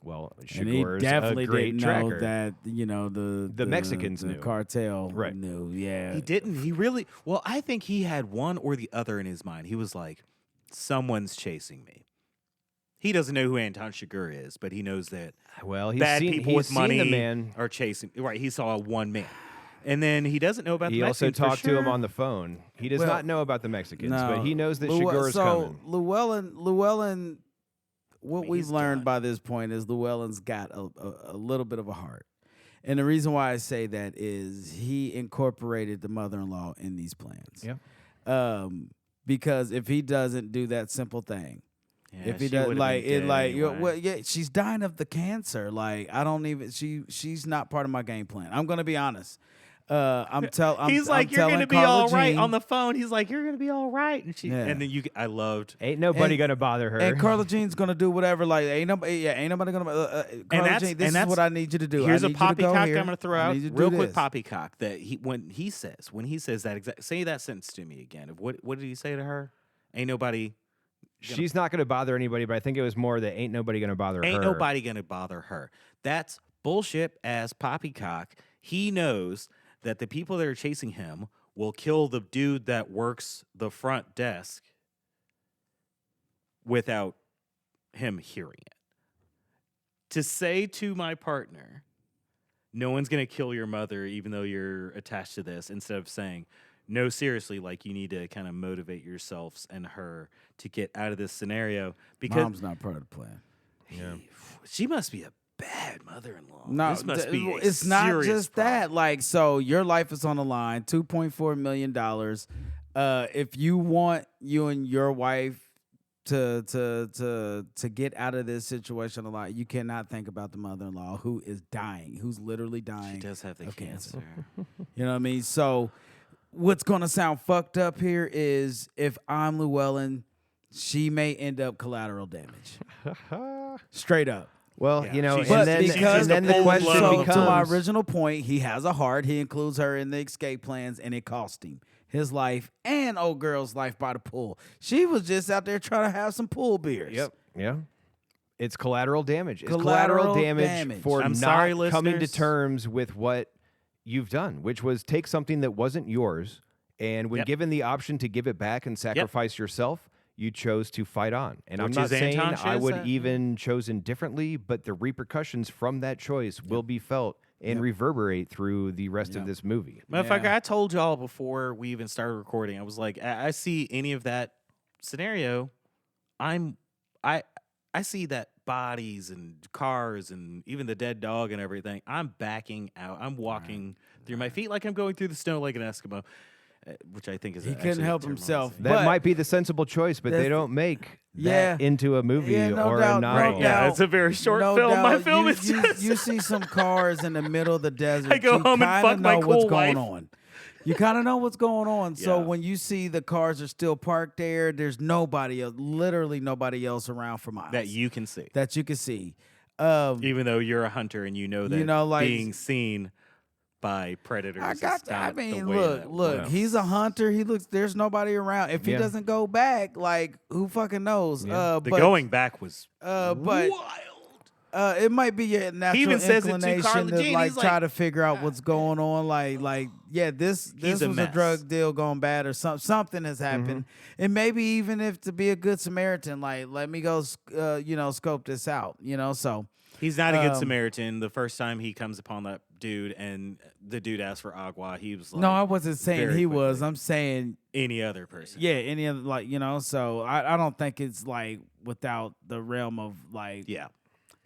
Well, And he Chigurh's definitely a great didn't tracker. know that the Mexicans the knew. cartel Right. knew. Yeah, He didn't. He really... Well, I think he had one or the other in his mind. He was like, someone's chasing me. He doesn't know who Anton Chigurh is, but he knows that Well, he's bad seen, people he's with seen money the man. are chasing. Right, he saw one man. And then he doesn't know about He the also Mexicans for talked to him sure. on the phone. He does Well, not know about the Mexicans, but no. he knows that Chigurh's coming. Llewelyn, what mean, we've he's learned done. by this point is Llewellyn's got a little bit of a heart. And the reason why I say that is he incorporated the mother-in-law in these plans. Yeah. Because if he doesn't do that simple thing, Yeah, if he she does would've like been it, dead like anyway. well, yeah, she's dying of the cancer. Like I don't even she's not part of my game plan. I'm gonna be honest. He's like, I'm you're gonna telling be Carla all right Jean- on the phone. He's like, you're gonna be all right, and she, Yeah. and then I loved. Ain't nobody And- gonna bother her. And Carla Jean's gonna do whatever. Like ain't nobody gonna. Carla Jean, this is what I need you to do. Here's I a need you to go poppycock here. I'm gonna throw I out need you to real do quick. this. Poppycock that when he says that exact. Say that sentence to me again. What did he say to her? Ain't nobody. She's not going to bother anybody, but I think it was more that ain't nobody going to bother her. Ain't nobody gonna bother her. That's bullshit. As Poppycock, he knows that the people that are chasing him will kill the dude that works the front desk without him hearing it. To say to my partner, no one's going to kill your mother even though you're attached to this, instead of saying, no, seriously, like you need to kind of motivate yourselves and her to get out of this scenario. Because Mom's not part of the plan. Yeah. she must be a bad mother-in-law. No, this must be a it's not serious just problem. that. Like, so your life is on the line, $2.4 million. If you want you and your wife to get out of this situation a lot, you cannot think about the mother-in-law who is dying, who's literally dying. She does have the of cancer. You know what I mean? So what's going to sound fucked up here is if I'm Llewelyn, she may end up collateral damage. Straight up. Well, Yeah, you know, she's and But then, because and then the cold question blooded- so becomes, to my original point, he has a heart. He includes her in the escape plans, and it cost him his life and old girl's life by the pool. She was just out there trying to have some pool beers. Yep. Yeah. It's collateral damage. It's Collateral collateral damage damage. for I'm not sorry, coming to listeners. terms with what you've done, which was take something that wasn't yours, and when Yep. given the option to give it back and sacrifice yourself, you chose to fight on. And Which I'm not is saying Anton I would Chigurh. even chosen differently, but the repercussions from that choice will be felt and reverberate through the rest of this movie. Motherfucker, Yeah. I told y'all before we even started recording, I was like, I see any of that scenario, I see that bodies and cars and even the dead dog and everything. I'm backing out. I'm walking through my feet like I'm going through the snow like an Eskimo, which I think is He actually couldn't a help term I was himself. saying. That But might be the sensible choice, but they that's- don't make Yeah. that into a movie Yeah, no or doubt, a no novel. doubt. Yeah, it's a very short No film. My doubt. film you, is you, just you see some cars in the middle of the desert. I go you home and kinda fuck my know what's cool going wife. on. You kind of know what's going on. So Yeah. when you see the cars are still parked there, there's nobody else, literally nobody else around for miles that you can see. that you can see. Even though you're a hunter and you know that like- being seen by predators I got is that. I not the mean, way look, that look. works. He's a hunter. He looks. There's nobody around. If he Yeah. doesn't go back, like who fucking knows? Yeah. The but, going back was but wild. it might be your natural even says it to inclination Carla to Jean. like He's try like, to figure out what's going on. Like, yeah, this He's was a a mess. drug deal gone bad, or something has happened, and maybe even if to be a good Samaritan, like let me go, scope this out, So He's not a good Um, Samaritan. The first time he comes upon that dude and the dude asks for agua, he was like, no, I wasn't saying very he was. quickly. I'm saying any other person. yeah, any other So I don't think it's like without the realm of like Yeah.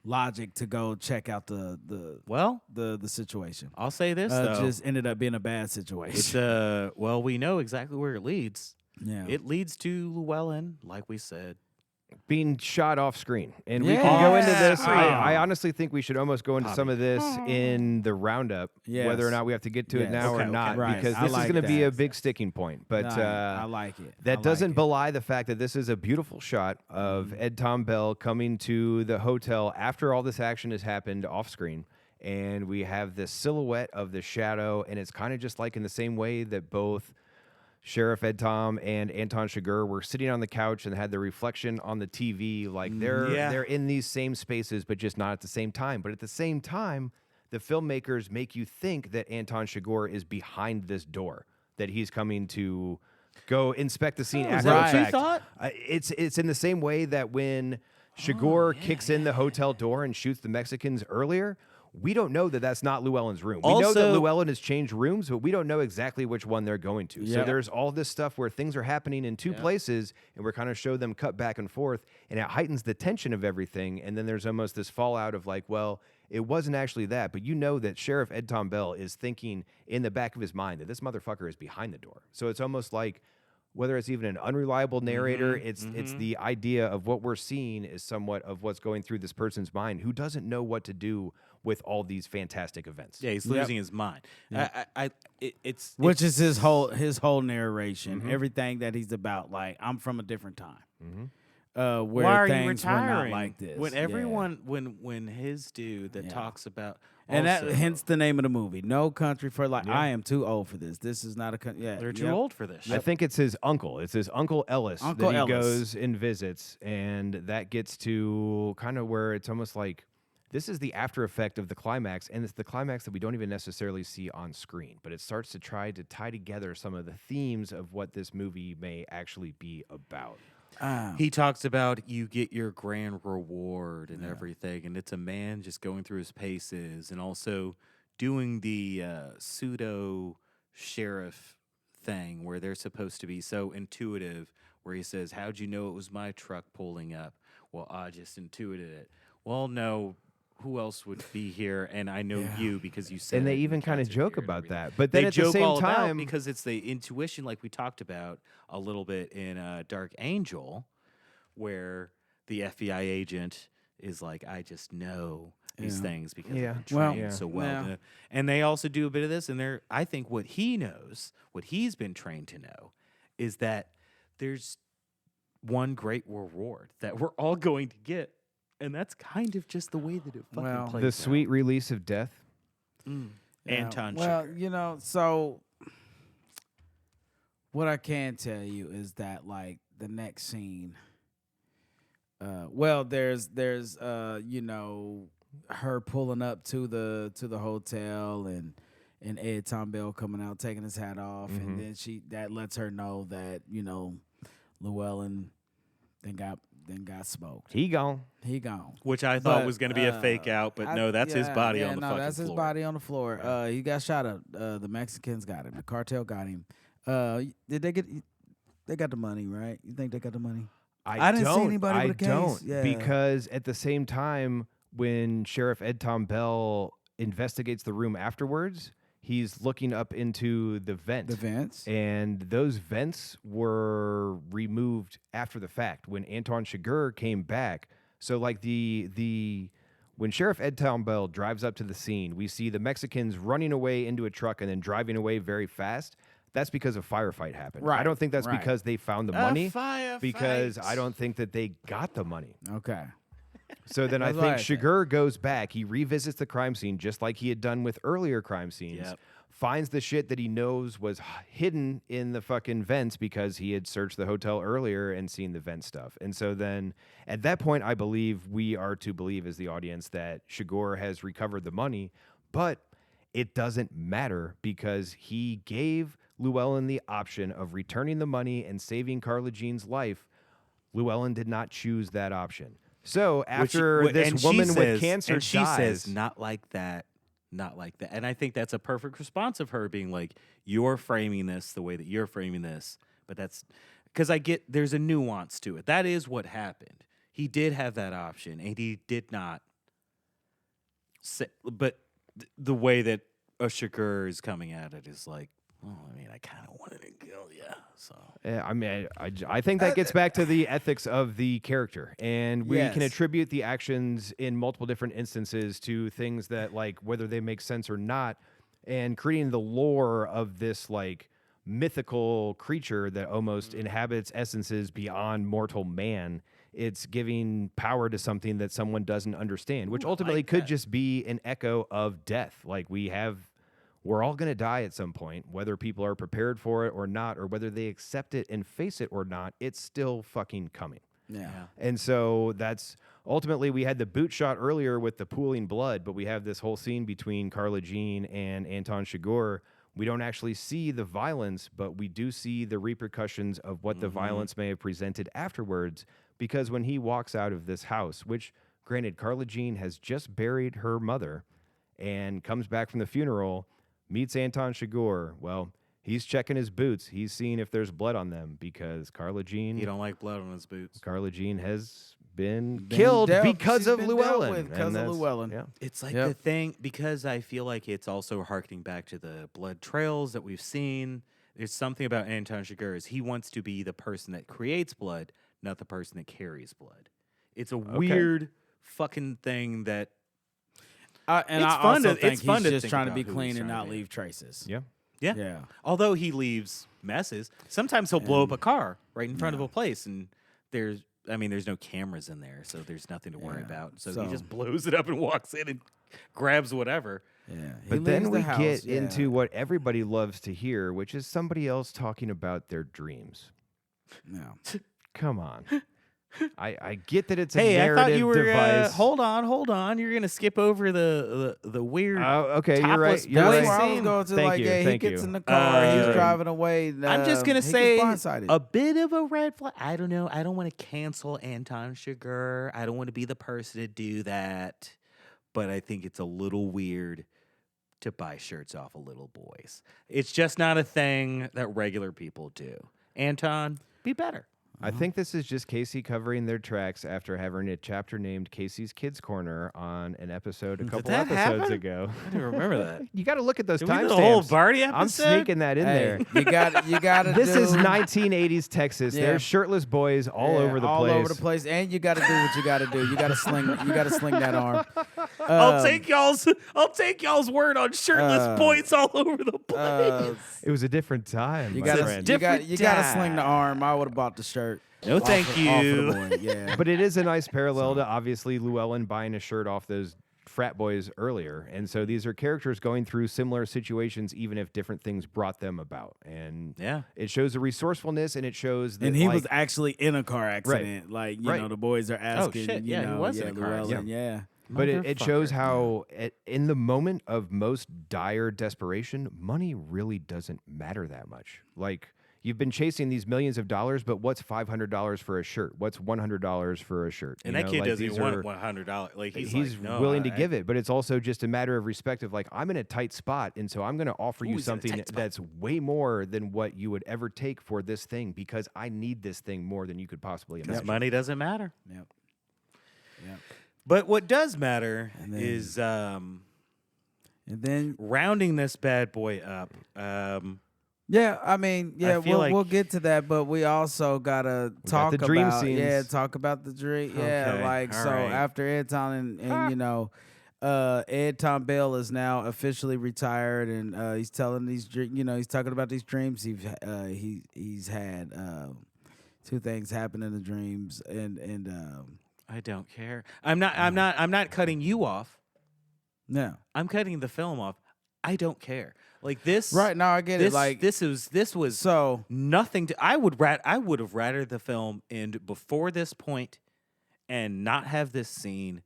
logic to go check out the Well, situation. I'll say this though. Just ended up being a bad situation. It's well, we know exactly where it leads. yeah. It leads to Llewelyn, like we said. Being shot off screen. And we can go into this. Yeah. I honestly think we should almost go into some of this in the roundup, Yes. whether or not we have to get to it Yes. now Okay, or not, right. because I this like is going to be a that. big sticking point. But I like it. I that like doesn't it. belie the fact that this is a beautiful shot of Ed Tom Bell coming to the hotel after all this action has happened off screen. And we have this silhouette of the shadow, and it's kind of just like in the same way that both Sheriff Ed Tom and Anton Chigurh were sitting on the couch and had the reflection on the TV. Like they're in these same spaces, but just not at the same time. But at the same time, the filmmakers make you think that Anton Chigurh is behind this door, that he's coming to go inspect the scene is after that the what you fact. thought? It's in the same way that when Chigurh kicks in the hotel door and shoots the Mexicans earlier, we don't know that that's not Llewellyn's room. We know that Also- Llewellyn has changed rooms, but we don't know exactly which one they're going to. So Yep. there's all this stuff where things are happening in two places, and we're kind of show them cut back and forth, and it heightens the tension of everything. And then there's almost this fallout of like, well, it wasn't actually that, but you know that Sheriff Ed Tom Bell is thinking in the back of his mind that this motherfucker is behind the door. So it's almost like, whether it's even an unreliable narrator, it's the idea of what we're seeing is somewhat of what's going through this person's mind who doesn't know what to do with all these fantastic events. Yeah, he's losing his mind. It's Which is his whole narration, everything that he's about. Like I'm from a different time, where why are you things were not retiring? like this. When Yeah. everyone, when his dude that talks about, and that also, hence the name of the movie, No Country for Like. I am too old for this. This is not a yeah. they're too yep. old for this. I think it's his uncle. It's his Uncle Ellis Uncle that he Ellis. goes and visits, and that gets to kind of where it's almost like This is the after effect of the climax, and it's the climax that we don't even necessarily see on screen, but it starts to try to tie together some of the themes of what this movie may actually be about. He talks about you get your grand reward and everything, and it's a man just going through his paces and also doing the pseudo sheriff thing where they're supposed to be so intuitive, where he says, "How'd you know it was my truck pulling up?" "Well, I just intuited it." "Well, no. Who else would be here? And I know you because you said." And they it, even the kind of cats are joke here and about everything. that. But then They at the joke same all about time, because it's the intuition, like we talked about a little bit in Dark Angel, where the FBI agent is like, "I just know these things because I'm trained so well." And they also do a bit of this, and I think what he knows, what he's been trained to know, is that there's one great reward that we're all going to get. And that's kind of just the way that it fucking plays the out. sweet release of death. Anton Well, Chigurh. so what I can tell you is that, like, the next scene, there's her pulling up to the hotel and Ed Tom Bell coming out taking his hat off, and then that lets her know that Llewelyn then got smoked. He gone. Which I thought was going to be a fake out, but no, that's his body on the fucking floor. That's his body on the floor. He got shot up. The Mexicans got him. The cartel got him. Did they get? They got the money, right? You think they got the money? I didn't see anybody with a case. I don't, Yeah. because at the same time, when Sheriff Ed Tom Bell investigates the room afterwards, he's looking up into the vent. The vents. And those vents were removed after the fact when Anton Chigurh came back. So like when Sheriff Ed Tom Bell drives up to the scene, we see the Mexicans running away into a truck and then driving away very fast. That's because a firefight happened. Right. I don't think that's Right. because they found the money. firefight. Because I don't think that they got the money. Okay. So then I That's what think I think. Chigurh goes back. He revisits the crime scene just like he had done with earlier crime scenes. Yep. Finds the shit that he knows was hidden in the fucking vents because he had searched the hotel earlier and seen the vent stuff. And so then at that point, I believe we are to believe as the audience that Chigurh has recovered the money, but it doesn't matter because he gave Llewelyn the option of returning the money and saving Carla Jean's life. Llewelyn did not choose that option. So after this woman with cancer and she dies, says, "Not like that, not like that." And I think that's a perfect response of her being like, "You're framing this the way that you're framing this," but that's because there's a nuance to it. That is what happened. He did have that option, and he did not. But the way that Chigurh is coming at it is like, "Oh, I mean, I kind of wanted to kill you." So yeah, I mean, I think that gets back to the ethics of the character, and we can attribute the actions in multiple different instances to things that, like, whether they make sense or not, and creating the lore of this like mythical creature that almost inhabits essences beyond mortal man. It's giving power to something that someone doesn't understand, which ultimately could just be an echo of death. Like we're all going to die at some point, whether people are prepared for it or not, or whether they accept it and face it or not, it's still fucking coming. Yeah. And so that's ultimately, we had the boot shot earlier with the pooling blood, but we have this whole scene between Carla Jean and Anton Chigurh. We don't actually see the violence, but we do see the repercussions of what the violence may have presented afterwards, because when he walks out of this house, which granted, Carla Jean has just buried her mother and comes back from the funeral, meets Anton Chigurh. Well, he's checking his boots. He's seeing if there's blood on them because Carla Jean... he don't like blood on his boots. Carla Jean has been killed because of Llewelyn. Because of Llewelyn. Yeah. It's like the thing, because I feel like it's also harkening back to the blood trails that we've seen. There's something about Anton Chigurh is he wants to be the person that creates blood, not the person that carries blood. It's a weird fucking thing that... And It's I fun also to- think it's fun he's to just think trying to about be who he's clean and trying to not be. leave traces. Yeah. Yeah. Yeah. Although he leaves messes, sometimes he'll blow up a car right in front of a place, and there's no cameras in there, so there's nothing to worry about. So he just blows it up and walks in and grabs whatever. Yeah. He But then leaves the we house, get into what everybody loves to hear, which is somebody else talking about their dreams. No. Come on. I get that it's a Hey, I narrative thought you were. device. Hold on. You're gonna skip over the weird. Okay, you're right. topless You're That's right. where I was scene. going to. Thank like, you, yeah, he thank gets you. in the car, he's Uh, driving away. And, I'm just gonna he say gets blindsided. a bit of a red flag. I don't know. I don't want to cancel Anton Chigurh. I don't want to be the person to do that. But I think it's a little weird to buy shirts off of little boys. It's just not a thing that regular people do. Anton, be better. I think this is just Casey covering their tracks after having a chapter named Casey's Kids Corner on an episode a couple that episodes happen? ago. I didn't remember that. You got to look at those Did we do the whole timestamps. Barty episode? I'm sneaking that in there. Hey, you got to. This is 1980s Texas. Yeah. There's shirtless boys all over the all place. over the place, and you got to do what you got to do. You got to sling. You got to sling that arm. I'll take y'all's word on shirtless boys all over the place. It was a different time. You my got to. friend. You got to Different sling the arm. I would have bought the shirt. No, thank Off you. of the boy. Yeah. But it is a nice parallel to obviously Llewelyn buying a shirt off those frat boys earlier. And so these are characters going through similar situations, even if different things brought them about. And Yeah. it shows the resourcefulness and it shows that And he like, was actually in a car accident. Like, you Right. know, the boys are asking. shit. You Yeah, he know, was in a car Llewellyn, accident. yeah. But it shows Motherfucker. how, in the moment of most dire desperation, money really doesn't matter that much. Like, you've been chasing these millions of dollars, but what's $500 for a shirt? What's $100 for a shirt? And You that know, kid like, doesn't these want are- $100. Like he's like, no, willing to give it, but it's also just a matter of respect of like, I'm in a tight spot, and so I'm going to offer you he's in a something tight spot. that's way more than what you would ever take for this thing because I need this thing more than you could possibly Because imagine. money doesn't matter. Yep. Yep. But what does matter And then- is And then, rounding this bad boy up. yeah, I mean, yeah, feel we'll like- get to that, but we also gotta talk the dream about, scenes. talk about the dream. Yeah, Okay, like all so right. after Anton and you know, Anton Bell is now officially retired, and he's telling these, he's talking about these dreams he's had. Two things happen in the dreams, and I don't care. I'm not cutting you off. no, I'm cutting the film off. I don't care. Like this. right now I get This it. Like this was so, nothing to. I would have rather the film end before this point, and not have this scene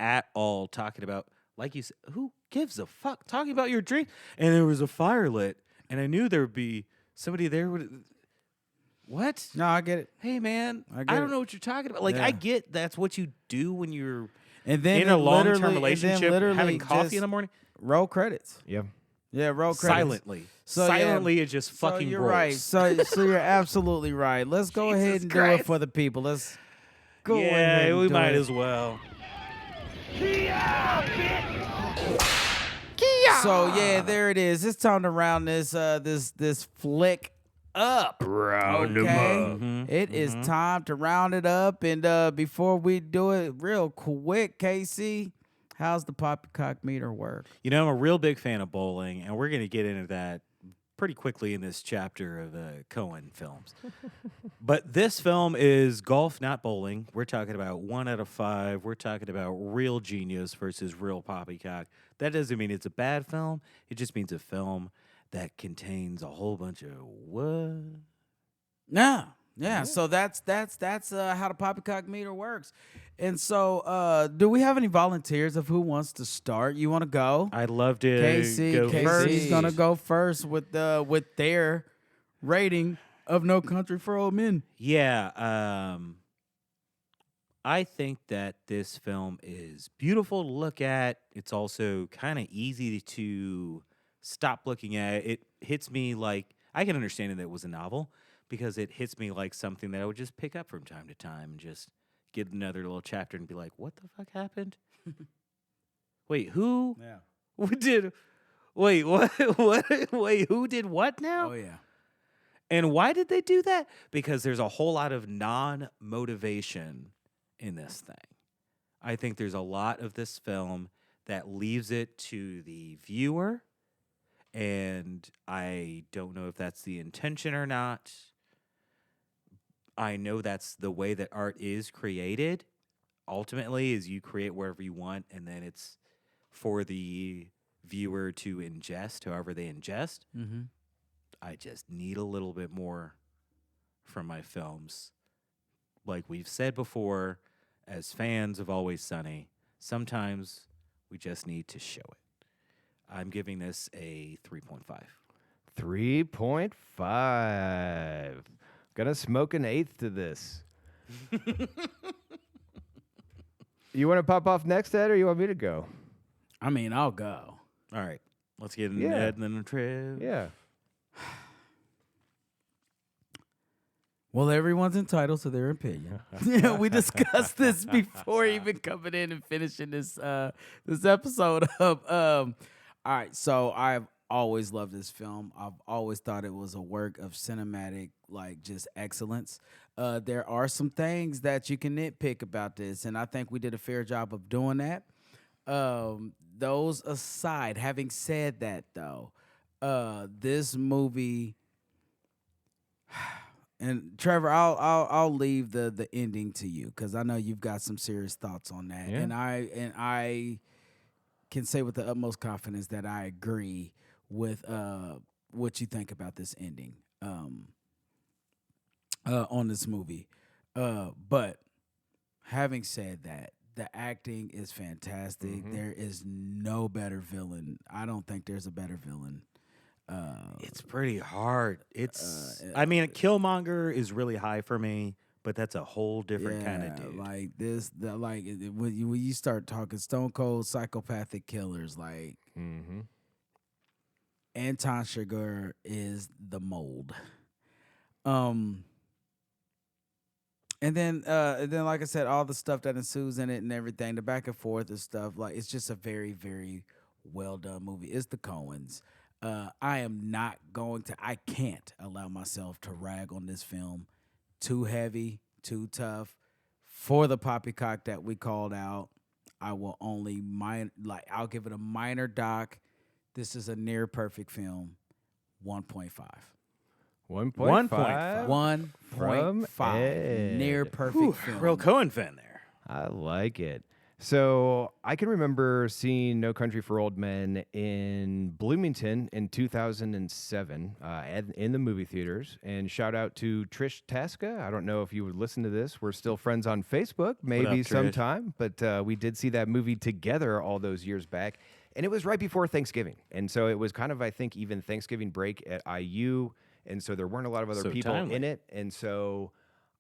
at all. Talking about, like you said, who gives a fuck? Talking about your dream, and there was a fire lit, and I knew there would be somebody there. What? no, I get it. Hey man, I I, get don't it. know what you're talking about. Like Yeah. I get that's what you do when you're And then in a it long literally- term and then relationship, literally having coffee just in the morning. roll credits. Yeah. Yeah, roll credits. Silently. So, Silently, it just So fucking you're rolls. right. So you're absolutely right. Let's go ahead Jesus and do Christ. it for the people. Let's go Yeah, ahead and we do might it. as well. So yeah, there it is. It's time to round this flick up. Round 'em Okay, up. It is time to round it up. And before we do it, real quick, Casey, how's the Poppycock meter work? You know, I'm a real big fan of bowling, and we're going to get into that pretty quickly in this chapter of Coen films. But this film is golf, not bowling. We're talking about 1 out of 5. We're talking about Real Genius versus Reel Poppycock. That doesn't mean it's a bad film. It just means a film that contains a whole bunch of what? Yeah. So that's how the Poppycock meter works. And so, do we have any volunteers of who wants to start? You want to go? I'd love to Casey's go first. gonna go first with their rating of No Country for Old Men. Yeah, I think that this film is beautiful to look at. It's also kind of easy to stop looking at. It hits me like I can understand that it was a novel because it hits me like something that I would just pick up from time to time and just get another little chapter and be like, "What the fuck happened? Wait, who? Yeah. What did? Wait, what? What? Wait, who did what now?" Oh yeah. And why did they do that? Because there's a whole lot of non-motivation in this thing. I think there's a lot of this film that leaves it to the viewer, and I don't know if that's the intention or not. I know that's the way that art is created. Ultimately, is you create wherever you want, and then it's for the viewer to ingest however they ingest. Mm-hmm. I just need a little bit more from my films. like we've said before, as fans of Always Sunny, sometimes we just need to show it. I'm giving this a 3.5. 3.5. Gonna smoke an eighth to this. You want to pop off next, Ed, or you want me to go? I mean, I'll go. All right, let's get into Yeah. Ed and then a trip. Yeah. Well, everyone's entitled to their opinion. We discussed this before even coming in and finishing this this episode up. All right, so I've always loved this film. I've always thought it was a work of cinematic, like, just excellence. There are some things that you can nitpick about this, and I think we did a fair job of doing that. Those aside, having said that, though, this movie. And Trevor, I'll leave the ending to you because I know you've got some serious thoughts on that, Yeah. and I can say with the utmost confidence that I agree with what you think about this ending on this movie. But having said that, the acting is fantastic. Mm-hmm. There is no better villain. I don't think there's a better villain. It's pretty hard. It's. I mean, Killmonger is really high for me, but that's a whole different kind of dude. Like this, when you start talking stone cold psychopathic killers, like Mm-hmm. Anton Chigurh is the mold. And then, like I said, all the stuff that ensues in it and everything, the back and forth and stuff, like it's just a very, very well done movie. It's the Coens. I can't allow myself to rag on this film too heavy, too tough. For the poppycock that we called out, I will only I'll give it a minor dock. This is a near perfect film. 1.5. 1.5. 1.5. Ed. Near perfect film. Real Coen fan there. I like it. So I can remember seeing No Country for Old Men in Bloomington in 2007 in the movie theaters. And shout out to Trish Tasca. I don't know if you would listen to this. We're still friends on Facebook, maybe Trish? sometime. But we did see that movie together all those years back. And it was right before Thanksgiving. And so it was kind of, I think, even Thanksgiving break at IU. And so there weren't a lot of other So people timely. in it. And so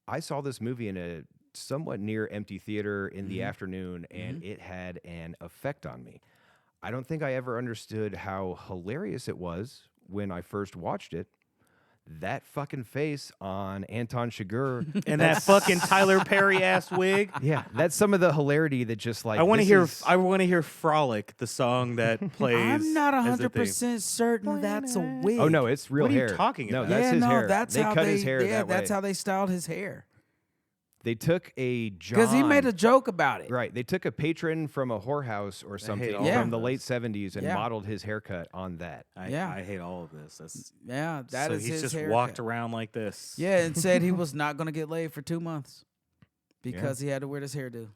I saw this movie in a somewhat near empty theater in the afternoon, and it had an effect on me. I don't think I ever understood how hilarious it was when I first watched it. That fucking face on Anton Chigurh. And that fucking Tyler Perry ass wig. Yeah, that's some of the hilarity that just like I want to this hear. is- I want to hear "Frolic," the song that plays. I'm not as the theme. 100% certain that's a wig. Oh no, it's real What are you hair. talking No, about? that's his hair. That's they how cut they, his hair yeah, that that's way. how they styled his hair. They took a John. Because he made a joke about it. Right. They took a patron from a whorehouse or something all from of the this. late 70s and Yeah. modeled his haircut on that. I Yeah. hate all of this. That's Yeah, that so is he's his just haircut. walked around like this. Yeah, and said he was not going to get laid for 2 months because he had to wear this hairdo.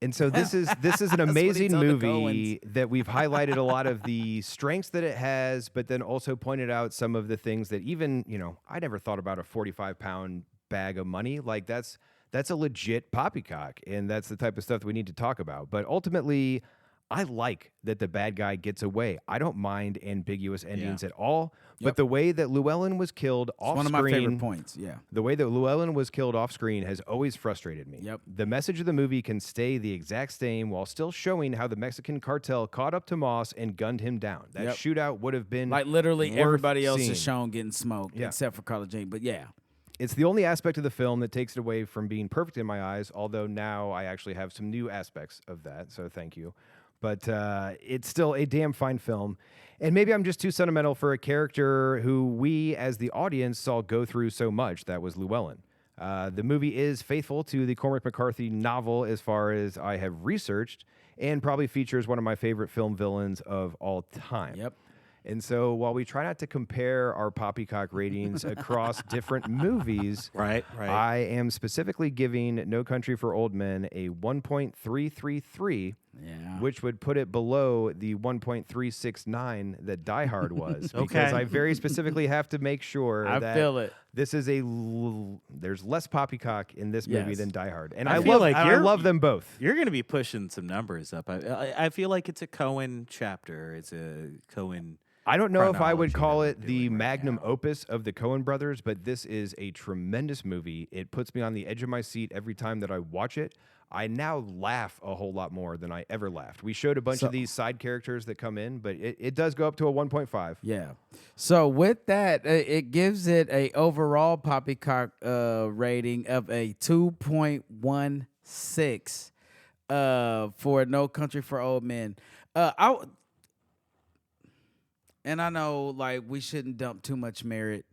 And so this is an That's what he amazing told the movie that we've highlighted a lot of the strengths that it has, but then also pointed out some of the things that even, I never thought about a 45-pound bag of money. Like that's a legit poppycock, and that's the type of stuff that we need to talk about. But ultimately, I like that the bad guy gets away. I don't mind ambiguous endings at all. But the way that Llewelyn was killed off One of screen, my favorite points, yeah. the way that Llewelyn was killed off screen has always frustrated me. Yep. The message of the movie can stay the exact same while still showing how the Mexican cartel caught up to Moss and gunned him down. That Yep. shootout would have been Like literally worth everybody else seeing. is shown getting smoked Yeah. except for Carla Jean. But yeah. It's the only aspect of the film that takes it away from being perfect in my eyes, although now I actually have some new aspects of that, so thank you. But it's still a damn fine film. And maybe I'm just too sentimental for a character who we, as the audience, saw go through so much. That was Llewelyn. The movie is faithful to the Cormac McCarthy novel as far as I have researched, and probably features one of my favorite film villains of all time. Yep. And so while we try not to compare our poppycock ratings across different movies, Right. I am specifically giving No Country for Old Men a 1.333, Yeah. which would put it below the 1.369 that Die Hard was. Because Okay. I very specifically have to make sure I that feel it. this is there's less Poppycock in this movie Yes. than Die Hard. And I I feel like I you're- love them both. You're going to be pushing some numbers up. I feel like it's a Coen chapter. It's a Coen. I don't know if I would chronology call that it we're the doing right magnum now. opus of the Coen Brothers, but this is a tremendous movie. It puts me on the edge of my seat every time that I watch it. I now laugh a whole lot more than I ever laughed. We showed a bunch of these side characters that come in, but it does go up to a 1.5. Yeah. So with that, it gives it a overall Poppycock rating of a 2.16 for No Country for Old Men. And I know like we shouldn't dump too much merit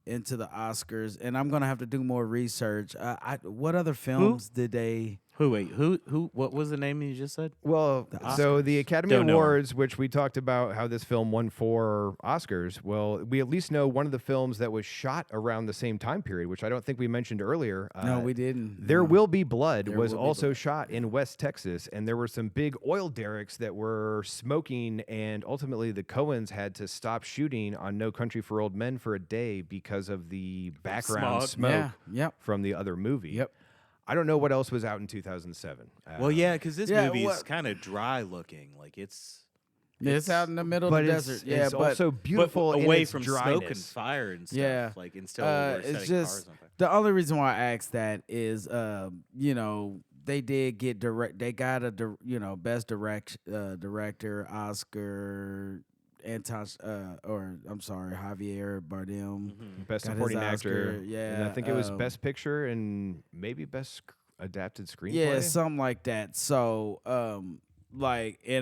into the Oscars, and I'm gonna have to do more research. What other films did they? Who? What was the name you just said? Well, so the Academy Don't know. Awards, which we talked about how this film won 4 Oscars, well, we at least know one of the films that was shot around the same time period, which I don't think we mentioned earlier. No, we didn't. There No. Will Be Blood There was Will Be also Blood. shot in West Texas, and there were some big oil derricks that were smoking, and ultimately the Coens had to stop shooting on No Country for Old Men for a day because of the background Smog. smoke Yeah. Yep. from the other movie. Yep. I don't know what else was out in 2007. Well, yeah, because this Yeah, movie is what- kind of dry looking. Like it's It's out in the middle of but the it's, desert. Yeah, it's but also beautiful but in away its from dryness. smoke and fire and stuff. Yeah. Like instead of it's setting just cars on fire. the only reason why I asked that is, they did get They got a best director Oscar. Javier Bardem. Best Got his supporting actor. Oscar, And yeah, I think it was Best Picture and maybe Best Adapted Screenplay. Yeah, something like that. So, and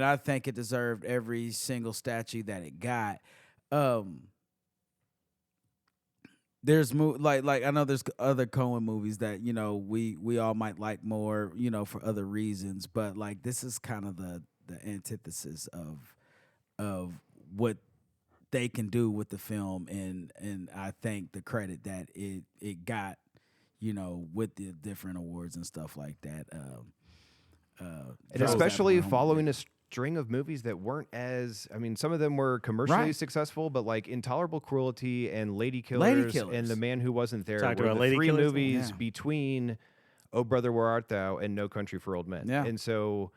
I think it deserved every single statue that it got. There's I know there's other Coen movies that we all might like more for other reasons, but like this is kind of the antithesis of what they can do with the film, and I think the credit that it got with the different awards and stuff like that. And throws especially that home. following a string of movies that weren't some of them were commercially Right. successful, but like Intolerable Cruelty and Lady Killers, Killers. and The Man Who Wasn't There Talked were about the Lady 3 Killers? movies Yeah. between Oh Brother Where Art Thou and No Country for Old Men. Yeah. And so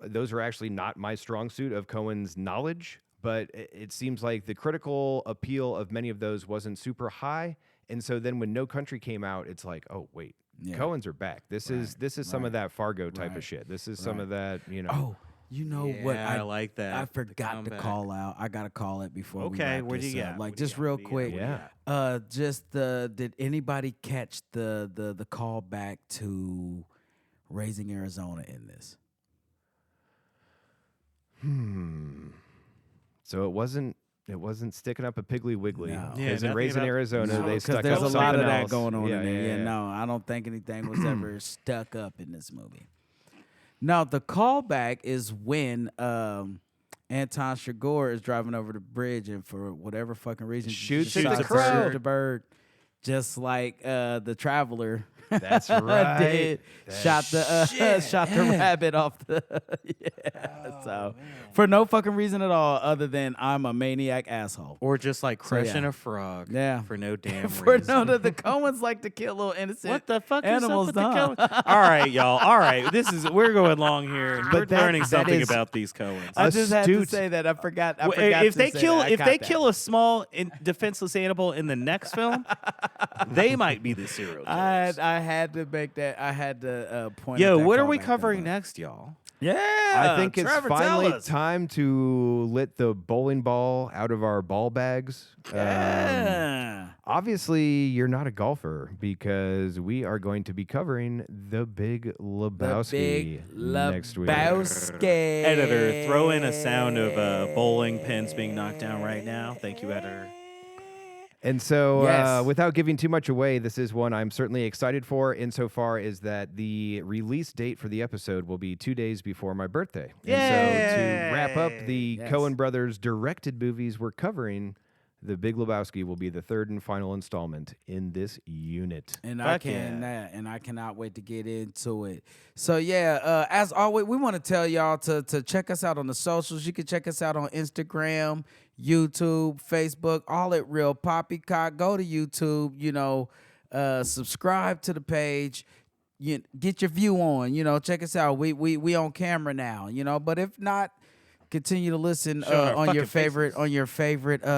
those are actually not my strong suit of Coen's knowledge, but it seems like the critical appeal of many of those wasn't super high. And so then when No Country came out, it's like, oh wait, Yeah. Coens are back. This is some of that Fargo type Right. of shit. This is some Right. of that, Oh, you know what? Yeah, I like that. I The forgot to comeback. call out. I gotta call it before we Okay, wrap what do this you up. got? Like What do you just got? real What do you got? quick. What do you Yeah. got? Just did anybody catch the call back to Raising Arizona in this? So it wasn't sticking up a Piggly Wiggly. No. Yeah, Because in nothing Raising about- Arizona, No, they 'cause stuck there's up a lot of something that else. going on in there. Yeah. No, I don't think anything was ever stuck up in this movie. Now the callback is when Anton Chigurh is driving over the bridge and for whatever fucking reason Shoots just the shot crow. the bird, just like the Traveler. That's right. did. Shot the rabbit off the so for no fucking reason at all other than I'm a maniac asshole. Or just like So, crushing yeah. a frog. Yeah. For no damn For reason. no, the Coens like to kill little innocent What the fuck animals. is up Huh? with the Coen? All right, y'all. All right, we're going long here, and we're But that- learning that something is- about these Coens. I just had to Astute. say that. I forgot. I Well, forgot if to they say kill that. I if caught they that. kill a small defenseless animal in the next film, they might be the serial killers. I had to make that. I had to point. Yo, at that what are we callback covering that. next, y'all? Yeah, I think it's Trevor, tell finally us. time to let the bowling ball out of our ball bags. Yeah. Obviously, you're not a golfer because we are going to be covering the Big Lebowski Big next week. Lebowski. Editor, throw in a sound of bowling pins being knocked down right now. Thank you, editor. And so, Yes. without giving too much away, this is one I'm certainly excited for insofar as that the release date for the episode will be 2 days before my birthday. And so, to wrap up the Yes. Coen Brothers directed movies we're covering, The Big Lebowski will be the third and final installment in this unit. And Fuck I cannot wait to get into it. So yeah, as always, we want to tell y'all to check us out on the socials. You can check us out on Instagram, YouTube, Facebook, all at Reel Poppycock. Go to YouTube, subscribe to the page. Get your view on, check us out. We on camera now, but if not, continue to listen on your favorite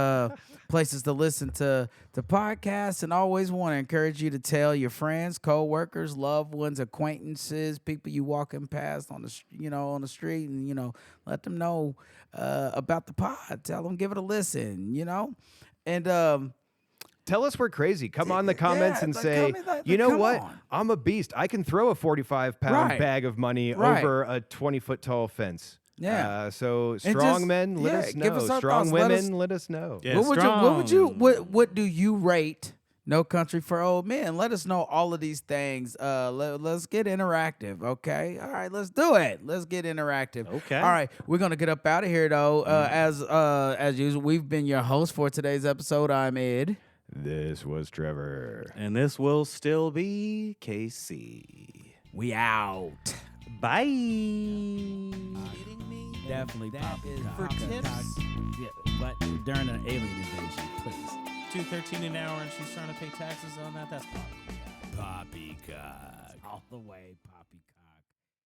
places to listen to podcasts, and always want to encourage you to tell your friends, co-workers, loved ones, acquaintances, people you walking past on the street, and let them know about the pod. Tell them, give it a listen, and tell us we're crazy. Come on the comments and say, you know what? I'm a beast. I can throw a 45-pound bag of money over a 20-foot tall fence. Yeah. So strong men, let us know. Strong women, let us know. Yeah, what do you rate No Country for Old Men? Let us know all of these things. Let's get interactive, okay? All right, let's do it. Let's get interactive. Okay. All right, we're gonna get up out of here though. As usual, we've been your host for today's episode. I'm Ed. This was Trevor. And this will still be KC. We out. Bye. Definitely Poppycock. For tips? Yeah, but during an alien invasion, please. $2.13 an hour, and she's trying to pay taxes on that. That's Poppycock. All the way, Poppycock.